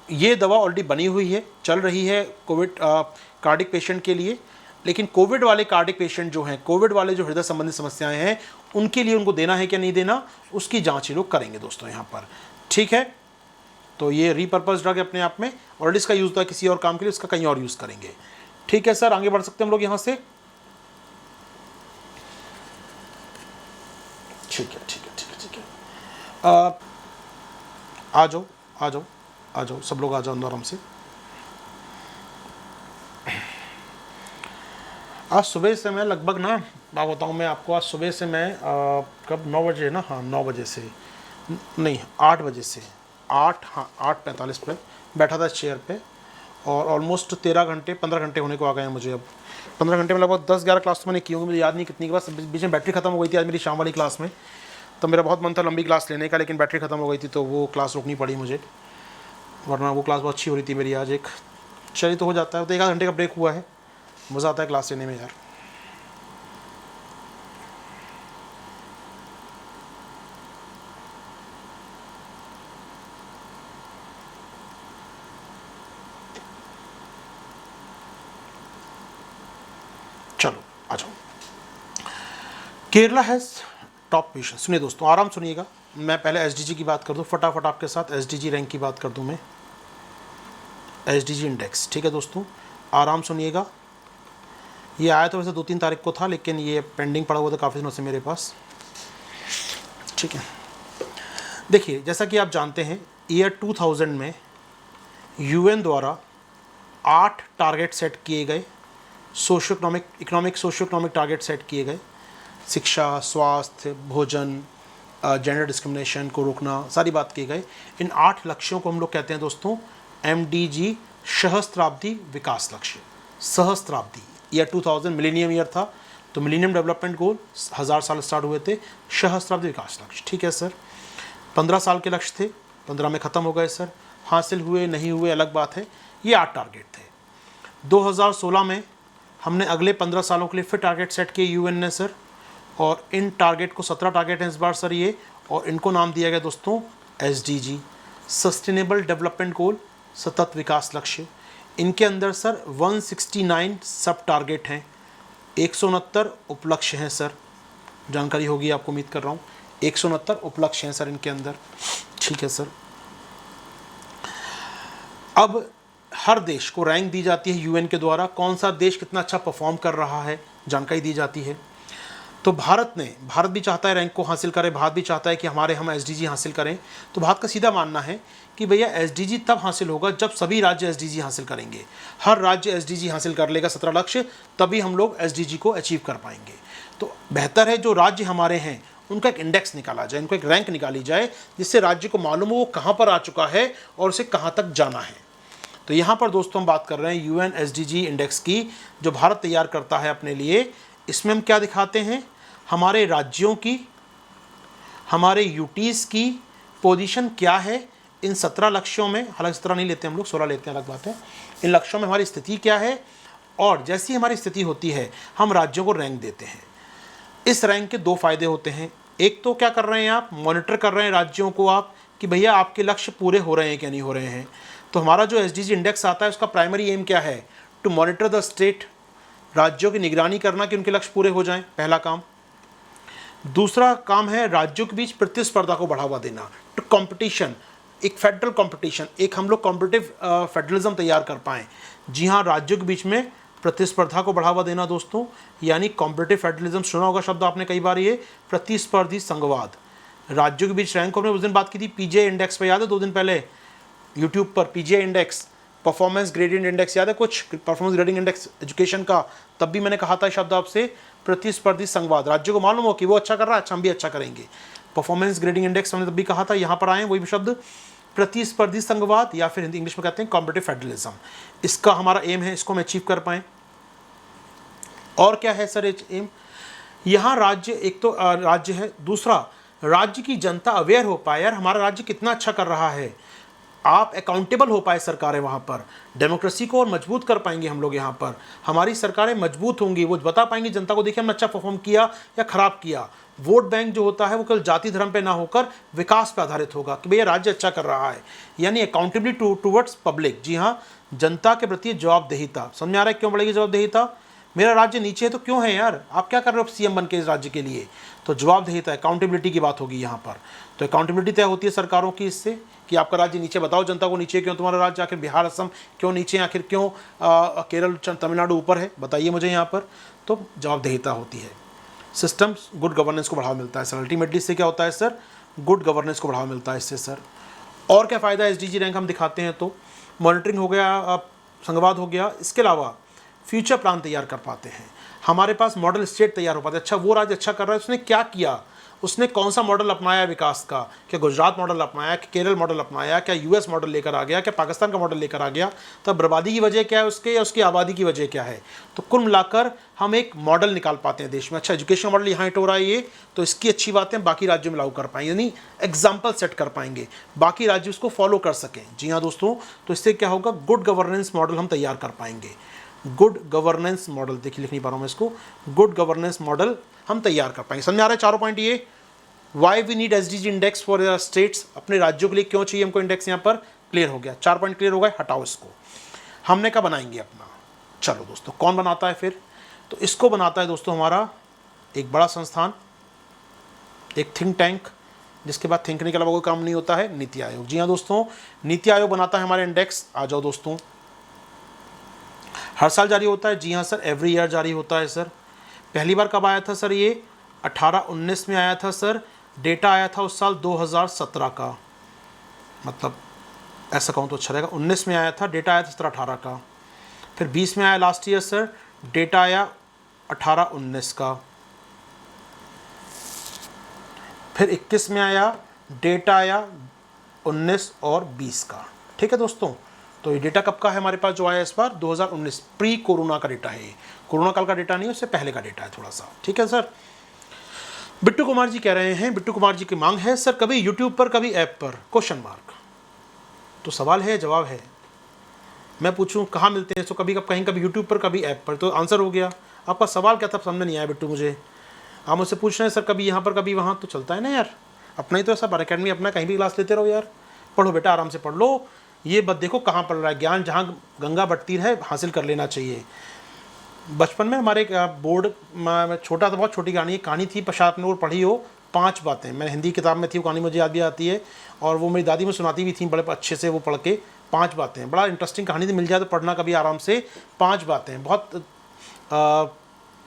ये दवा ऑलरेडी बनी हुई है, चल रही है कोविड कार्डिक पेशेंट के लिए, लेकिन कोविड वाले कार्डिक पेशेंट जो हैं, कोविड वाले जो हृदय संबंधी समस्याएं हैं, उनके लिए उनको देना है क्या नहीं देना, उसकी जांच ये लोग करेंगे दोस्तों यहाँ पर। ठीक है, तो ये रीपर्पज ड्रग है अपने आप में, ऑलरेडी इसका यूज़ था किसी और काम के लिए, इसका कहीं और यूज़ करेंगे। ठीक है सर, आगे बढ़ सकते हैं हम लोग यहाँ से। ठीक है ठीक है ठीक है ठीक है, आ जाओ आ जाओ आ जाओ, सब लोग आ जाओ अंदर आराम से। आज सुबह से मैं लगभग ना, मैं बताऊँ मैं आपको, आज सुबह से मैं कब 9 बजे ना, हाँ 9 बजे से नहीं 8 बजे से 8:45 पे बैठा था इस चेयर पे, और ऑलमोस्ट 13 घंटे 15 घंटे होने को आ गए हैं मुझे। अब 15 घंटे में लगभग 10-11 क्लास तो मैंने की होंगी, मुझे याद नहीं कितनी के बाद, बीच में बैटरी खत्म हो गई थी आज मेरी शाम वाली क्लास में, तो मेरा बहुत मन था लंबी क्लास लेने का, लेकिन बैटरी खत्म हो गई थी तो वो क्लास रोकनी पड़ी मुझे, वरना वो क्लास बहुत अच्छी हो रही थी मेरी आज। एक चलिए तो हो जाता है, तो 1 आध घंटे का ब्रेक हुआ है, मज़ा आता है क्लास लेने में यार। चलो आ जाओ। Kerala has top position. सुनिए दोस्तों, आराम सुनिएगा, मैं पहले SDG की बात कर दूं, फटाफट आपके साथ SDG रैंक की बात कर दूं मैं, SDG इंडेक्स। ठीक है दोस्तों, आराम सुनिएगा। ये आया तो वैसे 2-3 तारीख को था, लेकिन ये पेंडिंग पड़ा हुआ था काफ़ी दिनों से मेरे पास। ठीक है, देखिए जैसा कि आप जानते हैं ईयर 2000 में यूएन द्वारा 8 टारगेट सेट किए गए, सोशियो इकोनॉमिक टारगेट सेट किए गए। शिक्षा, स्वास्थ्य, भोजन, जेंडर डिस्क्रिमिनेशन को रोकना, सारी बात किए गए। इन 8 लक्ष्यों को हम लोग कहते हैं दोस्तों MDG, सहस्त्राब्दी विकास लक्ष्य। सहस्त्राब्दी, ईयर 2000 मिलेनियम ईयर था, तो मिलेनियम डेवलपमेंट गोल 1000 साल स्टार्ट हुए थे, सहस्त्राब्दी विकास लक्ष्य। ठीक है सर, 15 साल के लक्ष्य थे, 15 में ख़त्म हो गए सर। हासिल हुए नहीं हुए अलग बात है, ये 8 टारगेट थे। 2016 में हमने अगले 15 सालों के लिए फिर टारगेट सेट किए यूएन ने सर, और इन टारगेट को 17 टारगेट हैं इस बार सर ये, और इनको नाम दिया गया दोस्तों SDG, सस्टेनेबल डेवलपमेंट गोल, सतत विकास लक्ष्य। इनके अंदर सर 169 सब टारगेट हैं, 169 उपलक्ष्य हैं सर, जानकारी होगी आपको उम्मीद कर रहा हूँ। 169 उपलक्ष्य हैं सर इनके अंदर। ठीक है सर, अब हर देश को रैंक दी जाती है यूएन के द्वारा, कौन सा देश कितना अच्छा परफॉर्म कर रहा है जानकारी दी जाती है। तो भारत भी चाहता है रैंक को हासिल करे, भारत भी चाहता है कि हम SDG हासिल करें। तो भारत का सीधा मानना है कि भैया SDG तब हासिल होगा जब सभी राज्य SDG हासिल करेंगे। हर राज्य SDG हासिल कर लेगा 17 लक्ष्य, तभी हम लोग SDG को अचीव कर पाएंगे। तो बेहतर है जो राज्य हमारे हैं उनका एक इंडेक्स निकाला जाए, उनको एक रैंक निकाली जाए, जिससे राज्य को मालूम हो वो कहाँ पर आ चुका है और उसे कहाँ तक जाना है। तो यहाँ पर दोस्तों हम बात कर रहे हैं UN SDG इंडेक्स की, जो भारत तैयार करता है अपने लिए। इसमें हम क्या दिखाते हैं, हमारे राज्यों की, हमारे यूटीज़ की पोजीशन क्या है इन 17 लक्ष्यों में। हालांकि 17 नहीं लेते हम लोग, 16 लेते हैं, अलग बात है। इन लक्ष्यों में हमारी स्थिति क्या है, और जैसी हमारी स्थिति होती है हम राज्यों को रैंक देते हैं। इस रैंक के 2 फायदे होते हैं। एक तो क्या कर रहे हैं आप, मॉनिटर कर रहे हैं राज्यों को आप कि भैया आपके लक्ष्य पूरे हो रहे हैं क्या नहीं हो रहे हैं। तो हमारा जो SDG इंडेक्स आता है उसका प्राइमरी एम क्या है, टू मॉनिटर द स्टेट, राज्यों की निगरानी करना कि उनके लक्ष्य पूरे हो जाएं, पहला काम। दूसरा काम है राज्यों के बीच प्रतिस्पर्धा को बढ़ावा देना, टू कंपटीशन, एक फेडरल कंपटीशन, एक हम लोग कॉम्पिटिटिव फेडरलिज्म तैयार कर पाएँ। जी हाँ, राज्यों के बीच में प्रतिस्पर्धा को बढ़ावा देना दोस्तों, यानी कॉम्पिटिटिव फेडरलिज्म, सुना होगा शब्द आपने कई बार, ये प्रतिस्पर्धी संघवाद। राज्यों के बीच रैंक, हमने उस दिन बात की थी PGI इंडेक्स पे, याद है 2 दिन पहले यूट्यूब पर, PGI index, performance gradient index, याद है कुछ, परफॉर्मेंस ग्रेडिंग इंडेक्स एजुकेशन का। तब भी मैंने कहा था शब्द आपसे, प्रतिस्पर्धी संघवाद। राज्यों को मालूम हो कि वो अच्छा कर रहा है, अच्छा हम भी अच्छा करेंगे। परफॉर्मेंस ग्रेडिंग इंडेक्स हमने तब भी कहा था, यहाँ पर आए वही भी शब्द, प्रतिस्पर्धी संघवाद, या फिर हिंदी इंग्लिश में कहते हैं कॉम्पिटिटिव फेडरलिज्म। इसका हमारा एम है, इसको हम अचीव कर पाएँ। और क्या है सर एम, यहाँ राज्य, एक तो राज्य है, दूसरा राज्य की जनता अवेयर हो पाए, यार हमारा राज्य कितना अच्छा कर रहा है, आप अकाउंटेबल हो पाए सरकारें वहाँ पर। डेमोक्रेसी को और मजबूत कर पाएंगे हम लोग यहाँ पर, हमारी सरकारें मजबूत होंगी, वो बता पाएंगी जनता को, देखिए हमने अच्छा परफॉर्म किया या खराब किया। वोट बैंक जो होता है वो केवल जाति धर्म पे ना होकर विकास पे आधारित होगा कि भैया राज्य अच्छा कर रहा है, यानी अकाउंटेबिलिटी टूवर्ड्स पब्लिक। जी हाँ, जनता के प्रति जवाबदेहिता। समझ आ रहा है क्यों बढ़ेगी जवाबदेहिता, मेरा राज्य नीचे है तो क्यों है यार, आप क्या कर रहे हो CM बन के इस राज्य के लिए। तो जवाबदेहिता, अकाउंटेबिलिटी की बात होगी यहाँ पर। तो अकाउंटेबिलिटी तय होती है सरकारों की इससे कि आपका राज्य नीचे, बताओ जनता को नीचे क्यों तुम्हारा राज्य, आखिर बिहार असम क्यों नीचे, आखिर क्यों केरल तमिलनाडु ऊपर है, बताइए मुझे यहाँ पर। तो जवाबदेहिता होती है। सिस्टम्स, गुड गवर्नेंस को बढ़ावा मिलता है सर। अल्टीमेटली इससे क्या होता है सर, गुड गवर्नेंस को बढ़ावा मिलता है इससे सर। और क्या फ़ायदा है SDG रैंक हम दिखाते हैं तो, मॉनिटरिंग हो गया, संघवाद हो गया, इसके अलावा फ्यूचर प्लान तैयार कर पाते हैं, हमारे पास मॉडल स्टेट तैयार हो पाते हैं। अच्छा वो राज्य अच्छा कर रहा है, उसने क्या किया, उसने कौन सा मॉडल अपनाया विकास का, क्या गुजरात मॉडल अपनाया, क्या केरल मॉडल अपनाया, क्या US मॉडल लेकर आ गया, क्या पाकिस्तान का मॉडल लेकर आ गया। तब बर्बादी की वजह क्या है उसके, या उसकी आबादी की वजह क्या है। तो कुल मिलाकर हम एक मॉडल निकाल पाते हैं देश में। अच्छा एजुकेशन मॉडल यहाँ हिट हो रहा है ये, तो इसकी अच्छी बातें बाकी राज्यों में लागू कर पाएंगे, यानी एग्जाम्पल सेट कर पाएंगे, बाकी राज्य उसको फॉलो कर सकें। जी हाँ दोस्तों, तो इससे क्या होगा, गुड गवर्नेंस मॉडल हम तैयार कर पाएंगे। गुड गवर्नेंस मॉडल, देखिए लिख नहीं पा रहा हूँ मैं इसको, गुड गवर्नेंस मॉडल हम तैयार कर पाएंगे। समझ आ रहा है चारों पॉइंट ये, why we need SDG index for states, अपने राज्यों के लिए क्यों चाहिए हमको इंडेक्स, यहाँ पर क्लियर हो गया, 4 पॉइंट क्लियर हो गए। हटाओ इसको, हमने क्या बनाएंगे अपना। चलो दोस्तों, कौन बनाता है फिर, तो इसको बनाता है दोस्तों हमारा एक बड़ा संस्थान, एक थिंक टैंक, जिसके बाद थिंकने के अलावा कोई काम नहीं होता है, नीति आयोग। जी हाँ दोस्तों, नीति आयोग बनाता है हमारा इंडेक्स। आ जाओ दोस्तों, हर साल जारी होता है। जी हाँ सर, एवरी ईयर जारी होता है सर। पहली बार कब आया था सर, ये 18-19 में आया था सर। डेटा आया था उस साल 2017 का, मतलब ऐसा कहूँ तो अच्छा रहेगा, 19 में आया था, डेटा आया था 17-18 का। फिर 20 में आया लास्ट ईयर सर, डेटा आया 18-19 का। फिर 21 में आया, डेटा आया 19 और 20 का। ठीक है दोस्तों, तो ये डेटा कब का है हमारे पास जो आया इस बार, 2019 प्री कोरोना का डेटा है। कोरोना काल का डेटा नहीं है, उससे पहले का डेटा है थोड़ा सा। ठीक है सर। बिट्टू कुमार जी कह रहे हैं, बिट्टू कुमार जी की मांग है सर कभी यूट्यूब पर कभी ऐप पर, क्वेश्चन मार्क। तो सवाल है, जवाब है। मैं पूछूं कहाँ मिलते हैं, तो कभी कहीं कभी यूट्यूब पर कभी ऐप पर, तो आंसर हो गया। आपका सवाल क्या था समझ नहीं आया बिट्टू मुझे। आप मुझसे पूछ रहे हैं सर कभी यहाँ पर कभी वहाँ, तो चलता है ना यार, अपना ही तो ऐसा अकेडमी अपना, कहीं भी क्लास लेते रहो यार। पढ़ो बेटा, आराम से पढ़ लो। ये बस देखो कहाँ पढ़ रहा है, ज्ञान जहाँ गंगा बटती है हासिल कर लेना चाहिए। बचपन में हमारे बोर्ड में छोटा था, बहुत छोटी कहानी थी, पश्चात आपने वो पढ़ी हो, 5 बातें। मैंने हिंदी किताब में थी वो कहानी, मुझे याद भी आती है, और वो मेरी दादी में सुनाती भी थी बड़े अच्छे से, वो पढ़ के 5 बातें, बड़ा इंटरेस्टिंग कहानी थी, मिल जाए तो पढ़ना कभी आराम से। 5 बातें बहुत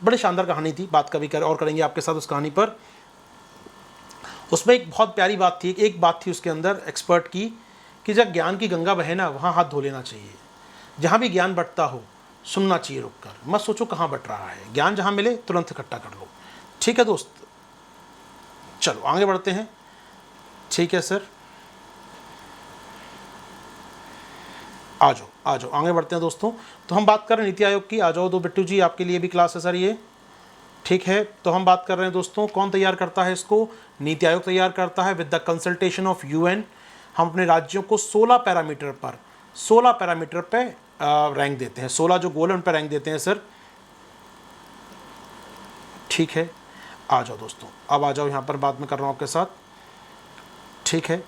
बड़ी शानदार कहानी थी, बात कभी और करेंगे आपके साथ उस कहानी पर। उसमें एक बहुत प्यारी बात थी, एक बात थी उसके अंदर एक्सपर्ट की, कि जब ज्ञान की गंगा बहे ना, वहाँ हाथ धो लेना चाहिए। जहाँ भी ज्ञान बटता हो सुनना चाहिए रुक कर, मत सोचो कहाँ बट रहा है। ज्ञान जहाँ मिले तुरंत इकट्ठा कर लो। ठीक है दोस्त, चलो आगे बढ़ते हैं। ठीक है सर, आ जाओ आगे बढ़ते हैं दोस्तों। तो हम बात कर रहे हैं नीति आयोग की। आ जाओ दो बिट्टू जी, आपके लिए भी क्लास है सर ये। ठीक है, तो हम बात कर रहे हैं दोस्तों, कौन तैयार करता है इसको, नीति आयोग तैयार करता है with the consultation of UN. हम अपने राज्यों को 16 पैरामीटर पे रैंक देते हैं, 16 जो गोल है उन पर रैंक देते हैं सर। ठीक है, आ जाओ दोस्तों, अब आ जाओ यहाँ पर, बात में कर रहा हूँ आपके साथ। ठीक है,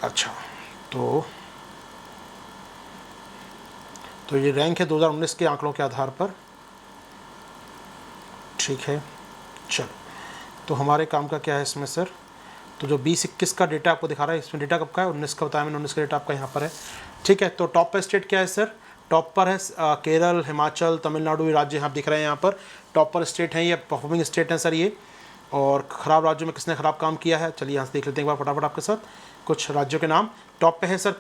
अच्छा, तो ये रैंक है 2019 के आंकड़ों के आधार पर। ठीक है, चलो, तो हमारे काम का क्या है इसमें सर, तो जो 20-21 का डेटा आपको दिखा रहा है, इसमें डेटा कब का है, 19 का बताया मैंने, 19 का डेटा आपका यहाँ पर है। ठीक है, तो टॉप पर स्टेट क्या है सर, टॉप पर है केरल, हिमाचल, तमिलनाडु, ये राज्य यहाँ दिख रहे हैं, यहाँ पर टॉप पर स्टेट हैं, ये परफॉर्मिंग स्टेट हैं सर ये। और ख़राब राज्यों में किसने ख़राब काम किया है, चलिए यहाँ से देख लेते हैं एक बार फटाफट आपके साथ कुछ राज्यों के नाम। टॉप पे है सर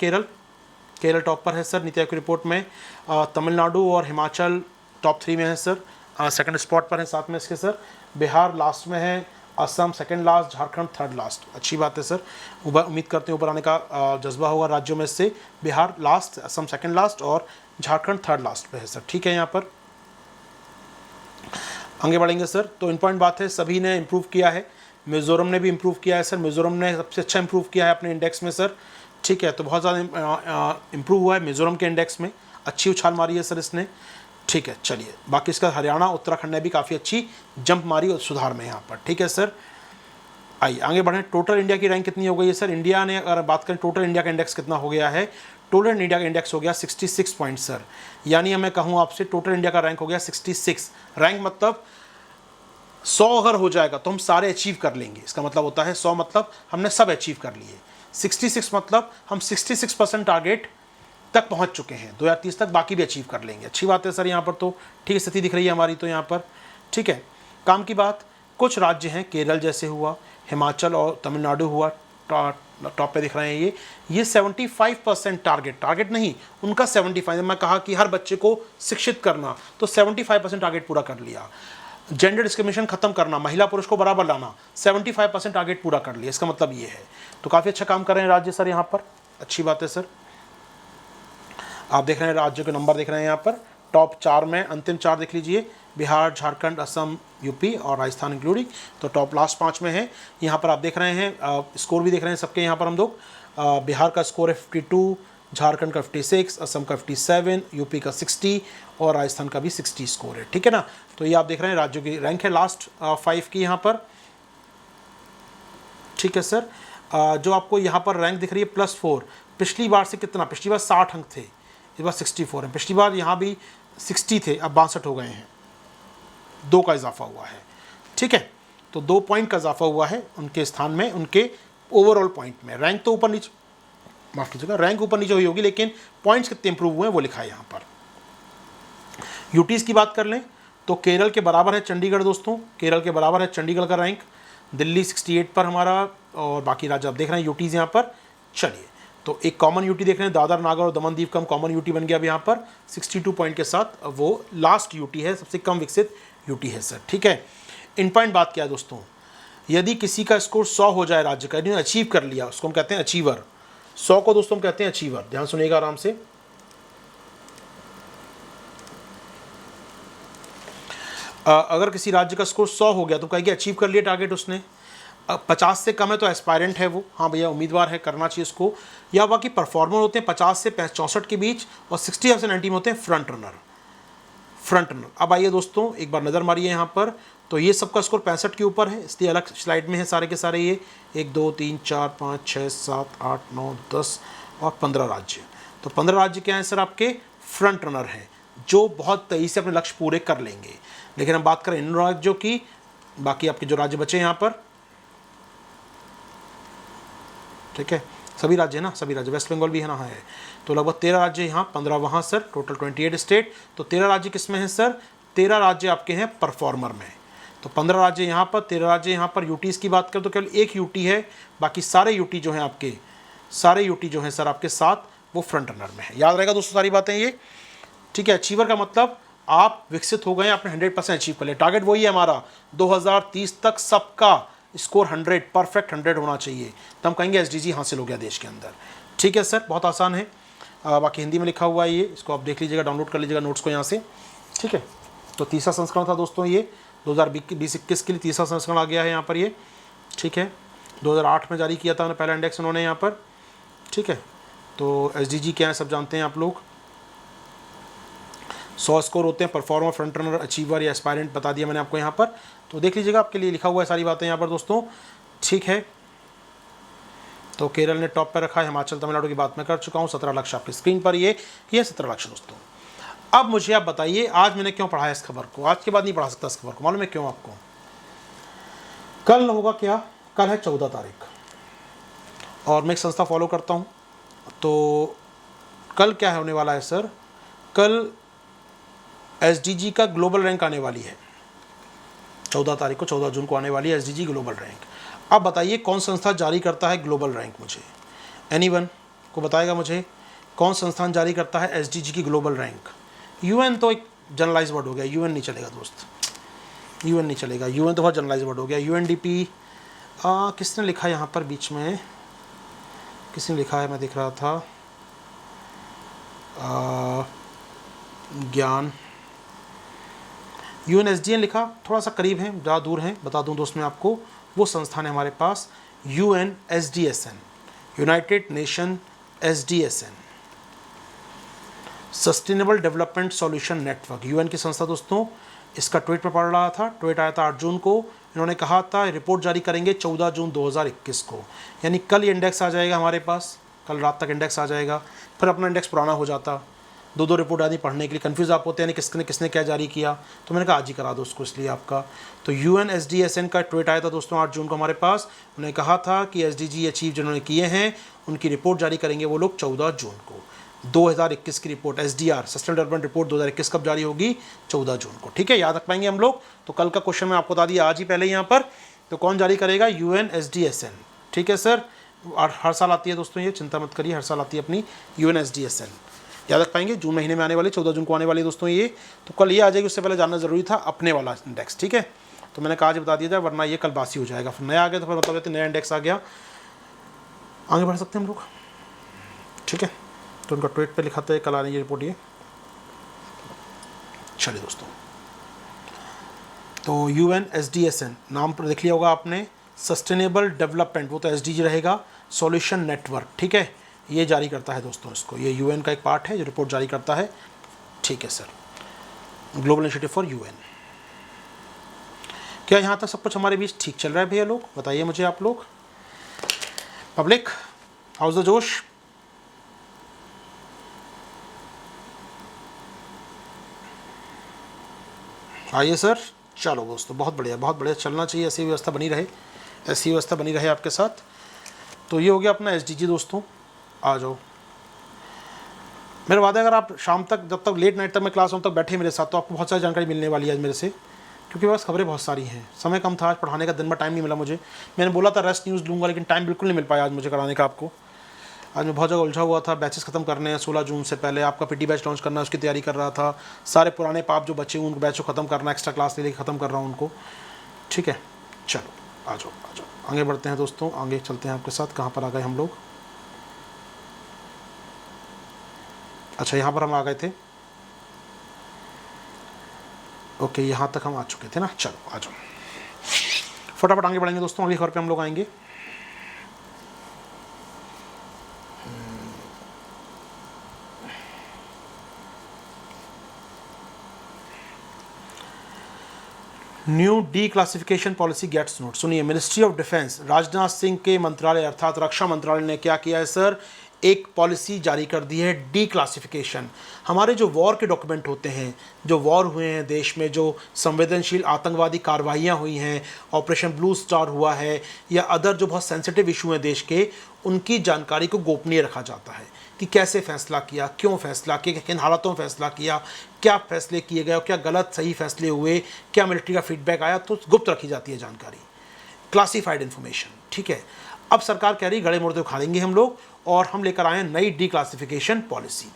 केरल टॉप पर है सर नीति आयोग की रिपोर्ट में। तमिलनाडु और हिमाचल टॉप 3 में है सर, सेकंड स्पॉट पर है साथ में इसके सर। बिहार लास्ट में है, Assam second last, Jharkhand third last. अच्छी बात है सर, उम्मीद करते हैं ऊपर आने का जज्बा होगा राज्यों में से। Bihar last, Assam second last और झारखंड थर्ड लास्ट पे है सर। ठीक है, यहाँ पर आगे बढ़ेंगे सर। तो इंपॉर्टेंट बात है, सभी ने इम्प्रूव किया है, मिज़ोरम ने भी इम्प्रूव किया है सर, मिज़ोरम ने सबसे अच्छा इम्प्रूव किया है अपने इंडेक्स में सर। ठीक है, तो बहुत ज़्यादा इम्प्रूव हुआ है मिज़ोरम के इंडेक्स में, अच्छी उछाल मारी है सर इसने। ठीक है, चलिए, बाकी इसका हरियाणा उत्तराखंड ने भी काफ़ी अच्छी जंप मारी और सुधार में यहाँ पर। ठीक है सर, आइए आगे बढ़ें। टोटल इंडिया की रैंक कितनी हो गई है सर, इंडिया ने अगर बात करें टोटल इंडिया का इंडेक्स कितना हो गया है, टोटल इंडिया का इंडेक्स हो गया 66 पॉइंट सर। यानी मैं कहूँ आपसे टोटल इंडिया का रैंक हो गया 66। रैंक मतलब 100 अगर हो जाएगा तो हम सारे अचीव कर लेंगे, इसका मतलब होता है 100 मतलब हमने सब अचीव कर लिए, 66 मतलब हम 66% टारगेट तक पहुंच चुके हैं, 2030 तक बाकी भी अचीव कर लेंगे। अच्छी बात है सर, यहाँ पर तो ठीक स्थिति दिख रही है हमारी तो यहाँ पर। ठीक है, काम की बात, कुछ राज्य हैं केरल जैसे हुआ, हिमाचल और तमिलनाडु हुआ, टॉप पे दिख रहे हैं ये 75% टारगेट नहीं उनका 75। मैं कहा कि हर बच्चे को शिक्षित करना, तो 75% टारगेट पूरा कर लिया। जेंडर डिस्क्रिमिनेशन खत्म करना, महिला पुरुष को बराबर लाना, 75% टारगेट पूरा कर लिया, इसका मतलब ये है। तो काफ़ी अच्छा काम कर रहे हैं राज्य सर यहाँ पर, अच्छी बात है सर। आप देख रहे हैं राज्यों के नंबर देख रहे हैं यहाँ पर, टॉप 4 में अंतिम 4 देख लीजिए, बिहार, झारखंड, असम, यूपी और राजस्थान इंक्लूडिंग, तो टॉप लास्ट 5 में है। यहाँ पर आप देख रहे हैं स्कोर भी देख रहे हैं सबके यहाँ पर हम लोग। बिहार का स्कोर है 52, झारखंड का 56, असम का 57, यूपी का 60 और राजस्थान का भी 60 स्कोर है। ठीक है ना, तो ये आप देख रहे हैं राज्यों की रैंक है लास्ट 5 की यहाँ पर। ठीक है सर, जो आपको यहाँ पर रैंक दिख रही है +4, पिछली बार से कितना, पिछली बार 60 अंक थे, इस बार 64 है। पिछली बार यहाँ भी 60 थे, अब 62 हो गए हैं, 2 का इजाफा हुआ है। ठीक है, तो 2 पॉइंट का इजाफा हुआ है उनके स्थान में, उनके ओवरऑल पॉइंट में। रैंक तो ऊपर नीचे, माफ कीजिएगा, रैंक ऊपर नीचे हुई होगी, लेकिन पॉइंट्स कितने इंप्रूव हुए हैं वो लिखा है यहाँ पर। यूटीज़ की बात कर लें तो केरल के बराबर है चंडीगढ़ दोस्तों, केरल के बराबर है चंडीगढ़ का रैंक। दिल्ली 68 पर हमारा और बाकी राज्य आप देख रहे हैं यूटीज़ यहाँ पर। चलिए, तो एक कॉमन यूटी देख रहे हैं, दादर नागर और दमन दीव का कॉमन यूटी बन गया अब यहाँ पर 62 पॉइंट के साथ। वो लास्ट यूटी है, सबसे कम विकसित यूटी है सर। ठीक है, इन पॉइंट बात क्या है दोस्तों, यदि किसी का स्कोर 100 हो जाए राज्य का, इन्होंने अचीव कर लिया, उसको हम कहते हैं अचीवर। 100 को दोस्तों हम कहते हैं अचीवर। ध्यान सुनिएगा आराम से। अगर किसी राज्य का स्कोर 100 हो गया तो कहेंगे अचीव कर लिया टारगेट उसने। 50 से कम है तो एस्पायरेंट है वो, हाँ भैया उम्मीदवार है, करना चाहिए इसको। या बाकी परफॉर्मर होते हैं 50 से 64 के बीच, और 60 से 90 में होते हैं फ्रंट रनर। Front runner. अब आइए दोस्तों एक बार नज़र मारिए यहाँ पर, तो ये सबका स्कोर 65 के ऊपर है, इसलिए अलग स्लाइड में है सारे के सारे। ये 1 2 3 4 5 6 7 8 9 10 और 15 राज्य। तो 15 राज्य क्या हैं सर आपके, फ्रंट रनर हैं, जो बहुत तेज़ी से अपने लक्ष्य पूरे कर लेंगे। लेकिन हम बात करें इन राज्यों की, बाकी आपके जो राज्य बचे यहाँ पर, ठीक है, सभी राज्य है ना, सभी राज्य, वेस्ट बंगाल भी है ना, है। तो लगभग 13 राज्य यहाँ, 15 वहाँ सर, टोटल 28 स्टेट। तो 13 राज्य किस में हैं सर, 13 राज्य आपके हैं परफॉर्मर में। तो 15 राज्य यहाँ पर, 13 राज्य यहाँ पर। यूटीज़ की बात करें तो केवल एक यूटी है, बाकी सारे यूटी जो हैं आपके, सारे यूटी जो हैं सर आपके साथ, वो फ्रंट रनर में है। याद रहेगा दोस्तों सारी बातें ये, ठीक है। अचीवर का मतलब आप विकसित हो गए, आपने 100% अचीव कर लिया। टारगेट वही है हमारा, 2030 तक सबका स्कोर 100, परफेक्ट 100 होना चाहिए, तो हम कहेंगे एसडीजी हासिल हो गया देश के अंदर। ठीक है सर, बहुत आसान है। बाकी हिंदी में लिखा हुआ है ये, इसको आप देख लीजिएगा, डाउनलोड कर लीजिएगा नोट्स को यहाँ से। ठीक है, तो तीसरा संस्करण था दोस्तों ये, 2020-21 के लिए तीसरा संस्करण आ गया है यहाँ पर ये। ठीक है, 2008 में जारी किया था पहला इंडेक्स उन्होंने यहाँ पर। ठीक है, तो एसडीजी क्या है सब जानते हैं आप लोग। 100 स्कोर होते हैं, परफॉर्मर, फ्रंट रनर, अचीवर या एस्पायरेंट बता दिया मैंने आपको यहाँ पर। तो देख लीजिएगा, आपके लिए लिखा हुआ है सारी बातें यहाँ पर दोस्तों। ठीक है, तो केरल ने टॉप पर रखा है, हिमाचल तमिलनाडु की बात मैं कर चुका हूँ। 17 लक्ष्य आपकी स्क्रीन पर ये 17 लक्ष्य दोस्तों। अब मुझे आप बताइए, आज मैंने क्यों पढ़ाया इस खबर को, आज के बाद नहीं पढ़ा सकता इस खबर को, मालूम है क्यों आपको। कल होगा क्या, कल है 14 तारीख, और मैं एक संस्था फॉलो करता हूँ, तो कल क्या होने वाला है सर, कल एसडीजी का ग्लोबल रैंक आने वाली है। 14 तारीख को, 14 जून को आने वाली है एसडीजी ग्लोबल रैंक। अब बताइए कौन संस्था जारी करता है ग्लोबल रैंक, मुझे एनीवन को बताएगा मुझे कौन संस्थान जारी करता है एसडीजी की ग्लोबल रैंक। यूएन तो एक जनरलाइज वर्ड हो गया, यूएन नहीं चलेगा दोस्त, यूएन नहीं चलेगा, यूएन तो बहुत जनरलाइज वर्ड हो गया। यूएनडीपी किसने लिखा है यहाँ पर बीच में, किसने लिखा है, मैं देख रहा था, ज्ञान, यूएनएसडीएन लिखा, थोड़ा सा करीब है, ज़्यादा दूर है, बता दूं दोस्त मैं आपको, वो संस्थान है हमारे पास UNSDSN, united nation SDSN, sustainable development solution network, UN की संस्था दोस्तों। इसका ट्वीट पर पढ़ रहा था, ट्वीट आया था 8 जून को। इन्होंने कहा था रिपोर्ट जारी करेंगे 14 जून 2021 को, यानी कल ये इंडेक्स आ जाएगा हमारे पास, कल रात तक इंडेक्स आ जाएगा। फिर अपना इंडेक्स पुराना हो जाता, दो रिपोर्ट आदि पढ़ने के लिए कंफ्यूज आप होते हैं, किसने किसने क्या जारी किया, तो मैंने कहा आज ही करा दो उसको इसलिए आपका। तो यूएनएसडीएसएन का ट्वीट आया था दोस्तों 8 जून को हमारे पास। उन्होंने कहा था कि एसडीजी अचीव जिन्होंने किए हैं उनकी रिपोर्ट जारी करेंगे वो लोग 14 जून को। 2021 की report, SDR sustainable development report 2021 कब जारी होगी, 14 जून को। ठीक है, याद रख पाएंगे हम लोग। तो कल का क्वेश्चन मैं आपको बता दिया आज ही पहले यहाँ पर, तो कौन जारी करेगा, यूएनएसडीएसएन। ठीक है सर, हर साल आती है दोस्तों ये, चिंता मत करिए, हर साल आती है अपनी यूएनएसडीएसएन, याद रख पाएंगे। जून महीने में आने वाली, 14 जून को आने वाली दोस्तों ये। तो कल ये आ जाएगी, उससे पहले जानना जरूरी था अपने वाला इंडेक्स। ठीक है, तो मैंने कहा आज बता दिया था, वरना ये कल बासी हो जाएगा। फिर नया आ गया तो फिर मतलब नया इंडेक्स आ गया, आगे बढ़ सकते हैं हम लोग। ठीक है, तो उनका ट्वीट पे लिखा था कल आ रही है रिपोर्ट ये। चलिए दोस्तों, तो यूएनएसडीएसएन नाम पर देख लिया होगा आपने, सस्टेनेबल डेवलपमेंट, वो तो एसडीजी रहेगा, सॉल्यूशन नेटवर्क। ठीक है, ये जारी करता है दोस्तों इसको, ये यूएन का एक पार्ट है जो रिपोर्ट जारी करता है। ठीक है sir, global initiative for UN. क्या यहाँ तक सब कुछ हमारे बीच ठीक चल रहा है भैया लोग, बताइए मुझे आप लोग। पब्लिक हाउस द जोश, आइए सर। चलो दोस्तों, बहुत बढ़िया, बहुत बढ़िया, चलना चाहिए, ऐसी व्यवस्था बनी रहे, ऐसी व्यवस्था बनी रहे आपके साथ। तो ये हो गया अपना एसडीजी दोस्तों, आ जाओ। मेरा वादा है अगर आप शाम तक, जब तक लेट नाइट तक मैं क्लास रूम तक बैठे मेरे साथ, तो आपको बहुत सारी जानकारी मिलने वाली है आज मेरे से। क्योंकि बस खबरें बहुत सारी हैं, समय कम था, आज पढ़ाने का दिन भर टाइम नहीं मिला मुझे। मैंने बोला था रेस्ट न्यूज़ लूँगा, लेकिन टाइम बिल्कुल नहीं मिल पाया आज मुझे कराने का आपको। आज मैं बहुत जगह उलझा हुआ था, बैचेस ख़त्म करने हैं 16 जून से पहले, आपका पीटी बैच लॉन्च करना है, उसकी तैयारी कर रहा था। सारे पुराने पाप जो बचे हुए उनको बैच को ख़त्म करना, एक्स्ट्रा क्लास ले लेके ख़त्म कर रहा हूँ उनको। ठीक है, चलो आ जाओ आ जाओ, आगे बढ़ते हैं दोस्तों, आगे चलते हैं आपके साथ। कहाँ पर आ गए हम लोग? अच्छा, यहाँ पर हम आ गए थे। ओके, यहाँ तक हम आ चुके थे ना। चलो आ जाओ, फटाफट आगे बढ़ेंगे दोस्तों, अगली खबर पे हम लोग आएंगे। New declassification policy gets note. सुनिए, ministry of defence, Rajnath Singh के मंत्रालय अर्थात रक्षा मंत्रालय ने क्या किया है सर, एक पॉलिसी जारी कर दी है, डी क्लासिफिकेशन। हमारे जो वॉर के डॉक्यूमेंट होते हैं, जो वॉर हुए हैं देश में, जो संवेदनशील आतंकवादी कार्रवाइयाँ हुई हैं, ऑपरेशन ब्लू स्टार हुआ है, या अदर जो बहुत सेंसिटिव इशू हैं देश के, उनकी जानकारी को गोपनीय रखा जाता है कि कैसे फैसला किया, क्यों फैसला किया, किन हालातों में फैसला किया, क्या फैसले किए गए और क्या गलत सही फैसले हुए, क्या मिलिट्री का फीडबैक आया, तो गुप्त रखी जाती है जानकारी, क्लासिफाइड इन्फॉर्मेशन। ठीक है, अब सरकार कह रही गड़े मुर्दे उखाड़ेंगे हम लोग, और हम लेकर आए हैं नई डी क्लासिफिकेशन पॉलिसी।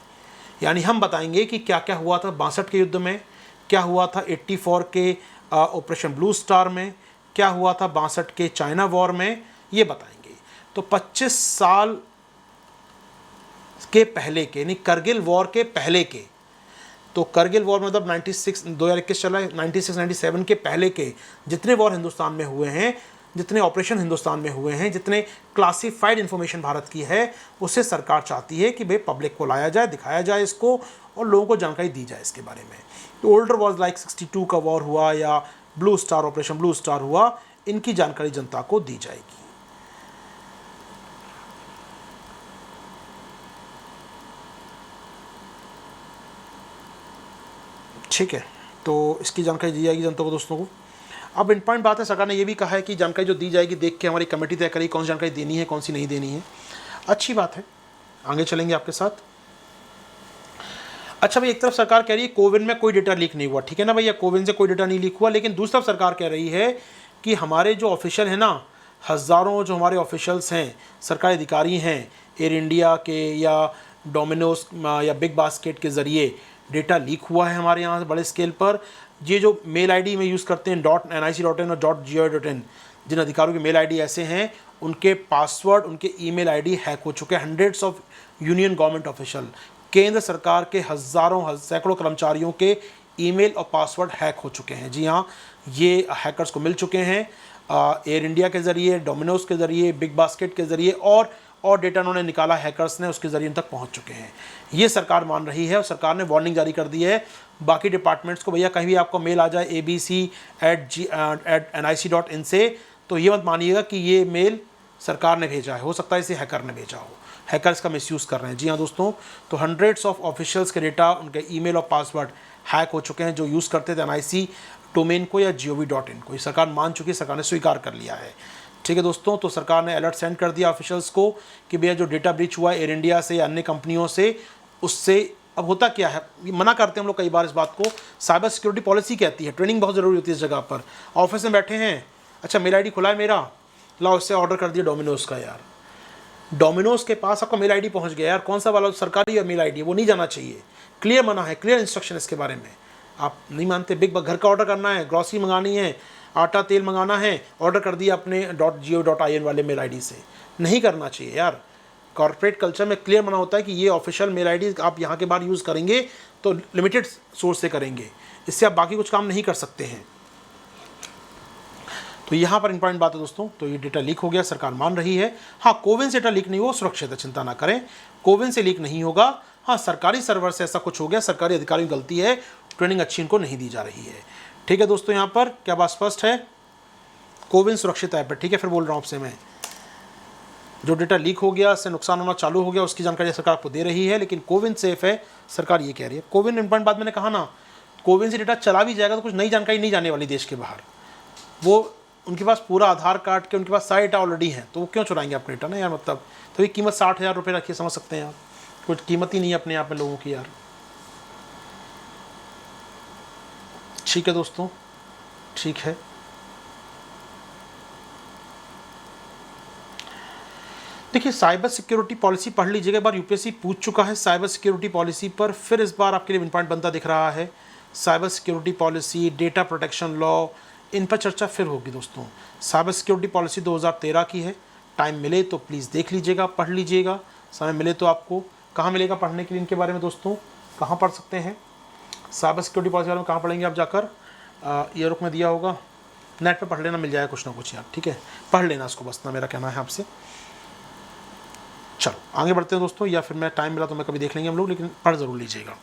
यानी हम बताएंगे कि क्या क्या हुआ था 62 के युद्ध में, क्या हुआ था 84 के ऑपरेशन ब्लू स्टार में, क्या हुआ था 62 के चाइना वॉर में, ये बताएंगे। तो 25 साल के पहले के, यानी करगिल वॉर के पहले के, तो करगिल वॉर मतलब 96 2021 चला है, 96-97 के पहले के जितने वॉर हिंदुस्तान में हुए हैं, जितने ऑपरेशन हिंदुस्तान में हुए हैं, जितने क्लासिफाइड इन्फॉर्मेशन भारत की है, उससे सरकार चाहती है कि भाई पब्लिक को लाया जाए, दिखाया जाए इसको, और लोगों को जानकारी दी जाए इसके बारे में। तो ओल्डर वॉर्स लाइक 62 का वॉर हुआ या blue star, operation blue star हुआ, इनकी जानकारी जनता को दी जाएगी। ठीक है, तो इसकी जानकारी दी जाएगी जनता को, दोस्तों को। अब इंपॉर्टेंट बात है, सरकार ने यह भी कहा है कि जानकारी जो दी जाएगी देख के हमारी कमेटी तय करेगी कौन सी जानकारी देनी है, कौन सी नहीं देनी है। अच्छी बात है, आगे चलेंगे आपके साथ। अच्छा भाई, एक तरफ सरकार कह रही है कोविन में कोई डेटा लीक नहीं हुआ, ठीक है ना भैया, कोविन से कोई डेटा नहीं लीक हुआ, लेकिन दूसरी तरफ सरकार कह रही है कि हमारे जो ऑफिशियल है ना, हज़ारों जो हमारे ऑफिशियल्स हैं, सरकारी अधिकारी हैं, एयर इंडिया के या डोमिनोज या बिग बास्केट के ज़रिए डेटा लीक हुआ है हमारे यहाँ बड़े स्केल पर। ये जो मेल आईडी में यूज़ करते हैं .nic.in और .gov.in, जिन अधिकारियों के मेल आईडी ऐसे हैं, उनके पासवर्ड, उनके ईमेल आईडी हैक हो चुके हैं। Hundreds of union government official, केंद्र सरकार के हज़ारों सैकड़ों कर्मचारियों के ईमेल और पासवर्ड हैक हो चुके हैं। जी हाँ, ये हैकर्स को मिल चुके हैं, एयर इंडिया के ज़रिए, डोमिनोज के ज़रिए, बिग बास्केट के ज़रिए, और डेटा उन्होंने निकाला हैकर्स ने, उसके ज़रिए उन तक पहुंच चुके हैं। ये सरकार मान रही है, और सरकार ने वार्निंग जारी कर दी है बाकी डिपार्टमेंट्स को, भैया कहीं भी आपको मेल आ जाए abc@nic.in से, तो ये मत मानिएगा कि ये मेल सरकार ने भेजा है, हो सकता है इसे हैकर ने भेजा हो, हैकर इसका मिसयूज़ कर रहे हैं। जी हाँ दोस्तों, तो हंड्रेड्स ऑफ ऑफिशियल्स के डेटा, उनके ईमेल और पासवर्ड हैक हो चुके हैं, जो यूज़ करते थे NIC डोमेन को या gov.in को। ये सरकार मान चुकी है, सरकार ने स्वीकार कर लिया है। ठीक है दोस्तों, तो सरकार ने अलर्ट सेंड कर दिया ऑफिशियल्स को कि भैया जो डेटा ब्रीच हुआ है एयर इंडिया से या अन्य कंपनियों से, उससे अब होता क्या है, मना करते हैं हम लोग कई बार इस बात को, साइबर सिक्योरिटी पॉलिसी कहती है, ट्रेनिंग बहुत ज़रूरी होती है इस जगह पर। ऑफिस में बैठे हैं, अच्छा मेल आईडी खुला है मेरा, लाओ इससे ऑर्डर कर दिया डोमिनोज़ का, यार डोमिनोज़ के पास आपका मेल आईडी पहुंच गया, यार कौन सा वाला सरकारी या मेल आईडी, वो नहीं जाना चाहिए। क्लियर मना है, क्लियर इंस्ट्रक्शन इसके बारे में। आप नहीं मानते, बिग घर का ऑर्डर करना है, ग्रॉसरी मंगानी है, आटा तेल मंगाना है, ऑर्डर कर दिया अपने .gov.in वाले मेल आईडी से, नहीं करना चाहिए यार। कॉर्पोरेट कल्चर में क्लियर मना होता है कि ये ऑफिशियल मेल आईडी आप यहाँ के बाहर यूज़ करेंगे तो लिमिटेड सोर्स से करेंगे, इससे आप बाकी कुछ काम नहीं कर सकते हैं। तो यहाँ पर इंपॉर्टेंट बात है दोस्तों, तो ये डेटा लीक हो गया, सरकार मान रही है। हाँ, कोविन से डेटा लीक नहीं हुआ, सुरक्षित है, चिंता ना करें, कोविन से लीक नहीं होगा। हाँ, सरकारी सर्वर से ऐसा कुछ हो गया, सरकारी अधिकारियों की गलती है, ट्रेनिंग अच्छी इनको नहीं दी जा रही है। ठीक है दोस्तों, यहाँ पर क्या बात स्पष्ट है, कोविन सुरक्षित ऐप है। ठीक है, फिर बोल रहा हूँ आपसे मैं, जो डेटा लीक हो गया, इससे नुकसान होना चालू हो गया, उसकी जानकारी सरकार आपको दे रही है, लेकिन कोविन सेफ है, सरकार ये कह रही है। कोविन इंपॉर्टेंट बात मैंने कहा ना, कोविन से डेटा चला भी जाएगा तो कुछ नई जानकारी नहीं जाने वाली देश के बाहर, वो उनके पास पूरा आधार कार्ड के उनके पास सारे डेटा ऑलरेडी हैं, तो वो क्यों चुराएंगे आपका डेटा ना यार। मतलब तो ये कीमत 60,000 रुपये रखिए, समझ सकते हैं आप, कुछ कीमत ही नहीं है अपने आप में लोगों की यार। ठीक है दोस्तों, ठीक है। देखिए, साइबर सिक्योरिटी पॉलिसी पढ़ लीजिएगा, एक बार यूपीएससी पूछ चुका है साइबर सिक्योरिटी पॉलिसी पर, फिर इस बार आपके लिए पॉइंट बनता दिख रहा है। Cyber security policy, data protection law, इन पर चर्चा फिर होगी दोस्तों। साइबर सिक्योरिटी पॉलिसी 2013 की है। टाइम मिले तो प्लीज़ देख लीजिएगा, पढ़ लीजिएगा। समय मिले तो आपको कहाँ मिलेगा पढ़ने के लिए इनके बारे में दोस्तों, कहाँ पढ़ सकते हैं साइबर सिक्योरिटी पॉलिसी के बारे में, कहाँ पढ़ेंगे आप जाकर? ईयरबुक में दिया होगा, नेट पे पढ़ लेना, मिल जाएगा कुछ ना कुछ यार, ठीक है, पढ़ लेना इसको, बस ना मेरा कहना है आपसे। चलो आगे बढ़ते हैं दोस्तों, या फिर मैं टाइम मिला तो मैं कभी देख लेंगे हम लोग, लेकिन पढ़ जरूर लीजिएगा।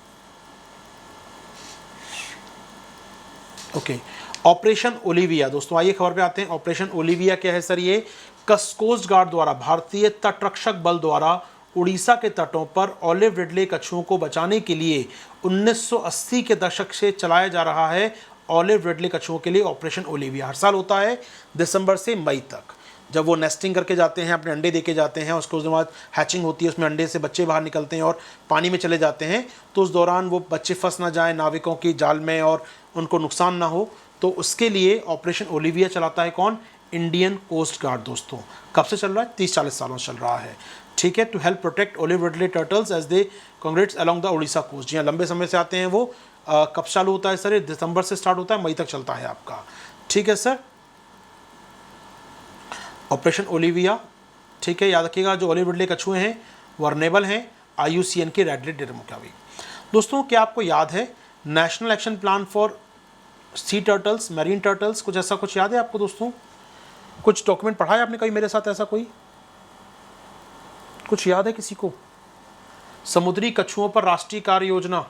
ओके, ऑपरेशन ओलिविया दोस्तों, आइए खबर पे आते हैं। ऑपरेशन ओलिविया क्या है सर? ये कोस्ट गार्ड द्वारा, भारतीय तटरक्षक बल द्वारा उड़ीसा के तटों पर ऑलिव रिडले कछुओं को बचाने के लिए 1980 के दशक से चलाया जा रहा है। ऑलिव रिडले कछुओं के लिए ऑपरेशन ओलिविया हर साल होता है दिसंबर से मई तक, जब वो नेस्टिंग करके जाते हैं, अपने अंडे देके जाते हैं, उसके बाद हैचिंग होती है, उसमें अंडे से बच्चे बाहर निकलते हैं और पानी में चले जाते हैं, तो उस दौरान वो बच्चे फंस ना जाएं नाविकों की जाल में और उनको नुकसान ना हो, तो उसके लिए ऑपरेशन ओलिविया चलाता है कौन? इंडियन कोस्ट गार्ड दोस्तों। कब से चल रहा है? 30-40 सालों से चल रहा है, ठीक है। To help protect olive ridley turtles as they congregate along the Orissa coast. जी हाँ, लंबे समय से आते हैं वो। कब चालू होता है सर? ये दिसंबर से स्टार्ट होता है, मई तक चलता है आपका, ठीक है सर। ऑपरेशन ओलिविया, ठीक है, याद रखिएगा। जो ओलिव रिडले कछुए हैं वर्नेबल हैं IUCN के रेड लिस्ट डेटा मुताबिक। दोस्तों क्या आपको याद है national action plan for C turtles, marine turtles, कुछ ऐसा कुछ याद है आपको दोस्तों? कुछ डॉक्यूमेंट पढ़ा है आपने कभी मेरे साथ ऐसा कोई? कुछ याद है किसी को? समुद्री कछुओं पर राष्ट्रीय कार्य योजना,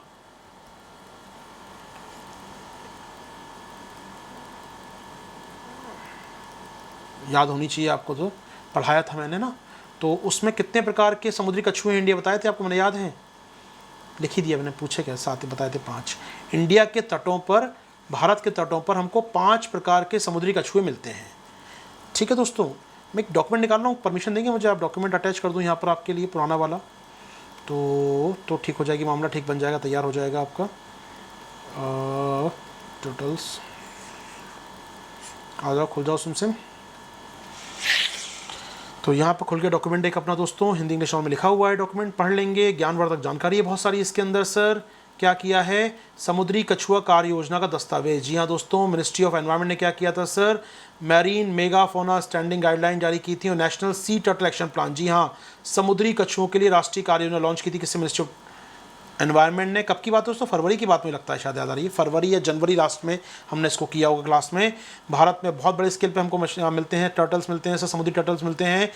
याद होनी चाहिए आपको, तो पढ़ाया था मैंने ना। तो उसमें कितने प्रकार के समुद्री कछुए हैं इंडिया बताए थे आपको, मैंने याद है, लिख ही दिया मैंने, पूछे क्या साथ ही बताए थे 5। इंडिया के तटों पर, भारत के तटों पर हमको 5 प्रकार के समुद्री कछुए मिलते हैं, ठीक है दोस्तों। मैं एक डॉक्यूमेंट निकाल रहा हूँ, परमिशन देंगे मुझे? आप डॉक्यूमेंट अटैच कर दूँ यहाँ पर आपके लिए, पुराना वाला, तो ठीक हो जाएगी, मामला ठीक बन जाएगा, तैयार हो जाएगा आपका। टोटल्स आ जाओ, खुल जाओ सिम। तो यहाँ पर खुल के डॉक्यूमेंट एक अपना दोस्तों, हिंदी इंग्लिश में लिखा हुआ है, डॉक्यूमेंट पढ़ लेंगे। ज्ञानवर्धक जानकारी है बहुत सारी इसके अंदर। सर क्या किया है? समुद्री कछुआ कार्य योजना का दस्तावेज। जी हाँ दोस्तों, मिनिस्ट्री ऑफ एनवायरनमेंट ने क्या किया था sir? Marine megafauna stranding guideline जारी की थी और national sea turtle action plan, जी हाँ, समुद्री कछुओं के लिए राष्ट्रीय कार्य योजना लॉन्च की थी। किससे? मिनिस्ट्री ऑफ एनवायरनमेंट ने। कब की बात है दोस्तों? फरवरी की बात में लगता है, शायद याद आ रही है, फरवरी या जनवरी लास्ट में हमने इसको किया होगा क्लास में। भारत में बहुत बड़े स्केल पे हमको मिलते हैं, टर्टल्स मिलते हैं सर, समुद्री टर्टल्स मिलते हैं,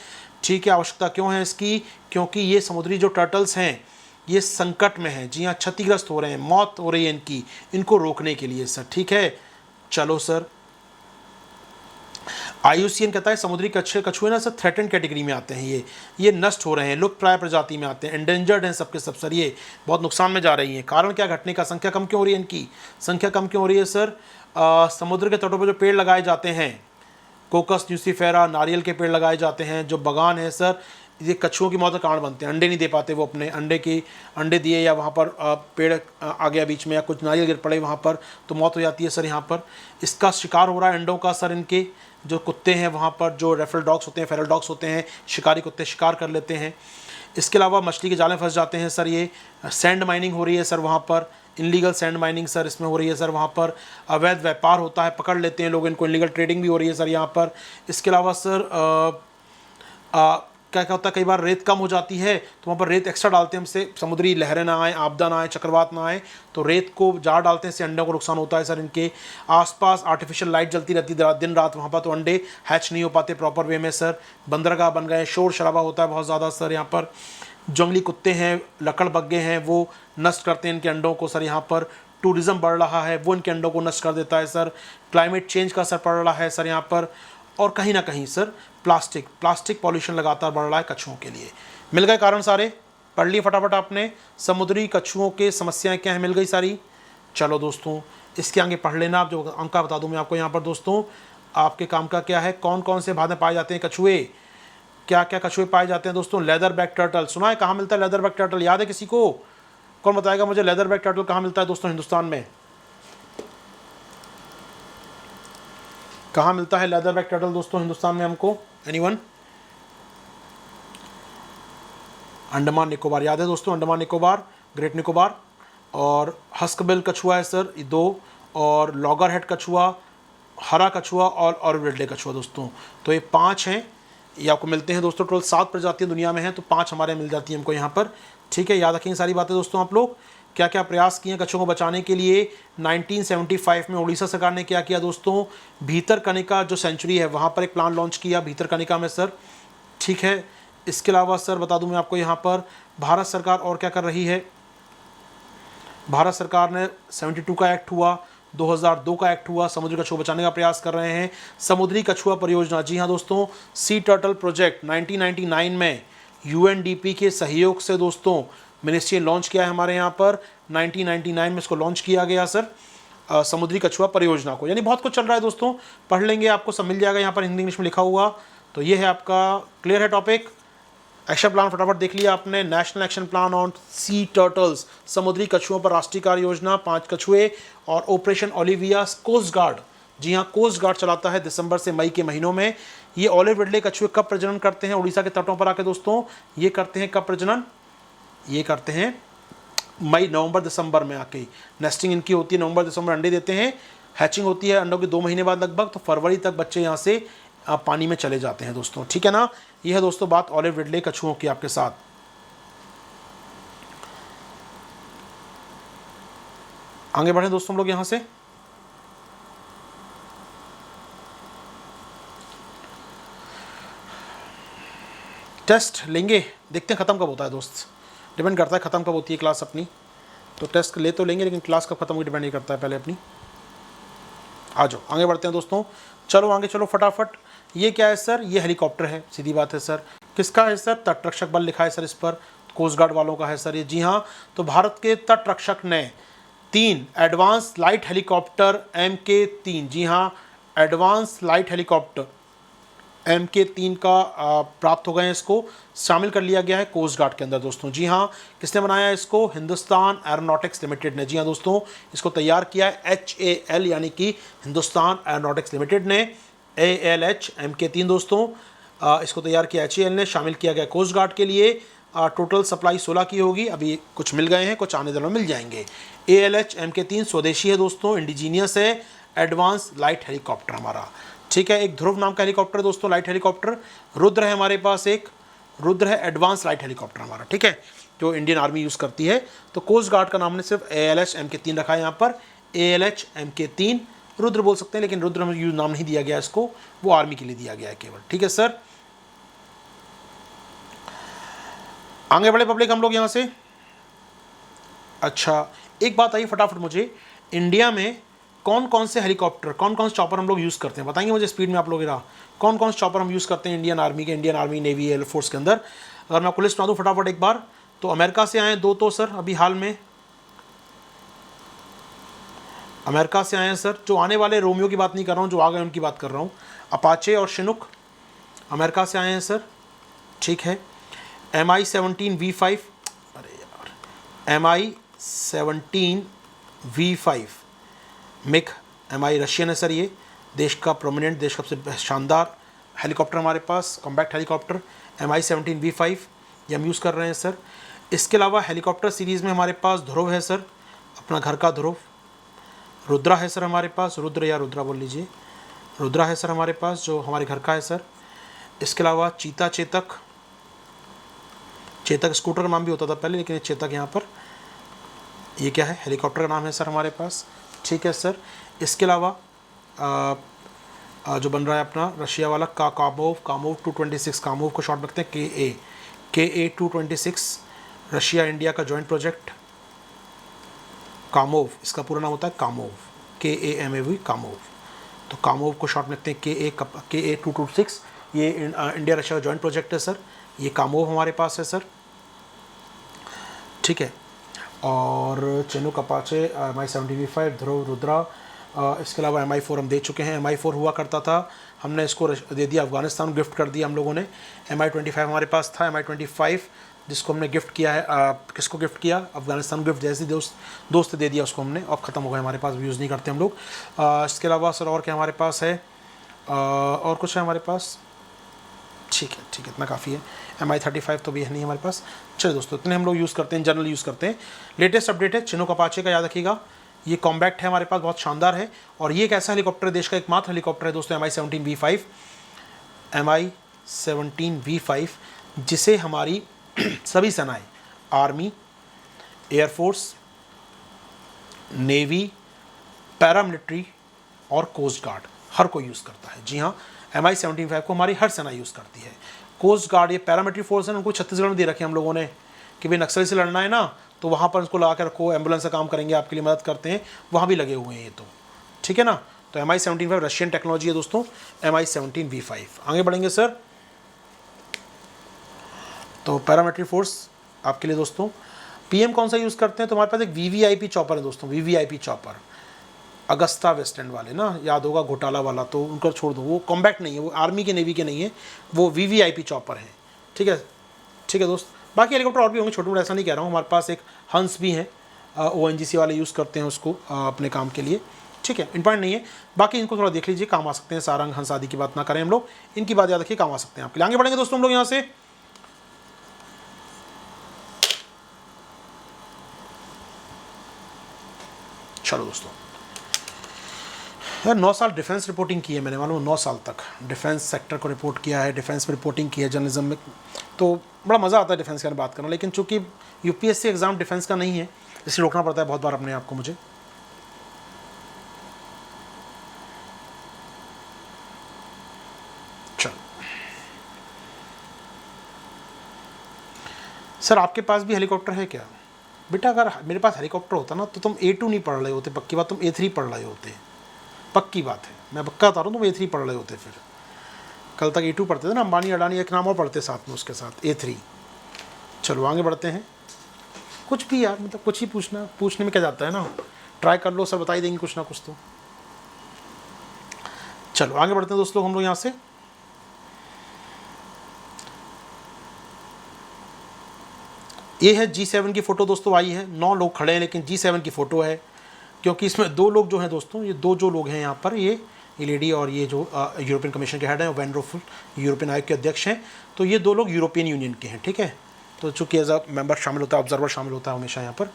ठीक है। आवश्यकता क्यों है इसकी? क्योंकि ये समुद्री जो टर्टल्स हैं ये संकट में हैं, जी हाँ, क्षतिग्रस्त हो रहे हैं, मौत हो रही है इनकी, इनको रोकने के लिए सर, ठीक है। चलो सर, IUCN कहता है समुद्री कछुए ना सर थ्रेटेंड कैटेगरी में आते हैं, ये नष्ट हो रहे हैं, लुप्त प्राय प्रजाति में आते हैं, एंडेंजर्ड हैं सबके सब सर, ये बहुत नुकसान में जा रही हैं। कारण क्या घटने का? संख्या कम क्यों हो रही है इनकी? संख्या कम क्यों हो रही है सर? समुद्र के तटों पर जो पेड़ लगाए जाते हैं, कोकस न्यूसीफेरा, नारियल के पेड़ लगाए जाते हैं, जो बागान है सर, ये कछुओं की मौत का कारण बनते हैं। अंडे नहीं दे पाते वो, अपने अंडे दिए या वहाँ पर पेड़ आ गया बीच में या कुछ नारियल गिर पड़े वहाँ पर, तो मौत हो जाती है सर। यहाँ पर इसका शिकार हो रहा है अंडों का सर। इनके जो कुत्ते हैं वहाँ पर, जो रेफरल डॉग्स होते हैं, फेरल डॉग्स होते हैं, शिकारी कुत्ते शिकार कर लेते हैं। इसके अलावा मछली के जाल में फंस जाते हैं सर। ये सैंड माइनिंग हो रही है सर वहाँ पर, इनलीगल सैंड माइनिंग सर इसमें हो रही है सर। वहाँ पर अवैध व्यापार होता है, पकड़ लेते हैं लोग इनको, इनलीगल ट्रेडिंग भी हो रही है सर यहाँ पर। इसके अलावा सर क्या क्या होता है, कई बार रेत कम हो जाती है तो वहाँ पर रेत एक्स्ट्रा डालते हैं हमसे, समुद्री लहरें ना आए, आपदा ना आए, चक्रवात ना आए, तो रेत को जार डालते हैं, इससे अंडों को नुकसान होता है सर। इनके आसपास आर्टिफिशियल लाइट जलती रहती है दिन रात वहाँ पर, तो अंडे हैच नहीं हो पाते प्रॉपर वे में सर। बंदरगाह बन गए, शोर शराबा होता है बहुत ज़्यादा सर यहाँ पर। जंगली कुत्ते हैं, लकड़बग्गे हैं, वो नष्ट करते हैं इनके अंडों को सर यहाँ पर। टूरिज़्म बढ़ रहा है, वो इनके अंडों को नष्ट कर देता है सर। क्लाइमेट चेंज का असर पड़ रहा है सर यहाँ पर। और कहीं ना कहीं सर प्लास्टिक पॉल्यूशन लगातार बढ़ रहा है कछुओं के लिए। मिल गए कारण सारे? पढ़ लिए फटाफट आपने? समुद्री कछुओं के समस्याएं क्या है, मिल गई सारी। चलो दोस्तों, इसके आगे पढ़ लेना। आप जो अंक बता दूं मैं आपको यहाँ पर दोस्तों, आपके काम का क्या है, कौन कौन से भाग में पाए जाते हैं कछुए, क्या क्या कछुए पाए जाते हैं दोस्तों। लेदर बैक टर्टल सुना है, कहाँ मिलता है लेदर बैक टर्टल? याद है किसी को? कौन बताएगा मुझे लेदर बैक टर्टल कहाँ मिलता है दोस्तों हिंदुस्तान में? कहाँ मिलता है लेदर बैक टर्टल दोस्तों हिंदुस्तान में हमको? एनीवन? अंडमान निकोबार, याद है दोस्तों, अंडमान निकोबार, ग्रेट निकोबार। और हस्कबिल कछुआ है सर, ये 2, और लॉगर हेड कछुआ, हरा कछुआ और रेडले कछुआ दोस्तों। तो ये 5 हैं, ये आपको मिलते हैं दोस्तों। टोटल 7 प्रजातियाँ दुनिया में हैं, तो 5 हमारे मिल जाती हैं हमको यहाँ पर। ठीक है, याद रखेंगे सारी बातें दोस्तों आप लोग। क्या क्या प्रयास किए कछुओं को बचाने के लिए? 1975 में उड़ीसा सरकार ने क्या किया दोस्तों? भीतरकनिका जो सेंचुरी है वहाँ पर एक प्लान लॉन्च किया भीतरकनिका में सर। ठीक है, इसके अलावा सर बता दूं मैं आपको यहाँ पर भारत सरकार और क्या कर रही है। भारत सरकार ने 72 का एक्ट हुआ, 2002 का एक्ट हुआ, समुद्री कछुआ बचाने का प्रयास कर रहे हैं। समुद्री कछुआ परियोजना, जी हाँ दोस्तों, सी टर्टल प्रोजेक्ट 1999 में यूएनडीपी के सहयोग से दोस्तों मिनिस्ट्री ने लॉन्च किया है हमारे यहाँ पर। 1999 में इसको लॉन्च किया गया सर, समुद्री कछुआ परियोजना को। यानी बहुत कुछ चल रहा है दोस्तों, पढ़ लेंगे आपको सब मिल जाएगा यहाँ पर हिंदी इंग्लिश में लिखा हुआ। तो ये है आपका, क्लियर है टॉपिक। एक्शन प्लान फटाफट देख लिया आपने। National action plan on C turtles, समुद्री कछुओं पर राष्ट्रीय कार्य योजना, 5 कछुए। और ऑपरेशन ओलिविया कोस्ट गार्ड, जी हाँ कोस्ट गार्ड चलाता है दिसंबर से मई के महीनों में। ये ऑलिव रिडले कछुए कब प्रजनन करते हैं उड़ीसा के तटों पर आके दोस्तों? ये करते हैं कब प्रजनन? ये करते हैं मई, नवंबर, दिसंबर में आके। नेस्टिंग इनकी होती है नवंबर दिसंबर, अंडे देते हैं, हैचिंग होती है अंडों के 2 महीने बाद लगभग। तो फरवरी तक बच्चे यहाँ से पानी में चले जाते हैं दोस्तों। ठीक है ना, यह है दोस्तों बात ऑलिव रिडले कछुओं की आपके साथ। आगे बढ़े दोस्तों हम लोग यहां से। टेस्ट लेंगे, देखते हैं खत्म कब होता है दोस्त, डिपेंड करता है खत्म कब होती है क्लास अपनी। तो टेस्ट ले तो लेंगे, लेकिन क्लास कब खत्म होगी डिपेंड नहीं करता है पहले अपनी। आ जाओ आगे बढ़ते हैं दोस्तों, चलो आगे चलो फटाफट। ये क्या है सर? ये हेलीकॉप्टर है, सीधी बात है सर। किसका है सर? तटरक्षक बल लिखा है सर इस पर, कोस्ट गार्ड वालों का है सर ये। जी हाँ, तो भारत के तटरक्षक ने 3 एडवांस लाइट हेलीकॉप्टर MK3, जी हाँ एडवांस लाइट हेलीकॉप्टर MK3 का प्राप्त हो गए हैं, इसको शामिल कर लिया गया है कोस्ट गार्ड के अंदर दोस्तों। जी हाँ, किसने बनाया इसको? हिंदुस्तान एरोनॉटिक्स लिमिटेड ने। जी हाँ दोस्तों, इसको तैयार किया है HAL यानी कि हिंदुस्तान एरोनॉटिक्स लिमिटेड ने। ALH MK3 दोस्तों, इसको तैयार किया HAL ने, शामिल किया गया कोस्ट गार्ड के लिए। टोटल सप्लाई 16 की होगी, अभी कुछ मिल गए हैं, कुछ आने दिनों में मिल जाएंगे। ALH MK3 स्वदेशी है दोस्तों, इंडिजीनियस है, एडवांस लाइट हेलीकॉप्टर हमारा। ठीक है, एक ध्रुव नाम का हेलीकॉप्टर दोस्तों, लाइट हेलीकॉप्टर। रुद्र है हमारे पास, एक रुद्र है एडवांस लाइट हेलीकॉप्टर हमारा। ठीक है, जो इंडियन आर्मी यूज़ करती है। तो कोस्ट गार्ड का नाम ने सिर्फ ALH MK3 रखा है यहाँ पर, ALH MK3। रुद्र बोल सकते हैं, लेकिन रुद्र में यूज नाम नहीं दिया गया इसको, वो आर्मी के लिए दिया गया है केवल। ठीक है सर, आगे बढ़े पब्लिक हम लोग यहाँ से। अच्छा, एक बात आई फटाफट मुझे, इंडिया में कौन कौन से हेलीकॉप्टर, कौन कौन से चॉपर हम लोग यूज़ करते हैं, बताएंगे मुझे स्पीड में आप लोग। कौन कौन से चॉपर हम यूज़ करते हैं इंडियन आर्मी के, इंडियन आर्मी नेवी एयरफोर्स के अंदर? अगर मैं आपको लिस्ट बना दूँ फटाफट एक बार, तो अमेरिका से आए 2 तो सर अभी हाल में, अमेरिका से आए हैं सर। जो आने वाले रोमियो की बात नहीं कर रहा हूँ, जो आ गए उनकी बात कर रहा हूँ। अपाचे और शिनुक अमेरिका से आए हैं सर। ठीक है, MI-17 V5, अरे यार MI-17 V5 MiG MI Russian है सर। ये देश का प्रोमिनेंट, देश का सबसे शानदार हेलीकॉप्टर हमारे पास, कॉम्पैक्ट हेलीकॉप्टर MI-17 V5 ये हम यूज़ कर रहे हैं सर। इसके अलावा हेलीकॉप्टर सीरीज़ में हमारे पास ध्रुव है सर, अपना घर का ध्रुव। रुद्रा है सर हमारे पास, रुद्र या रुद्रा बोल लीजिए, रुद्रा है सर हमारे पास, जो हमारे घर का है सर। इसके अलावा चीता, चेतक, चेतक स्कूटर का नाम भी होता था पहले, लेकिन चेतक यहाँ पर ये क्या है, हेलीकॉप्टर का नाम है सर हमारे पास। ठीक है सर, इसके अलावा जो बन रहा है अपना रशिया वाला कामोव 226, कामोव को शॉर्ट रखते हैं KA 226, रशिया इंडिया का जॉइंट प्रोजेक्ट कामोव, इसका पूरा नाम होता है कामोव, KAMAV कामोव। तो कामोव को शॉर्ट में रखते हैं KA 226, ये इंडिया रशिया का जॉइंट प्रोजेक्ट है सर। ये कामोव हमारे पास है सर। ठीक है, और चिनूक, अपाचे, MI-17 V5, ध्रुव, रुद्रा। इसके अलावा MI-4 हम दे चुके हैं। MI-4 हुआ करता था, हमने इसको दे दिया अफगानिस्तान, गिफ्ट कर दिया हम लोगों ने। MI-25 हमारे पास था, MI-25 जिसको हमने गिफ्ट किया है, किसको गिफ्ट किया? अफगानिस्तान गिफ्ट, जैसे दोस्त दे दिया उसको हमने, अब ख़त्म हो गया हमारे पास, यूज़ नहीं करते हम लोग। इसके अलावा सर और क्या हमारे पास है? और कुछ है हमारे पास? ठीक है, ठीक है, इतना काफ़ी है। MI-35 तो भी है नहीं हमारे पास। चलिए दोस्तों, इतने हम लोग यूज़ करते हैं, जनरल यूज़ करते हैं। लेटेस्ट अपडेट है चिनूक अपाचे का, याद रखिएगा। ये कॉम्बैक्ट है हमारे पास, बहुत शानदार है। और ये एक ऐसा हेलीकॉप्टर है, देश का एकमात्र हेलीकॉप्टर है दोस्तों, MI-17V5 जिसे हमारी सभी सेनाएं, आर्मी, एयरफोर्स, नेवी, पैरामिलिट्री और कोस्ट गार्ड हर कोई यूज़ करता है। जी हाँ, MI-17V5 को हमारी हर सेना यूज़ करती है। कोस्ट गार्ड, ये पैरामिलिट्री फोर्स है, उनको छत्तीसगढ़ में दे रखे हम लोगों ने कि भाई नक्सली से लड़ना है ना, तो वहाँ पर उसको लगा के रखो, एम्बुलेंस का काम करेंगे, आपके लिए मदद करते हैं, वहाँ भी लगे हुए हैं ये तो, ठीक है ना। तो MI-17V5 रशियन टेक्नोलॉजी है दोस्तों, MI-17V5। आगे बढ़ेंगे सर। तो पैरामिलिट्री फोर्स आपके लिए दोस्तों, PM कौन सा यूज़ करते हैं? तो हमारे पास एक VVIP चॉपर है दोस्तों, VVIP chopper, AgustaWestland वाले ना, याद होगा घोटाला वाला, तो उनको छोड़ दो, वो कॉम्बैक्ट नहीं है, वो आर्मी के नेवी के नहीं है, वो VVIP चॉपर है। ठीक है, ठीक है दोस्त। बाकी हेलीकॉप्टर और भी होंगे छोटे मोटे, ऐसा नहीं कह रहा हूँ। हमारे पास एक हंस भी है, ONGC वाले यूज़ करते हैं उसको अपने काम के लिए, ठीक है, इंपॉर्टेंट नहीं है। बाकी इनको थोड़ा देख लीजिए, काम आ सकते हैं। सारंग, हंस आदि की बात ना करें हम लोग, इनकी बात याद रखिए, काम आ सकते हैं आपके लिए। आगे बढ़ेंगे दोस्तों हम लोग यहाँ से। चलो दोस्तों, यार 9 साल डिफेंस रिपोर्टिंग की है मैंने, मालूम 9 साल तक डिफेंस सेक्टर को रिपोर्ट किया है, डिफेंस में रिपोर्टिंग की है जर्नलिज्म में, तो बड़ा मज़ा आता है डिफेंस के बारे में बात करना। लेकिन चूंकि UPSC एग्ज़ाम डिफेंस का नहीं है, इसलिए रोकना पड़ता है बहुत बार अपने आप को मुझे। चलो सर, आपके पास भी हेलीकॉप्टर है क्या? बेटा अगर मेरे पास हेलीकॉप्टर होता ना तो तुम A2 नहीं पढ़ रहे होते, पक्की बात, तुम A3 पढ़ रहे होते, पक्की बात है, मैं पक्का बता रहा हूँ, तुम A3 पढ़ रहे होते। फिर कल तक A2 पढ़ते थे ना, अंबानी अडानी एक नाम और पढ़ते साथ में, उसके साथ A3। चलो आगे बढ़ते हैं। कुछ भी यार, मतलब कुछ ही पूछने में क्या जाता है ना, ट्राई कर लो, सर बता ही देंगे कुछ ना कुछ तो। चलो आगे बढ़ते हैं दोस्तों हम लोग यहाँ से। ये है G7 की फ़ोटो दोस्तों, आई है। 9 लोग खड़े हैं, लेकिन G7 की फ़ोटो है, क्योंकि इसमें 2 लोग जो हैं दोस्तों, ये 2 जो लोग हैं यहाँ पर, ये लेडी और ये जो यूरोपियन कमीशन के हेड हैं, वैन रोफुल, यूरोपियन आयोग के अध्यक्ष हैं। तो ये 2 लोग यूरोपियन यूनियन के हैं, ठीक है। तो चूँकि एज अ मेंबर शामिल होता है, ऑब्जर्वर शामिल होता है हमेशा यहाँ पर,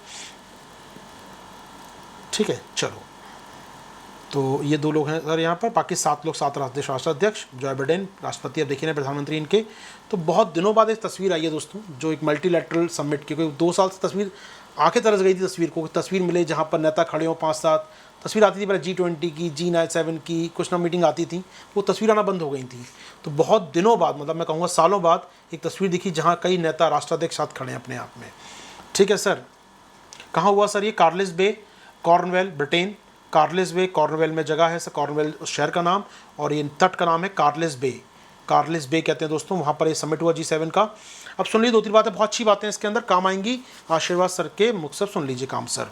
ठीक है। चलो, तो ये 2 लोग हैं सर यहाँ पर। बाकी 7 लोग, 7 देश राष्ट्राध्यक्ष, जो बाइडेन राष्ट्रपति, अब देखिए ना प्रधानमंत्री इनके। तो बहुत दिनों बाद एक तस्वीर आई है दोस्तों, जो एक मल्टीलैटरल समिट की, कोई 2 साल से तस्वीर आंखें तरस गई थी तस्वीर को, तस्वीर मिले जहाँ पर नेता खड़े हों 5-7। तस्वीर आती थी पहले G20 की, G7 की, कुछ ना मीटिंग आती थी, वो तस्वीर आना बंद हो गई थी। तो बहुत दिनों बाद, मतलब मैं कहूँगा सालों बाद, एक तस्वीर दिखी जहाँ कई नेता राष्ट्राध्यक्ष साथ खड़े हैं अपने आप में, ठीक है सर। कहाँ हुआ सर ये? कार्लिस बे, कॉर्नवेल, ब्रिटेन। कार्लिस बे, कॉर्नवेल में जगह है सर, कॉर्नवेल उस शहर का नाम, और ये तट का नाम है कार्लिस बे। कार्लिस बे कहते हैं दोस्तों, वहाँ पर ये समिट हुआ G7 का। अब सुन लीजिए 2-3 बातें, बहुत अच्छी बातें इसके अंदर, काम आएंगी आशीर्वाद सर के मुख से। सुन लीजिए काम सर।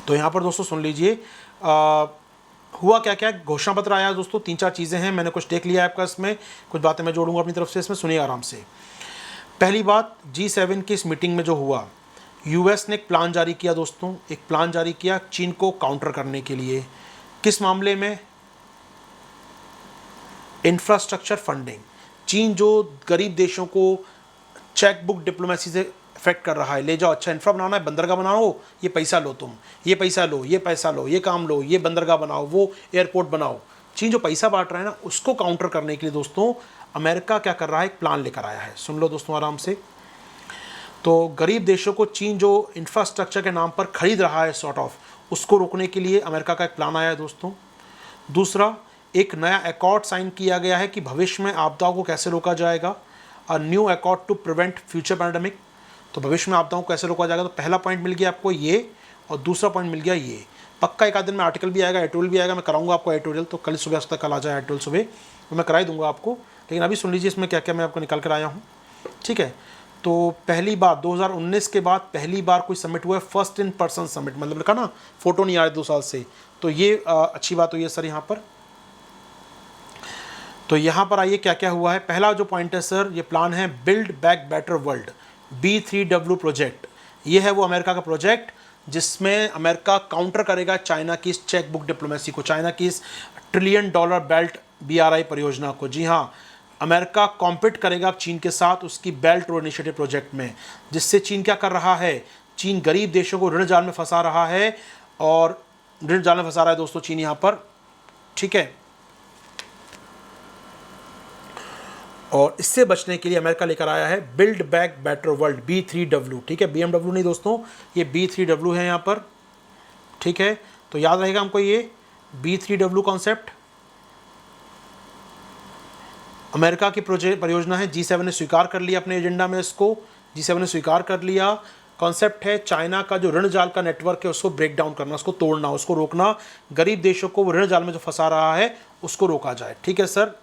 तो यहाँ पर दोस्तों सुन लीजिए हुआ क्या क्या। घोषणा पत्र आया दोस्तों, 3-4 चीज़ें हैं, मैंने कुछ देख लिया है आपका, इसमें कुछ बातें मैं जोड़ूंगा अपनी तरफ से, इसमें सुनिए आराम से। पहली बात, G7 की इस मीटिंग में जो हुआ, US ने एक प्लान जारी किया दोस्तों, एक प्लान जारी किया चीन को काउंटर करने के लिए। किस मामले में? Infrastructure funding. चीन जो गरीब देशों को चेक बुक डिप्लोमेसी से अफेक्ट कर रहा है, ले जाओ, अच्छा इंफ्रा बनाना है, बंदरगाह बनाओ, ये पैसा लो, तुम ये पैसा लो, ये पैसा लो, ये काम लो, ये बंदरगाह बनाओ, वो एयरपोर्ट बनाओ। चीन जो पैसा बांट रहा है ना, उसको काउंटर करने के लिए दोस्तों अमेरिका क्या कर रहा है, एक प्लान लेकर आया है। सुन लो दोस्तों आराम से। तो गरीब देशों को चीन जो इंफ्रास्ट्रक्चर के नाम पर खरीद रहा है सॉर्ट ऑफ, उसको रोकने के लिए अमेरिका का एक प्लान आया है दोस्तों। दूसरा, एक नया अकॉर्ड साइन किया गया है कि भविष्य में आपदाओं को कैसे रोका जाएगा, a new accord to prevent future pandemic. तो भविष्य में आपदाओं को कैसे रोका जाएगा, तो पहला पॉइंट मिल गया आपको ये, और दूसरा पॉइंट मिल गया ये। पक्का एक आध दिन में आर्टिकल भी आएगा, एडिटोरियल भी आएगा, मैं कराऊंगा आपको एडिटोरियल, तो कल सुबह तक कल आ जाए एडिटोरियल सुबह, तो मैं कराई दूंगा आपको। लेकिन अभी सुन लीजिए इसमें क्या क्या मैं आपको निकाल कर आया हूँ, ठीक है। तो पहली बार 2019 के बाद पहली बार कोई समिट हुआ है, फर्स्ट इन पर्सन समिट, मतलब लिखा ना फोटो नहीं आ रहे 2 साल से, तो ये अच्छी बात हुई है सर यहाँ पर। तो यहाँ पर आइए क्या क्या हुआ है। पहला जो पॉइंट है सर, ये प्लान है build back better world, B3W project. ये है वो अमेरिका का प्रोजेक्ट जिसमें अमेरिका काउंटर करेगा चाइना की इस चेक बुक डिप्लोमेसी को, चाइना की इस $1 ट्रिलियन बेल्ट BRI परियोजना को। जी हाँ, अमेरिका कॉम्पिट करेगा अब चीन के साथ उसकी बेल्ट रोड इनिशिएटिव प्रोजेक्ट में, जिससे चीन क्या कर रहा है, चीन गरीब देशों को ऋण जाल में फंसा रहा है, और ऋण जाल में फंसा रहा है दोस्तों चीन यहाँ पर, ठीक है। और इससे बचने के लिए अमेरिका लेकर आया है build back better world B3W, ठीक है, BMW नहीं दोस्तों, ये B3W है यहाँ पर, ठीक है। तो याद रहेगा हमको ये B3W कॉन्सेप्ट अमेरिका की प्रोजेक्ट परियोजना है। G7 ने स्वीकार कर लिया अपने एजेंडा में, इसको G7 ने स्वीकार कर लिया। कॉन्सेप्ट है चाइना का जो ऋण जाल का नेटवर्क है उसको ब्रेक डाउन करना, उसको तोड़ना, उसको रोकना, गरीब देशों को वो ऋण जाल में जो फंसा रहा है उसको रोका जाए, ठीक है सर,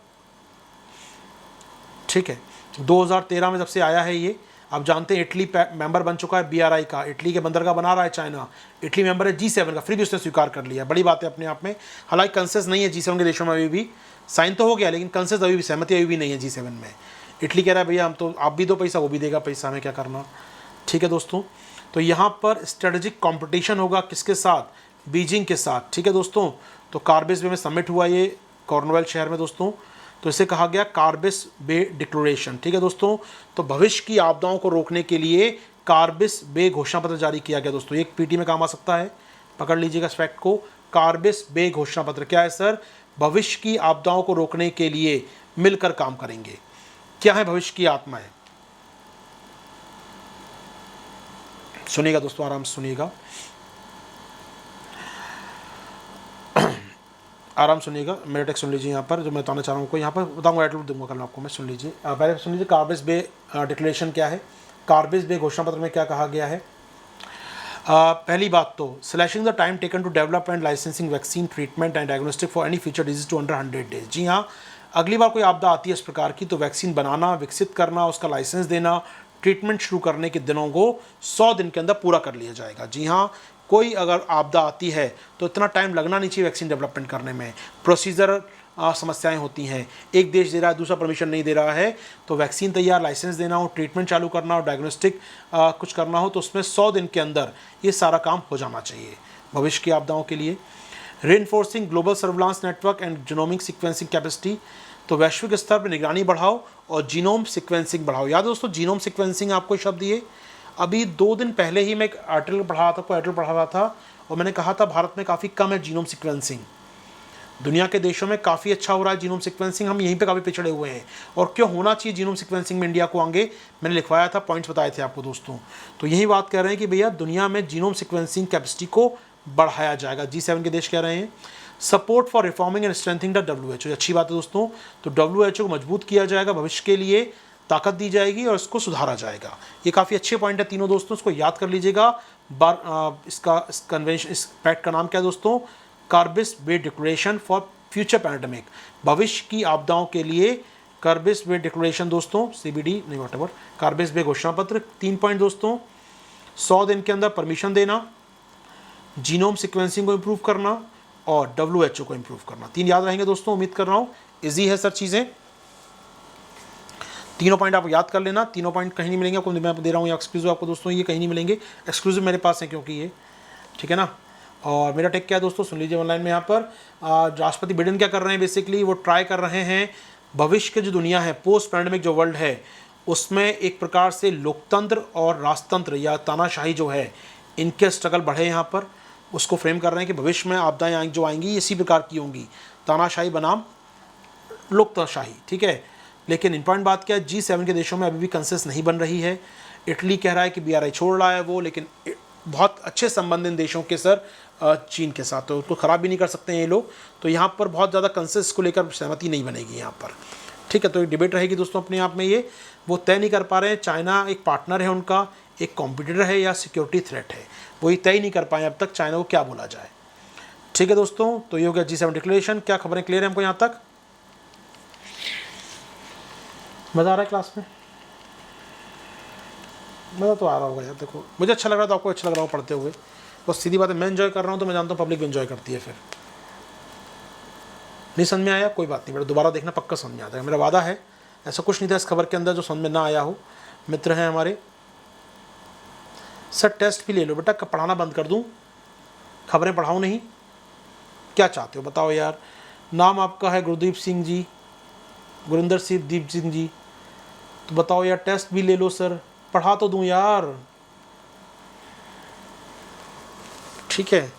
ठीक है। 2013 में जब से आया है ये, आप जानते हैं इटली मेंबर बन चुका है BRI का, इटली के बंदरगाह बना रहा है चाइना, इटली मेंबर है G7 का, फिर भी उसने स्वीकार कर लिया, बड़ी बात है अपने आप में। हालांकि कंसेंसस नहीं है G7 के देशों में, अभी भी साइन तो हो गया लेकिन कंसेंसस अभी भी, सहमति अभी भी नहीं है G7 में। इटली कह रहा है भैया हम तो, आप भी दो पैसा वो भी देगा पैसा, हमें क्या करना, ठीक है दोस्तों। तो यहाँ पर स्ट्रेटेजिक कॉम्पिटिशन होगा किसके साथ, बीजिंग के साथ, ठीक है दोस्तों। तो कार्बिस बे में समिट हुआ ये कॉर्नवेल शहर में दोस्तों, तो इसे कहा गया कार्बिस बे डिक्लेरेशन, ठीक है दोस्तों। तो भविष्य की आपदाओं को रोकने के लिए कार्बिस बे घोषणा पत्र जारी किया गया दोस्तों, एक PT में काम आ सकता है, पकड़ लीजिएगा इस फैक्ट को। कार्बिस बे घोषणा पत्र क्या है सर, भविष्य की आपदाओं को रोकने के लिए मिलकर काम करेंगे। क्या है भविष्य की आत्माएं, सुनिएगा दोस्तों, आराम से सुनिएगा, आराम सुनिएगा, मेरा टेक्स्ट सुन लीजिए। यहाँ पर जो मैं बताना चाह रहा हूँ, यहाँ पर बताऊँगा, आउटलुक दूंगा कल आपको मैं, सुन लीजिए पहले सुन लीजिए। कार्बिस बे डिक्लेरेशन क्या है, कार्बिस बे घोषणा पत्र में क्या कहा गया है। पहली बात तो slashing the time taken to develop and licensing vaccine treatment and diagnostic for any future disease to under 100 days. जी हाँ, अगली बार कोई आपदा आती है इस प्रकार की तो वैक्सीन बनाना, विकसित करना, उसका लाइसेंस देना, ट्रीटमेंट शुरू करने के दिनों को 100 दिन के अंदर पूरा कर लिया जाएगा। जी हाँ, कोई अगर आपदा आती है तो इतना टाइम लगना नहीं चाहिए वैक्सीन डेवलपमेंट करने में, प्रोसीजर समस्याएं होती हैं, एक देश दे रहा है दूसरा परमिशन नहीं दे रहा है, तो वैक्सीन तैयार, लाइसेंस देना हो, ट्रीटमेंट चालू करना हो, डायग्नोस्टिक कुछ करना हो तो उसमें 100 दिन के अंदर ये सारा काम हो जाना चाहिए भविष्य की आपदाओं के लिए। Reinforcing global surveillance network and genomic sequencing capacity, तो वैश्विक स्तर पर निगरानी बढ़ाओ और जीनोम सीक्वेंसिंग बढ़ाओ। याद दोस्तों, जीनोम सीक्वेंसिंग आपको शब्द ये अभी 2 दिन पहले ही मैं एक आर्टिकल पढ़ा रहा था और मैंने कहा था भारत में काफ़ी कम है जीनोम सीक्वेंसिंग, दुनिया के देशों में काफ़ी अच्छा हो रहा है जीनोम सीक्वेंसिंग, हम यहीं पे काफ़ी पिछड़े हुए हैं। और क्यों होना चाहिए जीनोम सीक्वेंसिंग में इंडिया को आगे, मैंने लिखवाया था, पॉइंट्स बताए थे आपको दोस्तों। तो यही बात कर रहे हैं कि भैया दुनिया में जीनोम सीक्वेंसिंग कैपेसिटी को बढ़ाया जाएगा, G7 के देश कह रहे हैं। Support for reforming and strengthening the WHO, अच्छी बात है दोस्तों। तो WHO को मजबूत किया जाएगा, भविष्य के लिए ताकत दी जाएगी और इसको सुधारा जाएगा। ये काफ़ी अच्छे पॉइंट है तीनों दोस्तों, इसको याद कर लीजिएगा। इसका इस कन्वेंशन, इस पैक्ट का नाम क्या है दोस्तों, कार्बिस बे डिक्लेरेशन फॉर फ्यूचर पैंडेमिक, भविष्य की आपदाओं के लिए कार्बिस बे डिक्लेरेशन दोस्तों, CBD नहीं वॉटेवर, कार्बिस बे घोषणा पत्र। 3 पॉइंट दोस्तों, 100 दिन के अंदर परमिशन देना, जीनोम सीक्वेंसिंग को इम्प्रूव करना और WHO को इम्प्रूव करना। 3 याद रहेंगे दोस्तों, उम्मीद कर रहा हूँ ईजी है सर चीज़ें। तीनों पॉइंट आप याद कर लेना, तीनों पॉइंट कहीं नहीं मिलेंगे आपको, मैं दे रहा हूँ एक्सक्लूसिव आपको दोस्तों, ये कहीं नहीं मिलेंगे, एक्सक्लूसिव मेरे पास है क्योंकि ये, ठीक है ना। और मेरा टेक क्या है दोस्तों, सुन लीजिए ऑनलाइन में। यहाँ पर राष्ट्रपति बिडेन क्या कर रहे हैं, बेसिकली वो ट्राई कर रहे हैं भविष्य की जो दुनिया है, पोस्ट पैंडेमिक जो वर्ल्ड है, उसमें एक प्रकार से लोकतंत्र और राजतंत्र या तानाशाही जो है, इनके स्ट्रगल बढ़े यहाँ पर, उसको फ्रेम कर रहे हैं कि भविष्य में आपदाएँ जो आएंगी इसी प्रकार की होंगी, तानाशाही बनाम लोकताशाही, ठीक है। लेकिन इंपॉर्टेंट बात क्या है, G7 के देशों में अभी भी कंसेंसस नहीं बन रही है। इटली कह रहा है कि BRI छोड़ रहा है वो, लेकिन बहुत अच्छे संबंध इन देशों के सर चीन के साथ, तो उसको ख़राब भी नहीं कर सकते हैं ये लोग। तो यहाँ पर बहुत ज़्यादा कंसेंसस को लेकर सहमति नहीं बनेगी यहाँ पर, ठीक है। तो एक डिबेट रहेगी दोस्तों अपने आप में, ये वो तय नहीं कर पा रहे हैं, चाइना एक पार्टनर है उनका, एक कॉम्पिटिटर है या सिक्योरिटी थ्रेट है, वही तय नहीं कर पाए अब तक चाइना को क्या बोला जाए, ठीक है दोस्तों। तो ये हो गया G7 डिक्लेरेशन। क्या खबरें क्लियर है हमको यहाँ तक, मज़ा आ रहा है क्लास में, मज़ा तो आ रहा होगा यार, देखो मुझे अच्छा लग रहा था, आपको अच्छा लग रहा हो पढ़ते हुए, बस सीधी बात है, मैं एंजॉय कर रहा हूँ तो मैं जानता हूँ पब्लिक भी एंजॉय करती है। फिर नहीं समझ में आया कोई बात नहीं, मेरा दोबारा देखना पक्का समझ में आता है, मेरा वादा है। ऐसा कुछ नहीं था इस खबर के अंदर जो समझ में ना आया हो, मित्र हैं हमारे, सर टेस्ट भी ले लो बेटा, कब पढ़ाना बंद कर दूँ, खबरें पढ़ाऊँ नहीं, क्या चाहते हो बताओ यार। नाम आपका है गुरदीप सिंह जी, गुरिंदर सिंह दीप सिंह जी, तो बताओ यार टेस्ट भी ले लो सर, पढ़ा तो दूँ यार। ठीक है,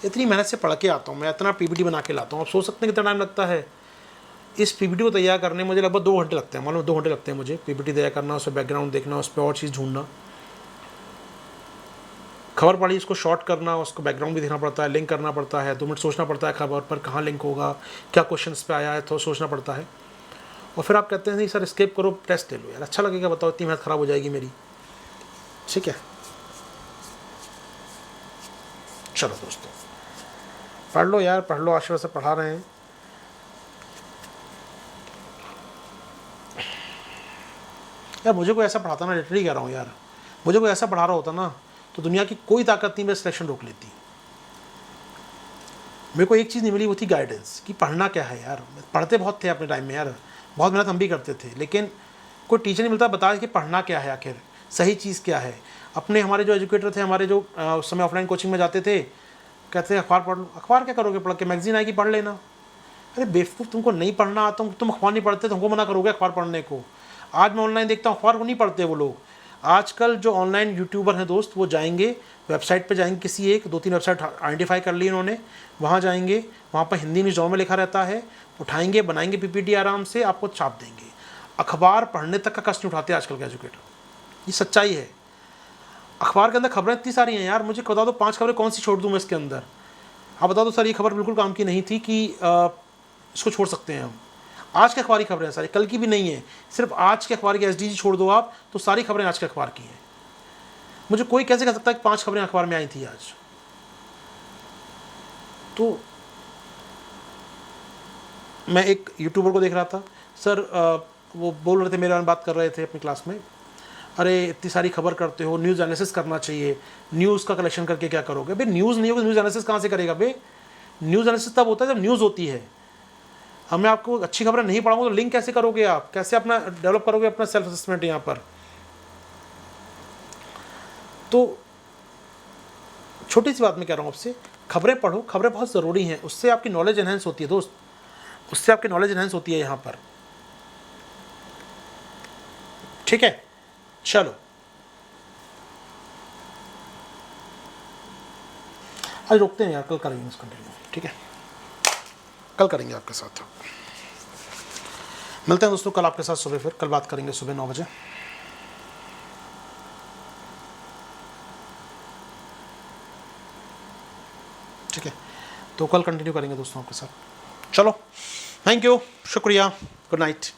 इतनी मेहनत से पढ़ के आता हूँ मैं, इतना पीपीटी बना के लाता हूँ। आप सोच सकते हैं कितना टाइम लगता है इस पीपीटी को तैयार करने में। मुझे लगभग 2 घंटे लगते हैं, मालूम 2 घंटे लगते हैं मुझे पीपीटी तैयार करना, उस पर बैकग्राउंड देखना, उस पर और चीज़ ढूंढना, खबर पढ़ी इसको शॉर्ट करना, उसको बैकग्राउंड भी देखना पड़ता है, लिंक करना पड़ता है, 2 मिनट सोचना पड़ता है खबर पर कहाँ लिंक होगा, क्या क्वेश्चन पे आया है, थोड़ा सोचना पड़ता है। और फिर आप कहते हैं नहीं सर स्किप करो, टेस्ट ले लो यार, अच्छा लगेगा बताओ, इतनी मेहनत ख़राब हो जाएगी मेरी। ठीक है, चलो दोस्तों पढ़ लो यार, पढ़ लो, आशीर्वाद से पढ़ा रहे हैं। यार मुझे कोई ऐसा पढ़ाता ना, लिटरली कह रहा हूँ यार, मुझे कोई ऐसा पढ़ा रहा होता ना तो दुनिया की कोई ताकत नहीं मेरे सिलेक्शन रोक लेती। मेरे को एक चीज़ नहीं मिली, वो थी गाइडेंस कि पढ़ना क्या है यार। पढ़ते बहुत थे अपने टाइम में यार, बहुत मेहनत हम भी करते थे, लेकिन कोई टीचर नहीं मिलता बता कि पढ़ना क्या है, आखिर सही चीज़ क्या है। अपने हमारे जो एजुकेटर थे, हमारे जो उस समय ऑफलाइन कोचिंग में जाते थे, कहते थे अखबार पढ़ लो। अखबार क्या करोगे पढ़ के, मैगजीन आएगी पढ़ लेना। अरे बेवकूफ़, तुमको नहीं पढ़ना आता, तुम अखबार नहीं पढ़ते, तुमको मना करोगे अखबार पढ़ने को। आज मैं ऑनलाइन देखता हूँ अखबार को नहीं पढ़ते वो लोग। आजकल जो ऑनलाइन यूट्यूबर हैं दोस्त, वो जाएंगे वेबसाइट पे, जाएंगे किसी एक 2-3 वेबसाइट आइडेंटिफाई कर ली उन्होंने, वहाँ जाएंगे, वहाँ पर हिंदी न्यूज़ में लिखा रहता है, उठाएंगे, बनाएंगे पीपीटी, आराम से आपको छाप देंगे। अखबार पढ़ने तक का कष्ट नहीं उठाते आजकल के एजुकेटर, ये सच्चाई है। अखबार के अंदर खबरें इतनी सारी हैं यार, मुझे बता दो 5 खबरें कौन सी छोड़ दूँ मैं इसके अंदर। आप बता दो सर ये खबर बिल्कुल काम की नहीं थी कि इसको छोड़ सकते हैं हम। आज के अखबार की खबरें सारी, कल की भी नहीं है, सिर्फ आज के अखबार की एसडीजी छोड़ दो आप, तो सारी खबरें आज के अखबार की हैं। मुझे कोई कैसे कह सकता है कि 5 खबरें अखबार में आई थी आज। तो मैं एक यूट्यूबर को देख रहा था सर, वो बोल रहे थे, मेरे बारे में बात कर रहे थे अपनी क्लास में, अरे इतनी सारी खबर करते हो, न्यूज़ एनालिसिस करना चाहिए, न्यूज़ का कलेक्शन करके क्या करोगे। भाई न्यूज़ नहीं होगा, न्यूज़ एनालिसिस कहाँ से करेगा भाई। न्यूज़ एनालिसिस तब होता है जब न्यूज़ होती है। अब मैं आपको अच्छी खबरें नहीं पढ़ाऊंगा तो लिंक कैसे करोगे आप, कैसे अपना डेवलप करोगे अपना सेल्फ असेसमेंट यहाँ पर। तो छोटी सी बात मैं कह रहा हूँ आपसे, खबरें पढ़ो, खबरें बहुत ज़रूरी हैं, उससे आपकी नॉलेज एनहेंस होती है दोस्त, उससे आपकी नॉलेज एनहेंस होती है यहाँ पर। ठीक है, चलो आज रोकते हैं यार, कल करेंगे कंटिन्यू। ठीक है, कल करेंगे आपके साथ, मिलते हैं दोस्तों कल आपके साथ सुबह, फिर कल बात करेंगे सुबह 9 बजे। ठीक है, तो कल कंटिन्यू करेंगे दोस्तों आपके साथ। चलो, थैंक यू, शुक्रिया, गुड नाइट।